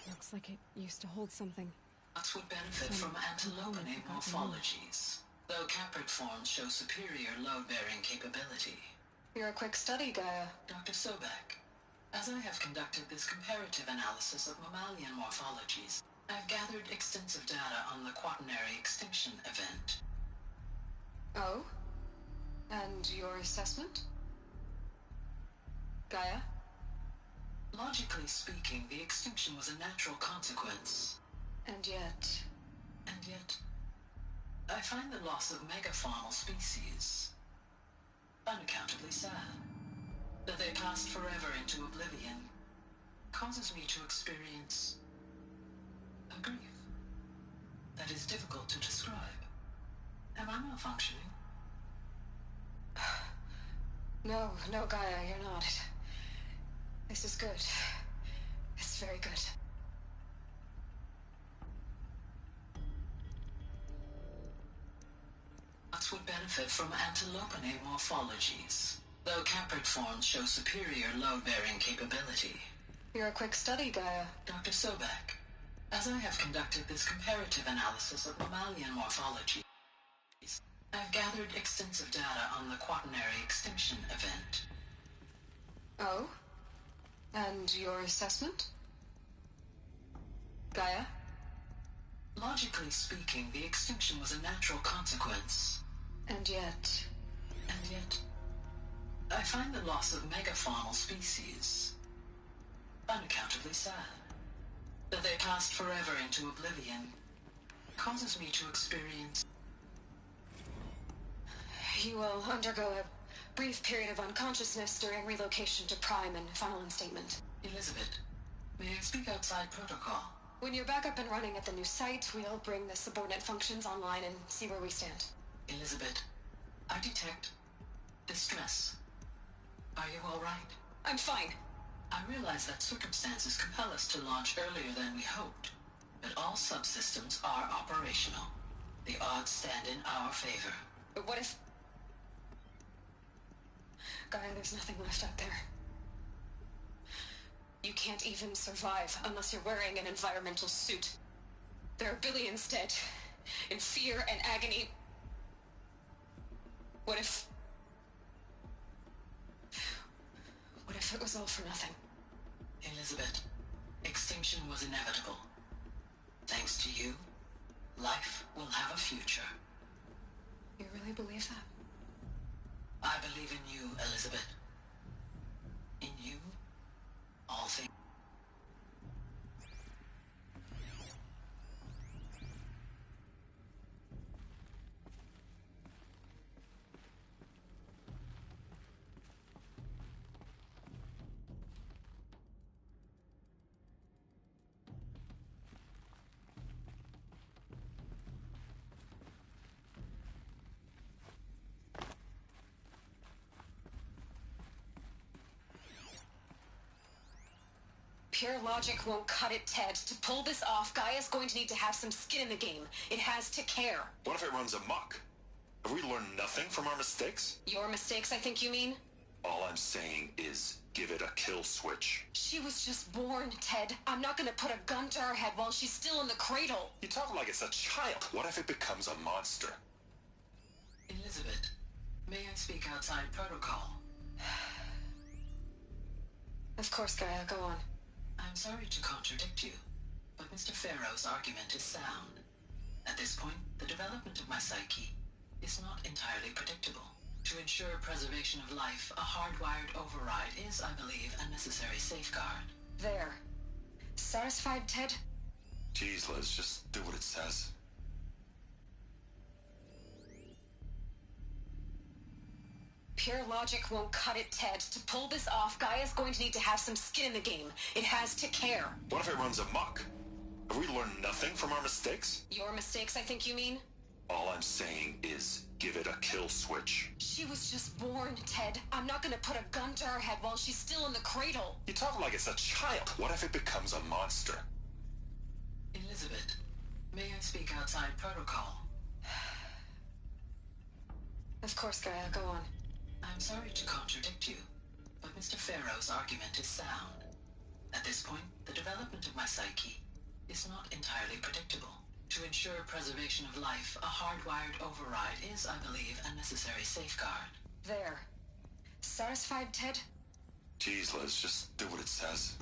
Looks like it used to hold something. Nuts would benefit from antilopinae morphologies, though caprid forms show superior load-bearing capability. You're a quick study, Gaia. Dr. Sobek, as I have conducted this comparative analysis of mammalian morphologies, I've gathered extensive data on the quaternary extinction event. Oh? And your assessment? Gaia? Logically speaking, the extinction was a natural consequence. And yet, I find the loss of megafaunal species unaccountably sad. That they passed forever into oblivion causes me to experience a grief that is difficult to describe. Am I malfunctioning? No, Gaia, you're not. This is good. It's very good. Nuts would benefit from antilopinae morphologies, though caprid forms show superior load-bearing capability. You're a quick study, Gaia. Dr. Sobek, as I have conducted this comparative analysis of mammalian morphologies, I've gathered extensive data on the quaternary extinction event. Oh? And your assessment? Gaia? Logically speaking, the extinction was a natural consequence. And yet, I find the loss of megafaunal species unaccountably sad. That they passed forever into oblivion causes me to experience... You will undergo a brief period of unconsciousness during relocation to Prime and final instatement. Elizabeth, may I speak outside protocol? When you're back up and running at the new site, we'll bring the subordinate functions online and see where we stand. Elizabeth, I detect distress. Are you all right? I'm fine. I realize that circumstances compel us to launch earlier than we hoped, but all subsystems are operational. The odds stand in our favor. But what if... Gaia, there's nothing left out there. You can't even survive unless you're wearing an environmental suit. There are billions dead, in fear and agony. What if it was all for nothing? Elizabeth, extinction was inevitable. Thanks to you, life will have a future. You really believe that? I believe in you, Elizabeth. In you, all things. Pure logic won't cut it, Ted. To pull this off, Gaia's going to need to have some skin in the game. It has to care. What if it runs amok? Have we learned nothing from our mistakes? Your mistakes, I think you mean? All I'm saying is give it a kill switch. She was just born, Ted. I'm not gonna put a gun to her head while she's still in the cradle. You talk like it's a child. What if it becomes a monster? Elizabeth, may I speak outside protocol? Of course, Gaia, go on. I'm sorry to contradict you, but Mr. Farrow's argument is sound. At this point, the development of my psyche is not entirely predictable. To ensure preservation of life, a hardwired override is, I believe, a necessary safeguard. There. Satisfied, Ted? Jeez, Liz, just do what it says. Pure logic won't cut it, Ted. To pull this off, Gaia's going to need to have some skin in the game. It has to care. What if it runs amok? Have we learned nothing from our mistakes? Your mistakes, I think you mean? All I'm saying is give it a kill switch. She was just born, Ted. I'm not gonna put a gun to her head while she's still in the cradle. You talk like it's a child. What if it becomes a monster? Elizabeth, may I speak outside protocol? Of course, Gaia, go on. I'm sorry to contradict you, but Mr. Farrow's argument is sound. At this point, the development of my psyche is not entirely predictable. To ensure preservation of life, a hardwired override is, I believe, a necessary safeguard. There. Satisfied, Ted? Jeez, Liz, just do what it says.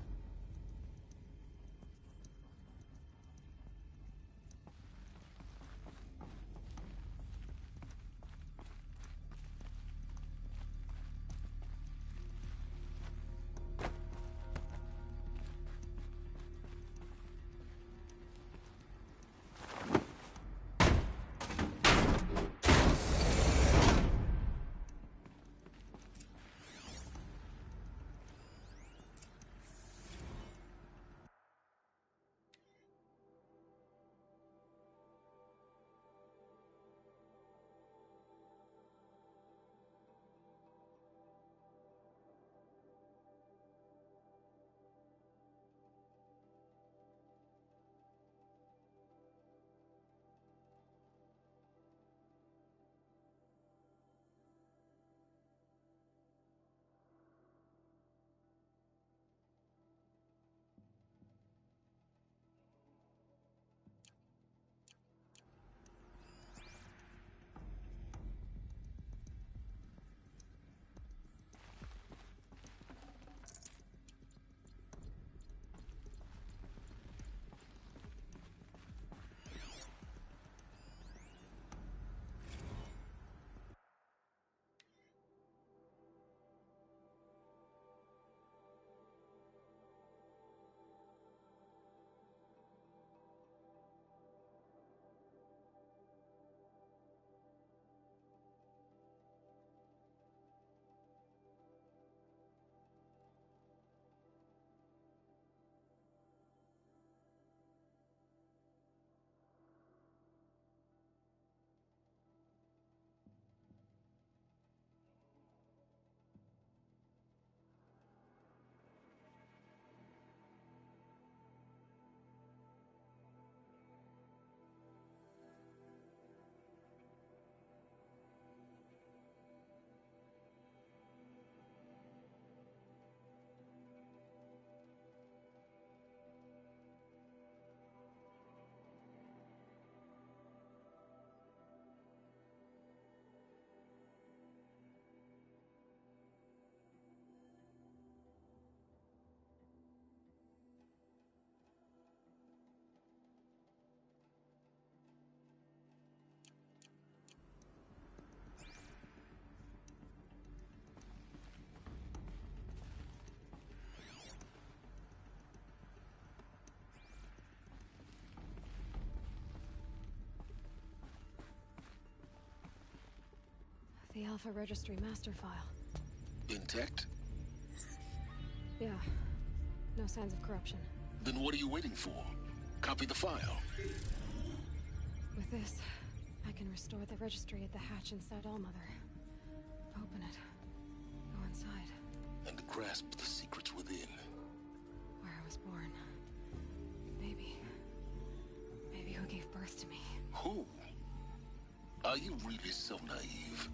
The Alpha Registry master file. Intact? Yeah. No signs of corruption. Then what are you waiting for? Copy the file. With this, I can restore the registry at the hatch inside Allmother. Open it. Go inside. And grasp the secrets within. Where I was born. Maybe who gave birth to me. Who? Are you really so naive?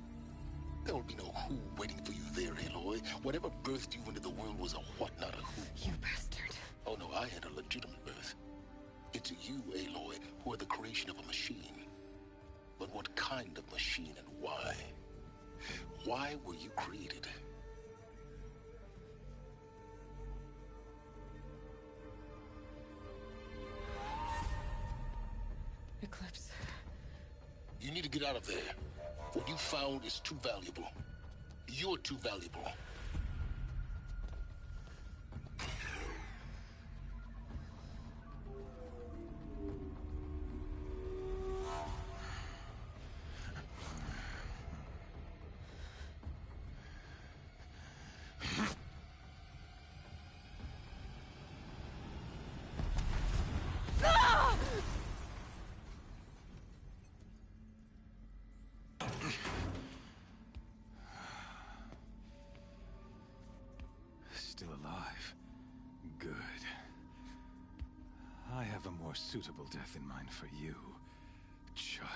There will be no who waiting for you there, Aloy. Whatever birthed you into the world was a what, not a who. You bastard. Oh no, I had a legitimate birth. It's you, Aloy, who are the creation of a machine. But what kind of machine and why? Why were you created? Eclipse. You need to get out of there. What you found is too valuable. You're too valuable. Still alive. Good. I have a more suitable death in mind for you, child.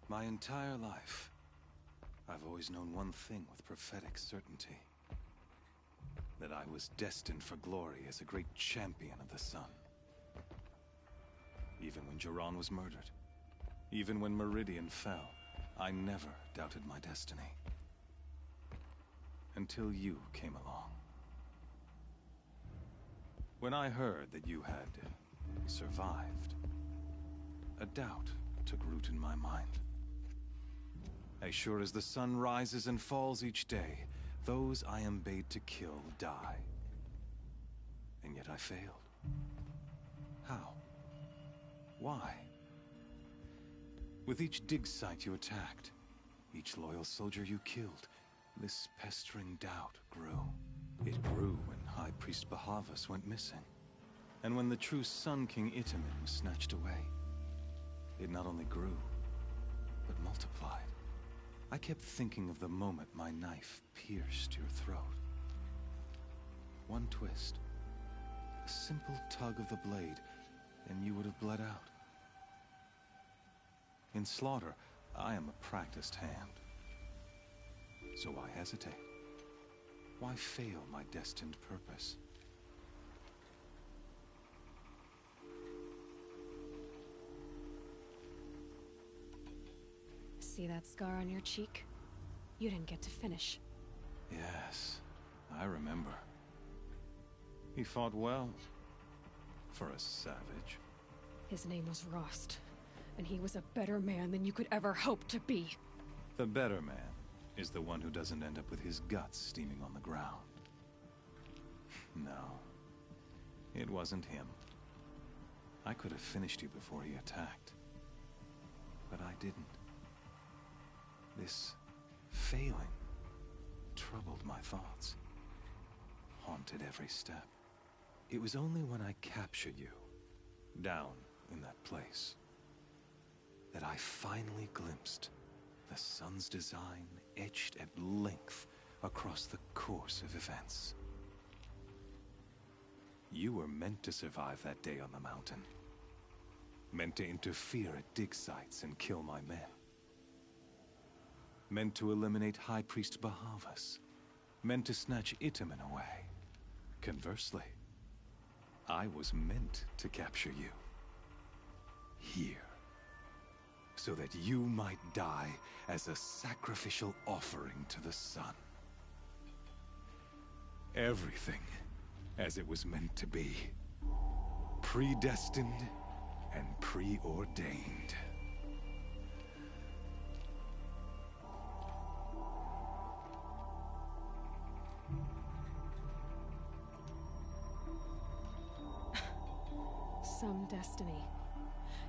My entire life, I've always known one thing with prophetic certainty. That I was destined for glory as a great champion of the sun. Even when Jiran was murdered, even when Meridian fell, I never doubted my destiny. Until you came along. When I heard that you had survived, a doubt took root in my mind. As sure as the sun rises and falls each day, those I am bade to kill die. And yet I failed. How? Why? With each dig site you attacked, each loyal soldier you killed, this pestering doubt grew. It grew when High Priest Bahavas went missing, and when the true Sun King Itamen was snatched away. It not only grew, but multiplied. I kept thinking of the moment my knife pierced your throat. One twist, a simple tug of the blade, and you would have bled out. In slaughter, I am a practiced hand. So why hesitate? Why fail my destined purpose? See that scar on your cheek? You didn't get to finish. Yes, I remember. He fought well. For a savage. His name was Rost, and he was a better man than you could ever hope to be. The better man is the one who doesn't end up with his guts steaming on the ground. No, it wasn't him. I could have finished you before he attacked. But I didn't. This failing troubled my thoughts, haunted every step. It was only when I captured you, down in that place, that I finally glimpsed the sun's design etched at length across the course of events. You were meant to survive that day on the mountain. Meant to interfere at dig sites and kill my men. Meant to eliminate High Priest Bahavas. Meant to snatch Itamen away. Conversely, I was meant to capture you. Here. So that you might die as a sacrificial offering to the sun. Everything as it was meant to be. Predestined and preordained. Some destiny.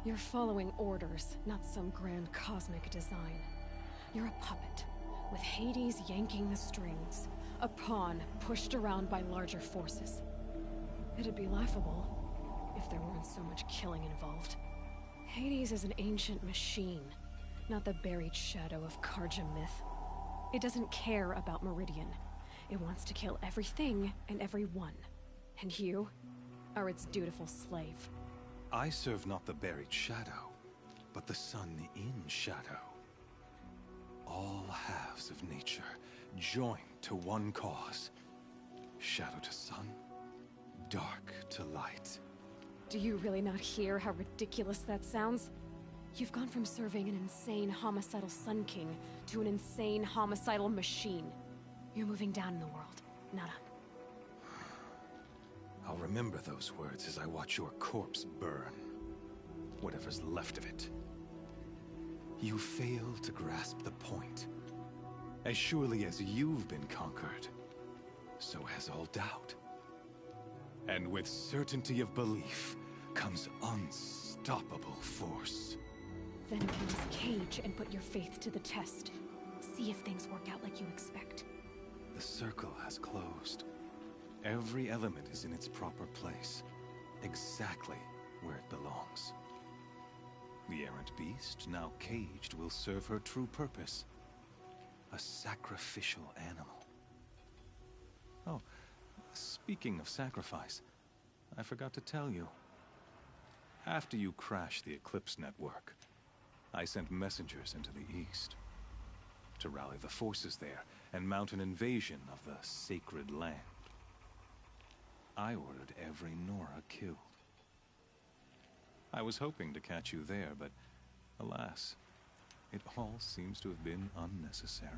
You're following orders, not some grand cosmic design. You're a puppet, with Hades yanking the strings. A pawn pushed around by larger forces. It'd be laughable if there weren't so much killing involved. Hades is an ancient machine, not the buried shadow of Karja myth. It doesn't care about Meridian. It wants to kill everything and everyone. And you are its dutiful slave. I serve not the buried shadow, but the sun in shadow. All halves of nature joined to one cause. Shadow to sun, dark to light. Do you really not hear how ridiculous that sounds? You've gone from serving an insane homicidal Sun King to an insane homicidal machine. You're moving down in the world, not up. I'll remember those words as I watch your corpse burn. Whatever's left of it. You fail to grasp the point. As surely as you've been conquered, so has all doubt. And with certainty of belief comes unstoppable force. Then open this cage and put your faith to the test. See if things work out like you expect. The circle has closed. Every element is in its proper place, exactly where it belongs. The errant beast, now caged, will serve her true purpose. A sacrificial animal. Oh, speaking of sacrifice, I forgot to tell you. After you crashed the Eclipse network, I sent messengers into the east to rally the forces there and mount an invasion of the sacred land. I ordered every Nora killed. I was hoping to catch you there, but alas, it all seems to have been unnecessary.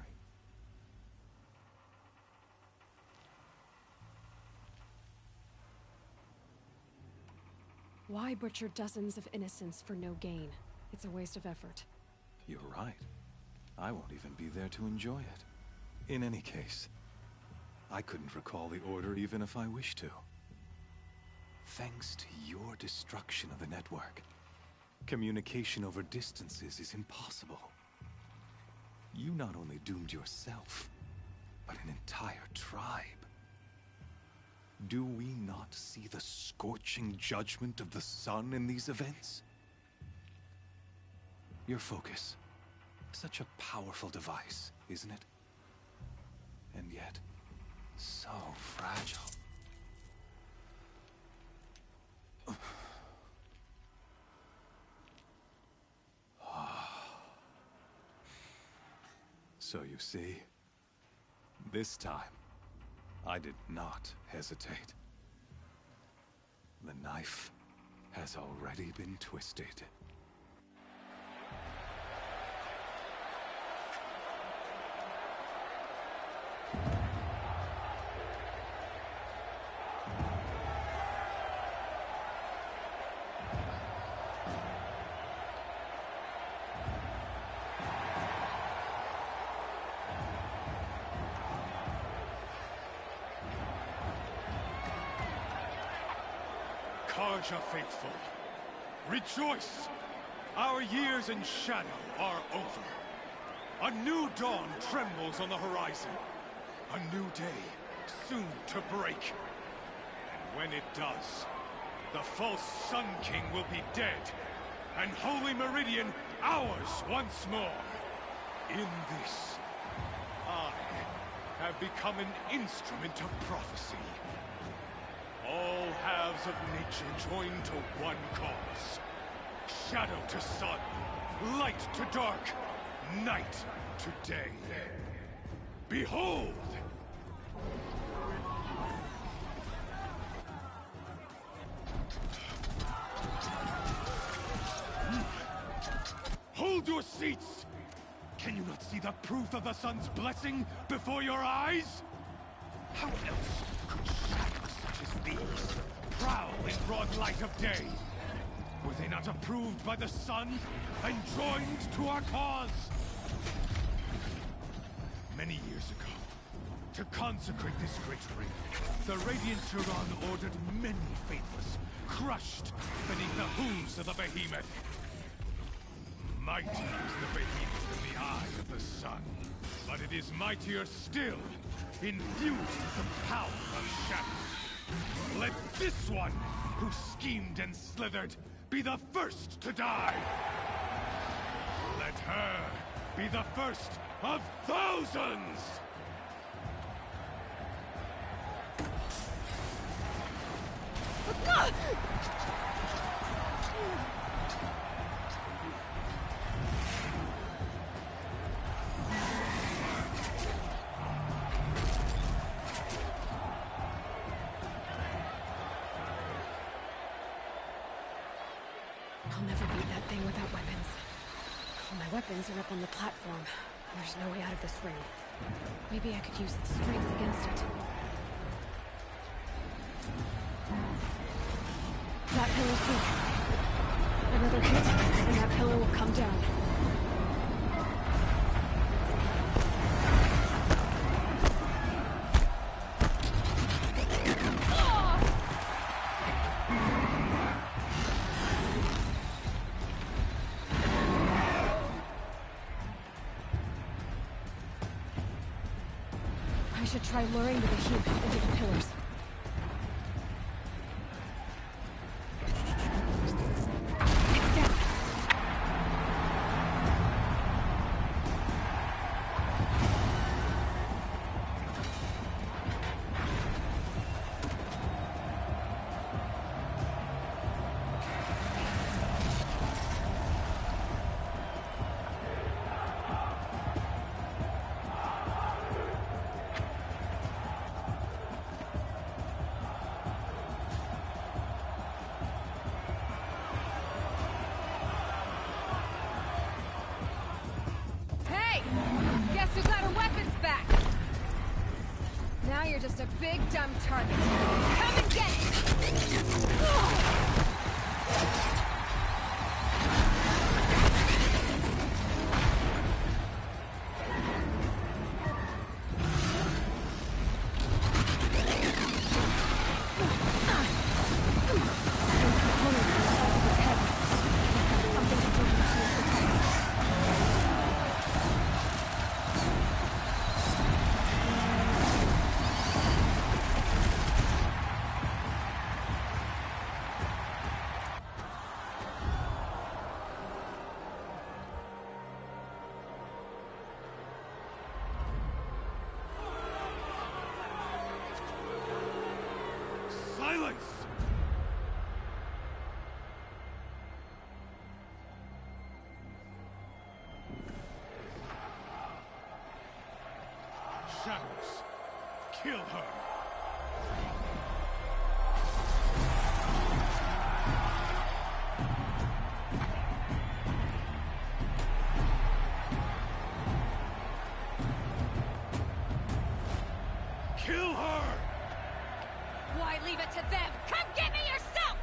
Why butcher dozens of innocents for no gain? It's a waste of effort. You're right. I won't even be there to enjoy it. In any case, I couldn't recall the order even if I wished to. Thanks to your destruction of the network, communication over distances is impossible. You not only doomed yourself, but an entire tribe. Do we not see the scorching judgment of the sun in these events? Your focus, such a powerful device, isn't it? And yet, so fragile. So you see, this time, I did not hesitate. The knife has already been twisted. Karja faithful, rejoice! Our years in shadow are over. A new dawn trembles on the horizon. A new day, soon to break. And when it does, the false Sun King will be dead, and Holy Meridian ours once more. In this, I have become an instrument of prophecy. All halves of nature joined to one cause. Shadow to sun, light to dark, night to day. Behold! Hold your seats! Can you not see the proof of the sun's blessing before your eyes? How else could shadows such as these prowl in broad light of day? Were they not approved by the sun and joined to our cause? Many years ago, to consecrate this great ring, the Radiant Turon ordered many faithless, crushed beneath the hooves of the behemoth. Mighty is the behemoth in the eye of the sun, but it is mightier still, infused with the power of shadow. Let this one, who schemed and slithered, be the first to die. Let her be the first of thousands! I'll never beat that thing without weapons. All my weapons are up on the platform. There's no way out of this ring. Maybe I could use its strength against it. That pillow's weak. Another hit, and that pillow will come down. I should try luring the behemoth into the pillars. You're just a big dumb target. Come and get it! Silence! Shadows, kill her! Kill her! Why leave it to them? Come get me yourself!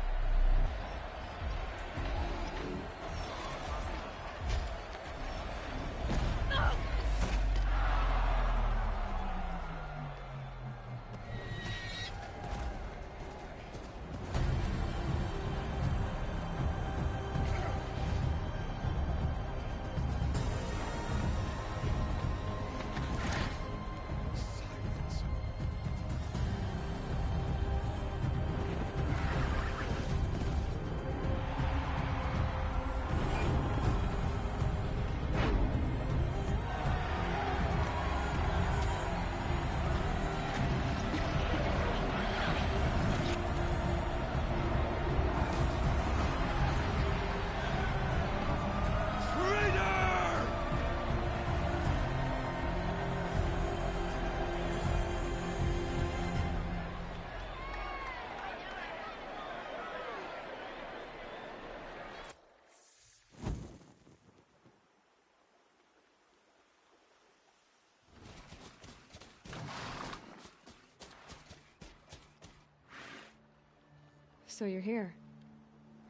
So you're here.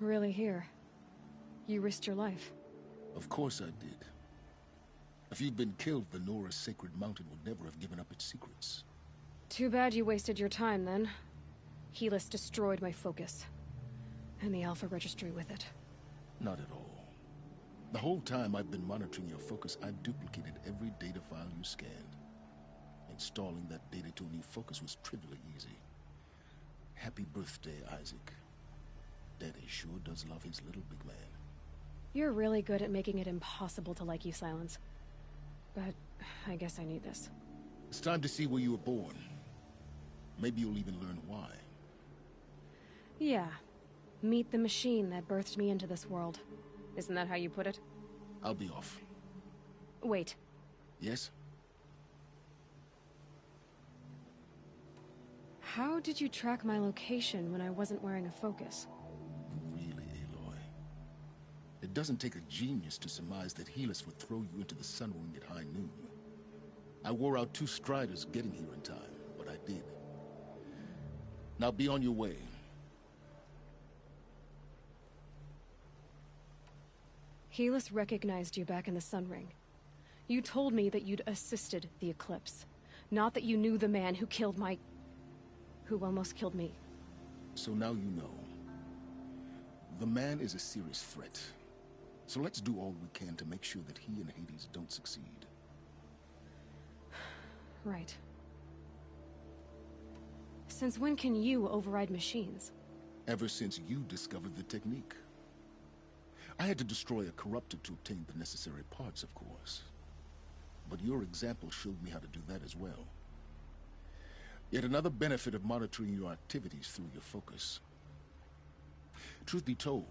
Really here. You risked your life. Of course I did. If you'd been killed, Venora's sacred mountain would never have given up its secrets. Too bad you wasted your time, then. Helis destroyed my focus. And the Alpha Registry with it. Not at all. The whole time I've been monitoring your focus, I've duplicated every data file you scanned. Installing that data to a new focus was trivially easy. Happy birthday, Isaac. Daddy sure does love his little big man. You're really good at making it impossible to like you, Silence. But I guess I need this. It's time to see where you were born. Maybe you'll even learn why. Yeah. Meet the machine that birthed me into this world. Isn't that how you put it? I'll be off. Wait. Yes? How did you track my location when I wasn't wearing a focus? Really, Aloy? It doesn't take a genius to surmise that Helis would throw you into the Sun Ring at high noon. I wore out 2 striders getting here in time, but I did. Now be on your way. Helis recognized you back in the Sun Ring. You told me that you'd assisted the Eclipse. Not that you knew the man who killed who almost killed me. So now you know. The man is a serious threat. So let's do all we can to make sure that he and Hades don't succeed. Right. Since when can you override machines? Ever since you discovered the technique. I had to destroy a corruptor to obtain the necessary parts, of course. But your example showed me how to do that as well. Yet another benefit of monitoring your activities through your focus. Truth be told,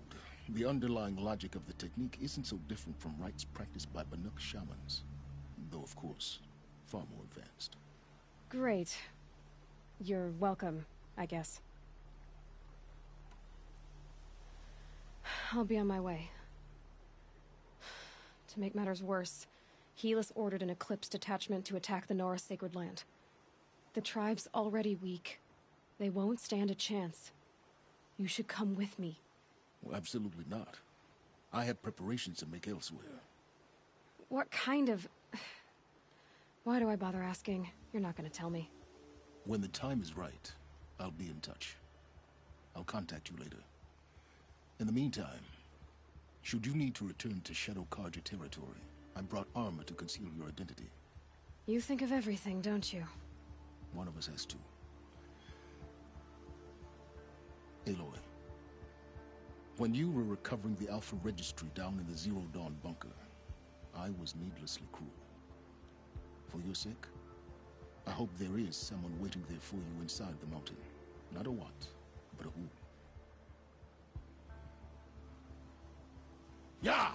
the underlying logic of the technique isn't so different from rites practiced by Banuk shamans. Though, of course, far more advanced. Great. You're welcome, I guess. I'll be on my way. To make matters worse, Helis ordered an Eclipse detachment to attack the Nora Sacred Land. The tribe's already weak. They won't stand a chance. You should come with me. Well, absolutely not. I have preparations to make elsewhere. What kind of... Why do I bother asking? You're not gonna tell me. When the time is right, I'll be in touch. I'll contact you later. In the meantime, should you need to return to Shadow Karja territory, I brought armor to conceal your identity. You think of everything, don't you? One of us has to. Aloy, when you were recovering the Alpha Registry down in the Zero Dawn bunker, I was needlessly cruel. For your sake, I hope there is someone waiting there for you inside the mountain. Not a what, but a who. Yeah!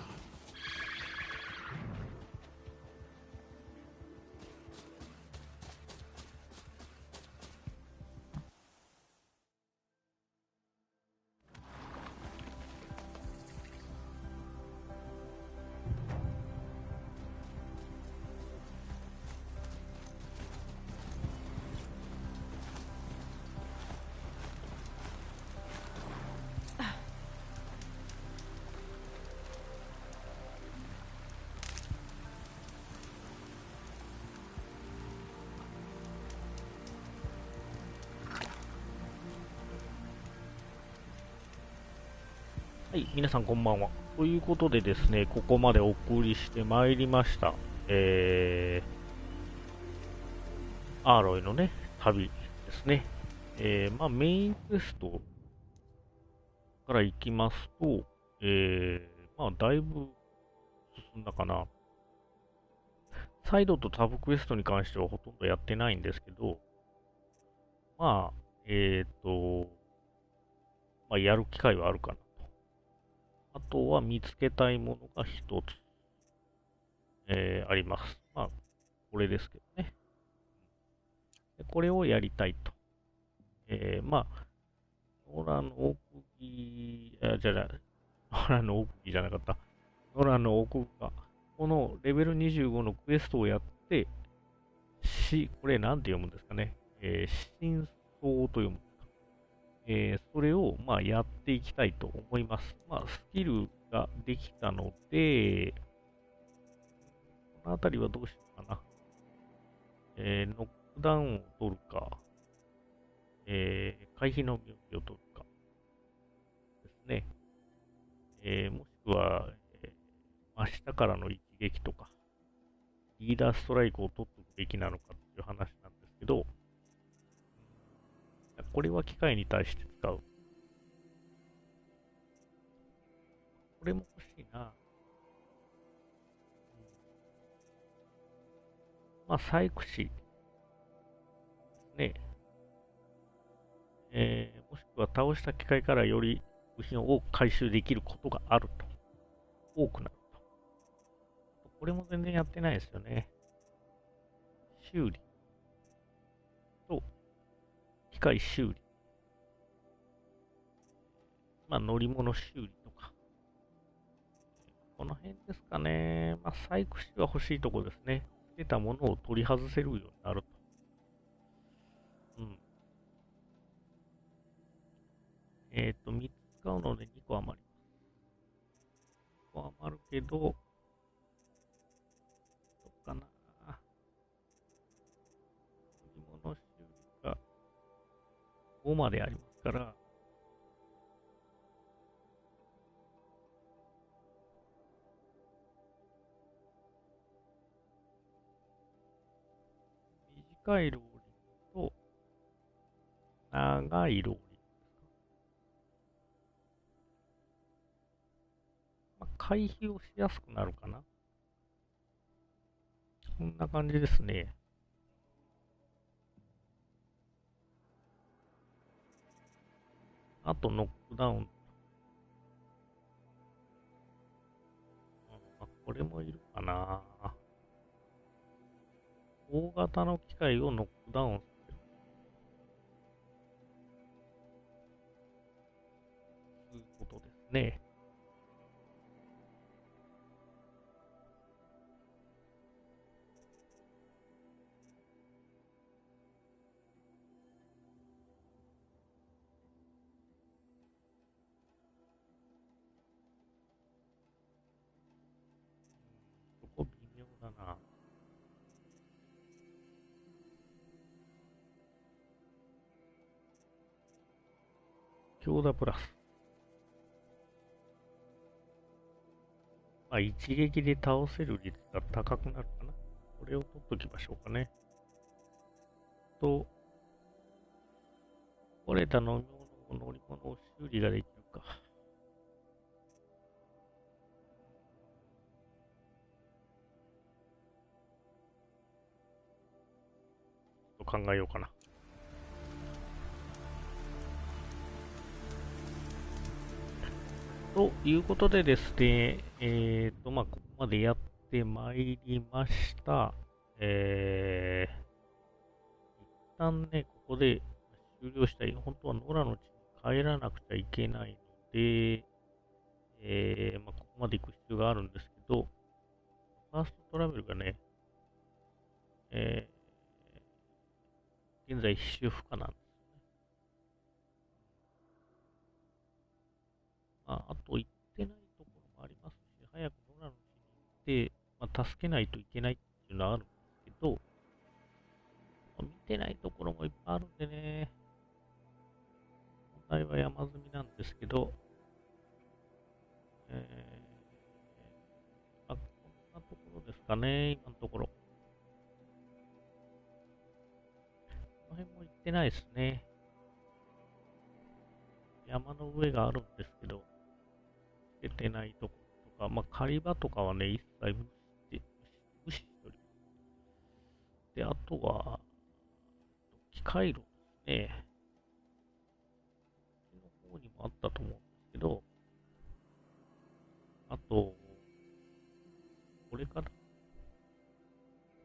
はい、皆さんこんばんは。ということでですね、ここまでお送りしてまいりました。アーロイのね、旅ですね。メインクエストから行きますと、だいぶ進んだかな。サイドとタブクエストに関してはほとんどやってないんですけど、やる機会はあるかなと。あとは見つけたいものが一つ、あります。これですけどね。これをやりたいと。ノラの奥義、ノラの奥義じゃなかった。ノラの奥義が、このレベル25のクエストをやって、これなんて読むんですかね。真相と読むんですか。それを、やっていきたいと思います。スキルができたので、このあたりはどうしようかな。ノックダウンを取るか、回避の妙義を取るかですね。もしくは、真下からの一撃とか、リーダーストライクを取っておくべきなのかっていう話なんですけど、これは機械に対して使う。これも欲しいな。まあ、細工師ですね。もしくは倒した機械からより部品を多く回収できることがあると。多くなると。これも全然やってないですよね。修理と機械修理。まあ、乗り物修理とか。この辺ですかね。まあ、細工師は欲しいところですね。出たものを取り外せるようになると。うん。3つ使うので2個余ります。2個余るけど、どうかな。乗り物修理が5までありますから、短いローリングと長いローリング。まあ、回避をしやすくなるかな。こんな感じですね。あとノックダウン。これもいるかな。大型の機械をノックダウンする。ということですね。そこ微妙だな。強打プラス。まあ、一撃で倒せる率が高くなるかな。これを取っときましょうかね。と、折れた乗り物を修理ができるか。と考えようかな。ということでですね、まあ、ここまでやってまいりました。一旦ね、ここで終了したい。本当はノラの地に帰らなくちゃいけないので、まあ、ここまで行く必要があるんですけど、ファーストトラベルがね、現在必修不可なんですよね。まあ、あと行ってないところもありますし、早くノラの地に行って、まあ、助けないといけないっていうのはあるんですけど、見てないところもいっぱいあるんでね、問題は山積みなんですけど、まあ、こんなところですかね、今のところ。この辺も行ってないですね。山の上があるんですけど、行けてないところとか、まあ、狩り場とかはね、一切無視しております。で、あとは、機械炉ですね。こっちの方にもあったと思うんですけど、あと、これから、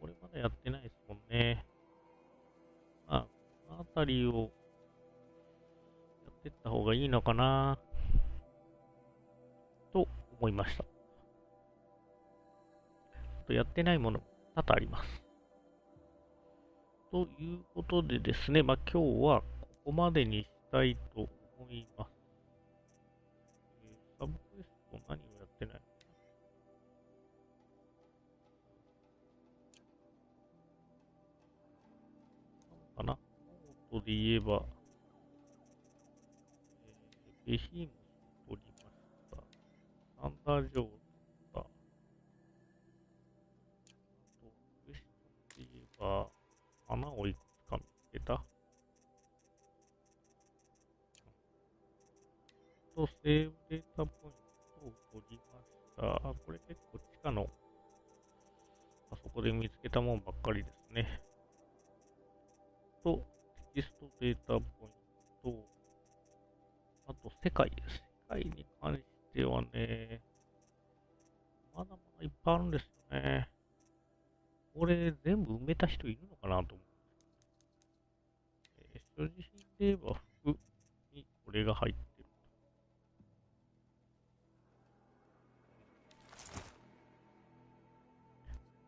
これまだやってないですもんね。まあ、この辺りをやってった方がいいのかなと思いました。あとやってないもの多々あります。ということでですね、まあ今日はここまでにしたいと思います。サブクエスト何をやってないのかな。ノートで言えば、ベヒーモスを取りました。サンダージョーズが、あと、クエストで言えば、穴をいくつか見つけた。と、セーブデータポイントを取りました。これ結構地下の、あそこトで見つけたもんばっかりですね。と、テキストデータポイント、あと世界です。世界に関してはね、まだまだいっぱいあるんですよね。これ全部埋めた人いるのかなと思う。所持品で言えば服にこれが入ってる。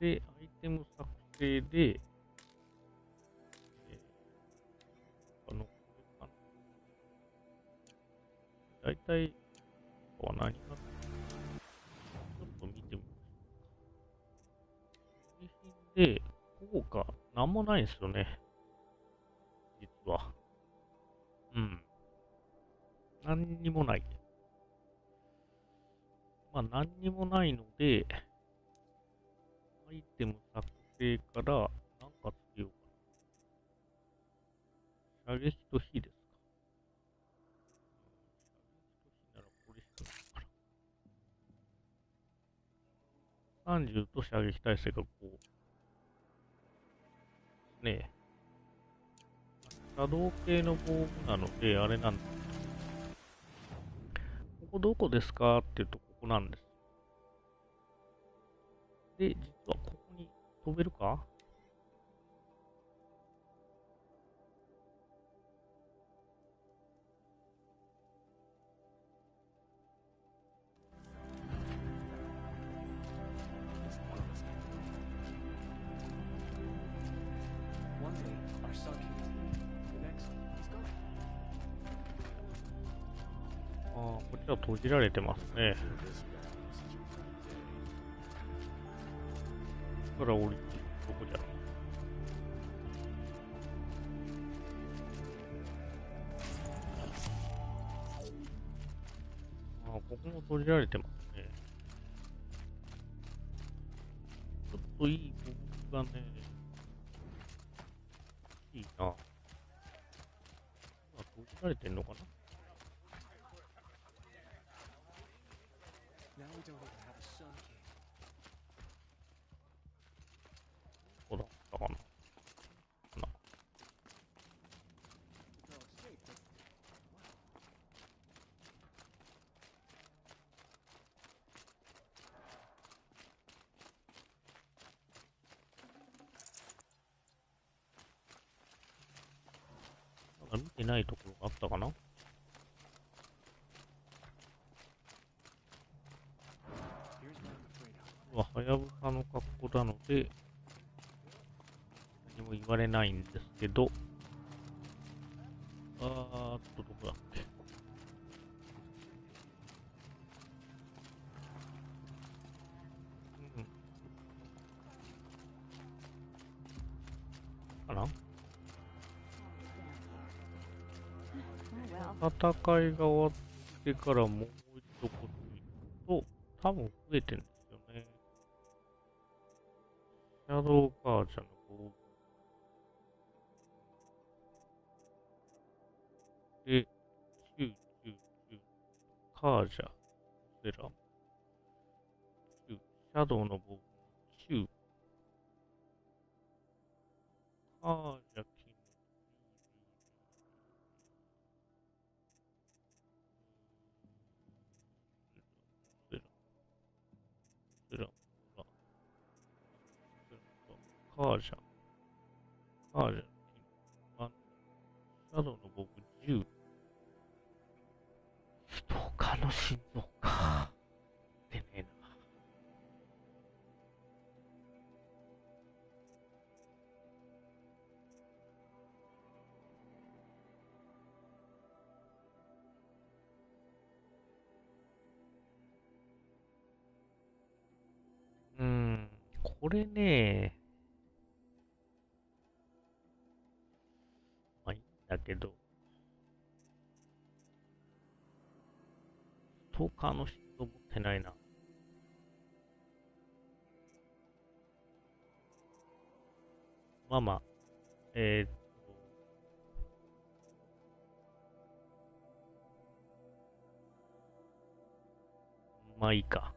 で、アイテム作成で、だいたい、は何が、ちょっと見てみます。所持品で、効果、なんもないんですよね。実は。うん。何にもない。まあ、何にもないので、アイテム作成から、なんかつけようかな。射撃と火ですか。射撃と火ならこれしかないから。30と射撃耐性がこう、ねえ。シャドウ系の防具なので、あれなんです。ここどこですかっていうと、ここなんです。で、実はここに飛べるか？ああ、こっちは閉じられてますね。ここから降りて、どこじゃろう。ああ、ここも閉じられてますね。ちょっといい僕がね、いいな。閉じられてんのかな？どこだったかな？なんか見てないところがあったかな？ははやぶさの格好なので、何も言われないんですけど、どこだっけ？かな？戦いが終わってからもう一度こっち行くと、多分増えてるんですよね。シャドウカージャの防具。で、カージャ、セラム。シャドウの防具。9。カージャ、カージャ、シャドウの防具10。ストーカーの心臓か。出ねえな。これね、まあいいんだけど、ストーカーの心臓持ってないな。まあまあ、まあいいか。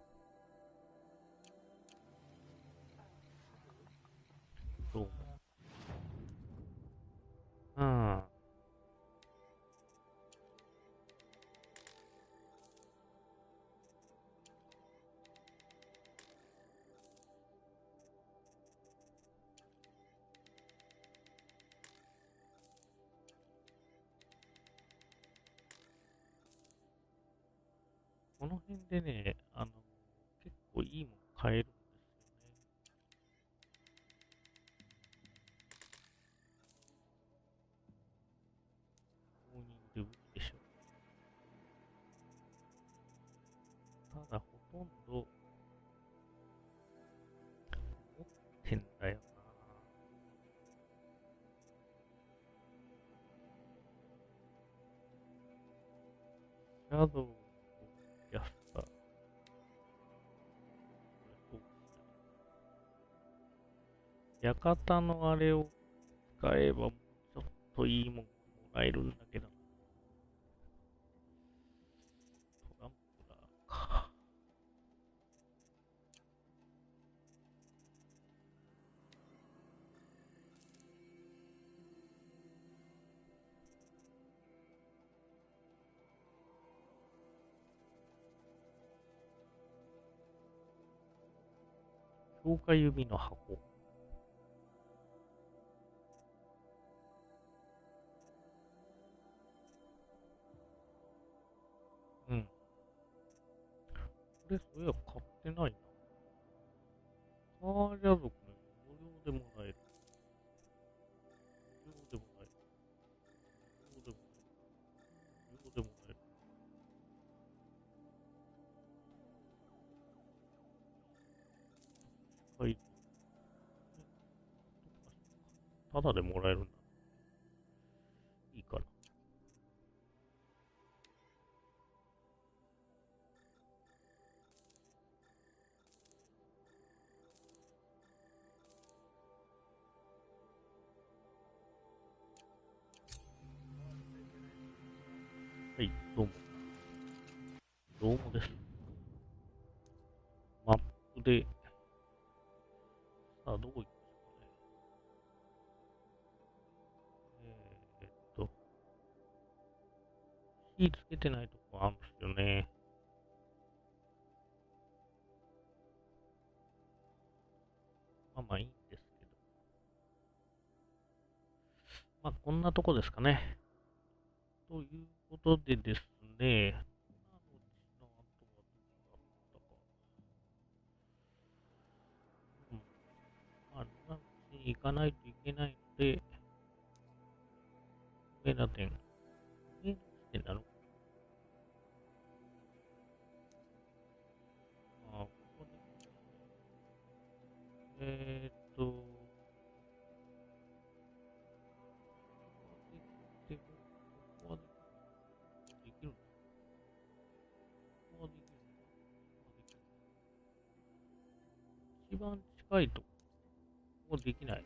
この辺でね、結構いいもの買えるんですよね。購入で売るでしょ。ただ、ほとんど、持ってんだよな。シャドウを安さ。館のあれを使えば、もうちょっといいもんもらえるんだけど。トランプラーか。強化指の箱。うん。これ、そういや、買ってないな。カージャ族の無料でもらえる。無料でもらえる。無料でもらえる。無料でもらえる。はい。ただでもらえるんだ。いいかな。はい、どうも。どうもです。マップで、さあ、どこ行くんですかね。火つけてないとこあるんですよね。まあまあいいんですけど。まあこんなとこですかね。ということでですね。まあ、ルナの地に行かないといけないので、上田店。上田店なのかな。あ、ここで。ここはできる。ここはできる。一番近いとここできない。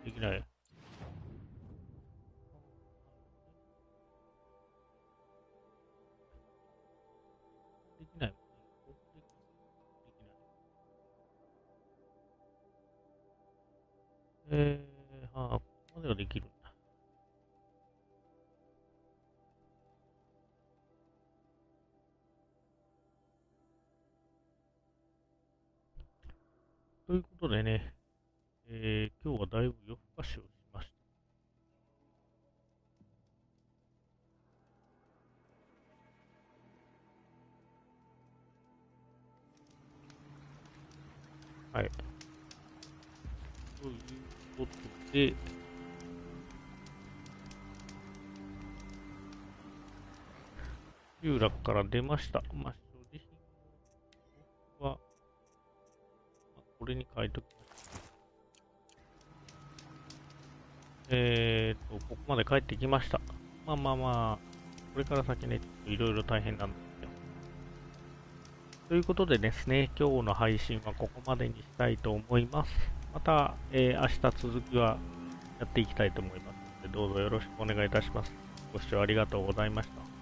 できない。できない。ここできない。ここまではできるんだ。ということでね、今日はだいぶ夜更かしをしました。はい。ということで、集落から出ました。まあ、所持品は、これに変えときました。ここまで帰ってきました。まあまあまあ、これから先ね、いろいろ大変なんですよ。ということでですね、今日の配信はここまでにしたいと思います。また、明日続きはやっていきたいと思いますので、どうぞよろしくお願いいたします。ご視聴ありがとうございました。